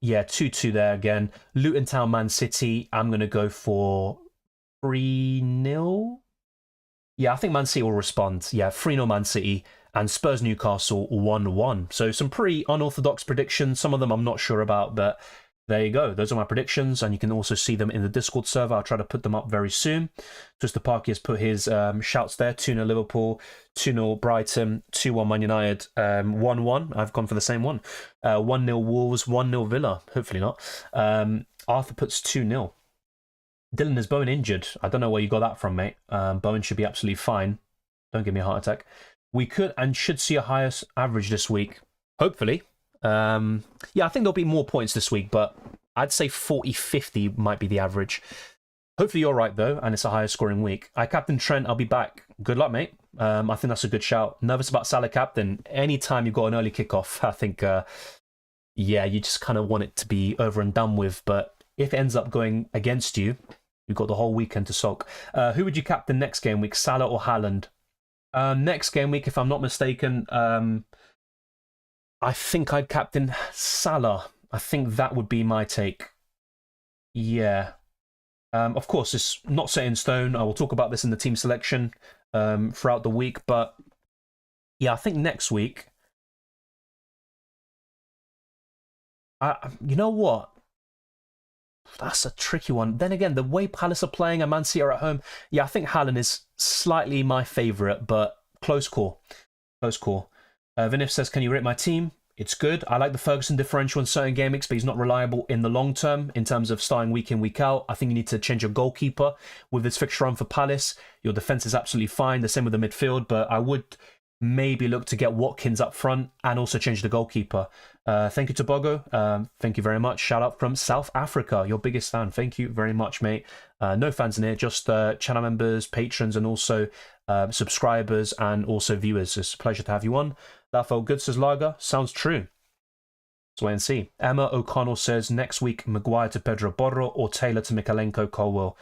Yeah, 2-2 there again. Luton Town, Man City, I'm going to go for 3-0. Yeah, I think Man City will respond. Yeah, 3-0 Man City. And Spurs Newcastle 1-1. So some pretty unorthodox predictions. Some of them I'm not sure about, but there you go. Those are my predictions, and you can also see them in the Discord server. I'll try to put them up very soon. Twister Parky has put his shouts there. 2-0 Liverpool, 2-0 Brighton, 2-1 Man United, 1-1. I've gone for the same one. 1-0 Wolves, 1-0 Villa. Hopefully not. Arthur puts 2-0. Dylan, is Bowen injured? I don't know where you got that from, mate. Bowen should be absolutely fine. Don't give me a heart attack. We could and should see a higher average this week. Hopefully. Yeah, I think there'll be more points this week, but I'd say 40-50 might be the average. Hopefully you're right, though, and it's a higher scoring week. I captain Trent. I'll be back. Good luck, mate. I think that's a good shout. Nervous about Salah captain. Anytime you've got an early kickoff, I think, yeah, you just kind of want it to be over and done with. But if it ends up going against you, you've got the whole weekend to sulk. Who would you captain next game week, Salah or Haaland? Next game week, if I'm not mistaken, I think I'd captain Salah. I think that would be my take. Yeah. Of course, it's not set in stone. I will talk about this in the team selection throughout the week. But yeah, I think next week... you know what? That's a tricky one. Then again, the way Palace are playing and Man City are at home, yeah, I think Haaland is slightly my favourite, but close call. Close call. Vinif says, can you rate my team? It's good. I like the Ferguson differential in certain game weeks, but he's not reliable in the long term in terms of starting week in, week out. I think you need to change your goalkeeper with this fixture run for Palace. Your defence is absolutely fine. The same with the midfield, but I would maybe look to get Watkins up front and also change the goalkeeper. Thank you to Bogo. Thank you very much. Shout out from South Africa, your biggest fan. Thank you very much, mate. No fans in here, just channel members, patrons, and also subscribers and also viewers. It's a pleasure to have you on. That felt good, says Lager. Sounds true. Let's wait and see. Emma O'Connell says, next week, Maguire to Pedro Porro or Taylor to Mikalenko Colwell.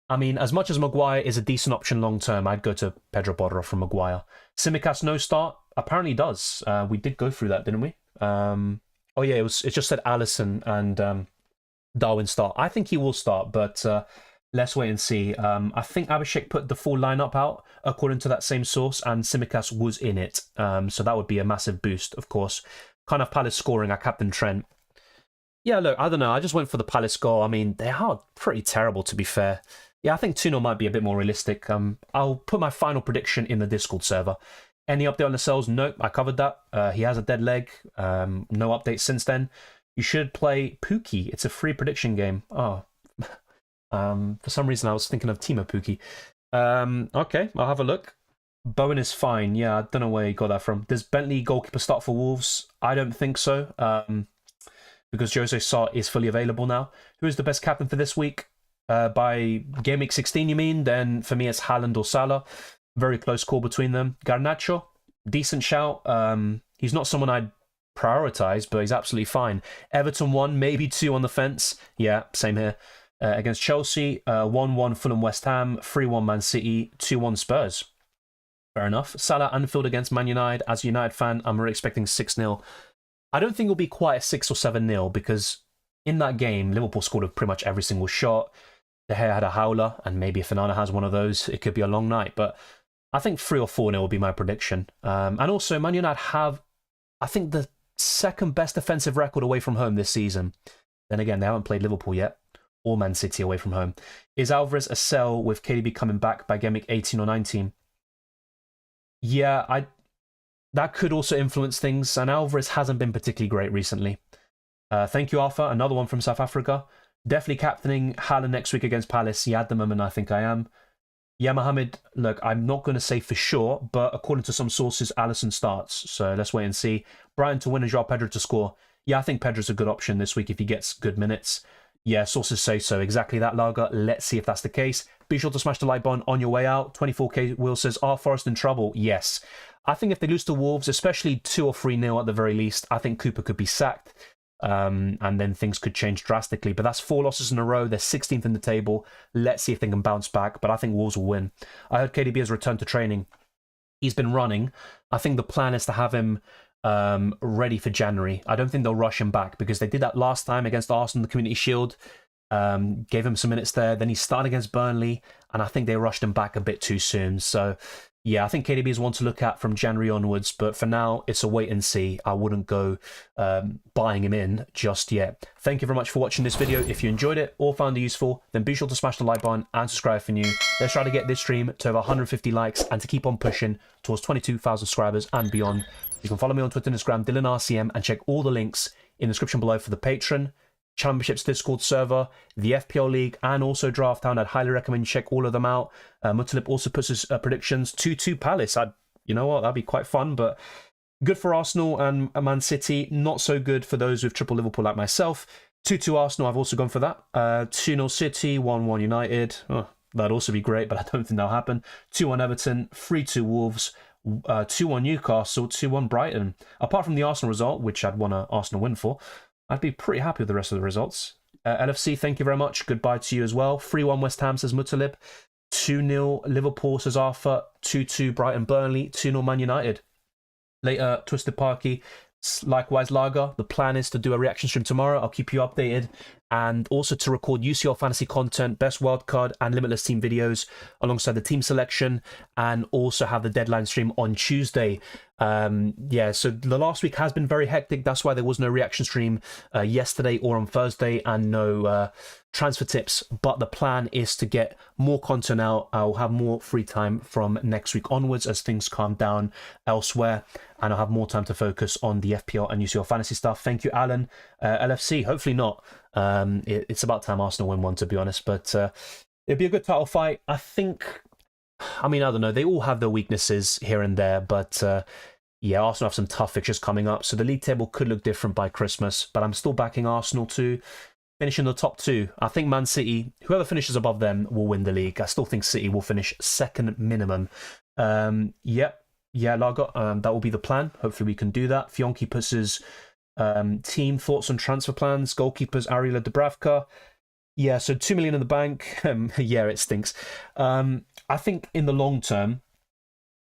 I mean, as much as Maguire is a decent option long term, I'd go to Pedro Porro from Maguire. Simicast no start? Apparently does. We did go through that, didn't we? Oh yeah, it just said Allison and Darwin start. I think he will start, but let's wait and see. I think Abhishek put the full lineup out according to that same source, and Simicast was in it. So that would be a massive boost, of course. Kind of Palace scoring, I captain Trent. Yeah, look, I don't know. I just went for the Palace goal. I mean, they are pretty terrible, to be fair. Yeah, I think 2-0 might be a bit more realistic. I'll put my final prediction in the Discord server. Any update on the Lascelles? Nope, I covered that. He has a dead leg. No updates since then. You should play Pookie. It's a free prediction game. Oh, for some reason I was thinking of Timo Pookie. Okay, I'll have a look. Bowen is fine. Yeah, I don't know where he got that from. Does Bentley goalkeeper start for Wolves? I don't think so. Because Jose Sarr is fully available now. Who is the best captain for this week? By game week 16, you mean? Then for me, it's Haaland or Salah. Very close call between them. Garnacho, decent shout. He's not someone I'd prioritise, but he's absolutely fine. Everton 1, maybe 2 on the fence. Yeah, same here. Against Chelsea, 1-1 Fulham West Ham, 3-1 Man City, 2-1 Spurs. Fair enough. Salah Anfield against Man United. As a United fan, I'm really expecting 6-0. I don't think it'll be quite a 6 or 7-0 because in that game, Liverpool scored with pretty much every single shot. De Gea had a howler, and maybe if Fernanda has one of those, it could be a long night. But I think 3 or 4-0 will be my prediction. And also, Man United have, I think, the second best defensive record away from home this season. Then again, they haven't played Liverpool yet, or Man City away from home. Is Alvarez a sell with KDB coming back by game week 18 or 19? Yeah, that could also influence things, and Alvarez hasn't been particularly great recently. Thank you, Arthur. Another one from South Africa. Definitely captaining Haaland next week against Palace. Yeah, at the moment, I think I am. Yeah, Mohammed, look, I'm not going to say for sure, but according to some sources, Alisson starts. So let's wait and see. Brighton to win and João Pedro to score. Yeah, I think Pedro's a good option this week if he gets good minutes. Yeah, sources say so. Exactly that, Lager. Let's see if that's the case. Be sure to smash the like button on your way out. 24k Will says, are Forest in trouble? Yes. I think if they lose to Wolves, especially 2 or 3-0 at the very least, I think Cooper could be sacked. And then things could change drastically. But that's 4 losses in a row. They're 16th in the table. Let's see if they can bounce back. But I think Wolves will win. I heard KDB has returned to training. He's been running. I think the plan is to have him ready for January. I don't think they'll rush him back because they did that last time against Arsenal in the Community Shield. Gave him some minutes there. Then he started against Burnley. And I think they rushed him back a bit too soon. So yeah, I think KDB is one to look at from January onwards, but for now, it's a wait and see. I wouldn't go buying him in just yet. Thank you very much for watching this video. If you enjoyed it or found it useful, then be sure to smash the like button and subscribe if you're new. Let's try to get this stream to over 150 likes and to keep on pushing towards 22,000 subscribers and beyond. You can follow me on Twitter and Instagram, DylanRCM, and check all the links in the description below for the Patreon. Championships Discord server, the FPL League, and also Drafthound. I'd highly recommend you check all of them out. Mutalip also puts his predictions 2-2 Palace. You know what, that'd be quite fun, but good for Arsenal and Man City. Not so good for those with triple Liverpool like myself. 2-2 Arsenal, I've also gone for that. 2-0 City, 1-1 United. Oh, that'd also be great, but I don't think that'll happen. 2-1 Everton, 3-2 Wolves, 2-1 Newcastle, 2-1 Brighton. Apart from the Arsenal result, which I'd want an Arsenal win for, I'd be pretty happy with the rest of the results. LFC, thank you very much. Goodbye to you as well. 3-1 West Ham, says Mutalib. 2-0 Liverpool, says Arthur. 2-2 Brighton Burnley. 2-0 Man United. Later, Twisted Parky. Likewise, Lager. The plan is to do a reaction stream tomorrow. I'll keep you updated. And also to record UCL fantasy content, best wildcard, and limitless team videos alongside the team selection, and also have the deadline stream on Tuesday. Yeah, so the last week has been very hectic. That's why there was no reaction stream yesterday or on Thursday, and no transfer tips. But the plan is to get more content out. I'll have more free time from next week onwards as things calm down elsewhere, and I'll have more time to focus on the FPL and UCL fantasy stuff. Thank you, Alan. LFC, hopefully not. It's about time Arsenal win one, to be honest, but it'd be a good title fight. I don't know, they all have their weaknesses here and there, but yeah, Arsenal have some tough fixtures coming up, so the league table could look different by Christmas, but I'm still backing Arsenal to finish in the top two. I think Man City, whoever finishes above them, will win the league. I still think City will finish second minimum. Yeah, Lago, that will be the plan. Hopefully we can do that. Fionki puts his team thoughts on transfer plans. Goalkeepers Ariela Dubravka. Yeah, so 2 million in the bank. Yeah, it stinks. I think in the long term,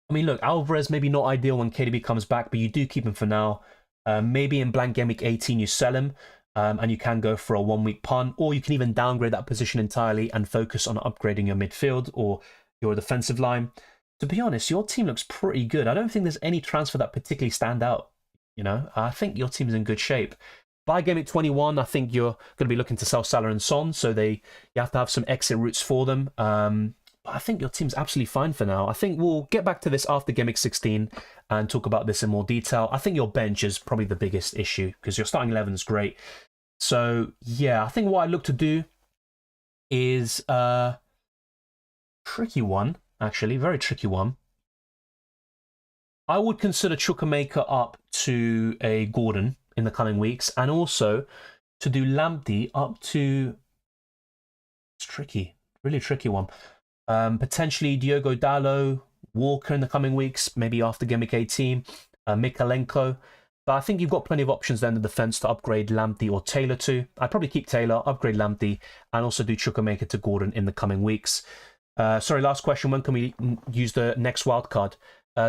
I mean, look, Alvarez maybe not ideal when KDB comes back, but you do keep him for now. Maybe in Blank Gameweek 18 you sell him, and you can go for a 1 week punt, or you can even downgrade that position entirely and focus on upgrading your midfield or your defensive line. To be honest, your team looks pretty good. I don't think there's any transfer that particularly stand out. You know, I think your team's in good shape. By Game Week 21, I think you're going to be looking to sell Salah and Son, so you have to have some exit routes for them. I think your team's absolutely fine for now. I think we'll get back to this after Game Week 16 and talk about this in more detail. I think your bench is probably the biggest issue because your starting 11 is great. So, yeah, I think what I look to do is a tricky one, actually, very tricky one. I would consider Chukwuemeka up to a Gordon in the coming weeks, and also to do Lamptey up to... It's tricky, really tricky one. Potentially Diogo Dalot, Walker in the coming weeks, maybe after Game Week 18, Mikalenko. But I think you've got plenty of options then in the defence to upgrade Lamptey or Taylor to. I'd probably keep Taylor, upgrade Lamptey, and also do Chukwuemeka to Gordon in the coming weeks. Sorry, last question. When can we use the next wildcard?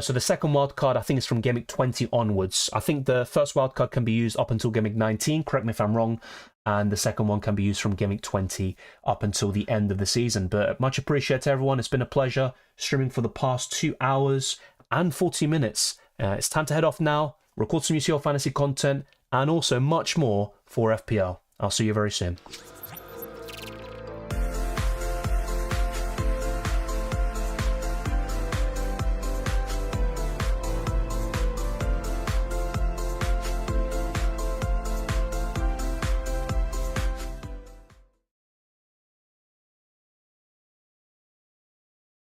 So the second wildcard, I think, is from Game Week 20 onwards. I think the first wildcard can be used up until Game Week 19, correct me if I'm wrong, and the second one can be used from Game Week 20 up until the end of the season. But much appreciated, everyone. It's been a pleasure streaming for the past 2 hours and 40 minutes. It's time to head off now, record some UCL fantasy content, and also much more for FPL. I'll see you very soon.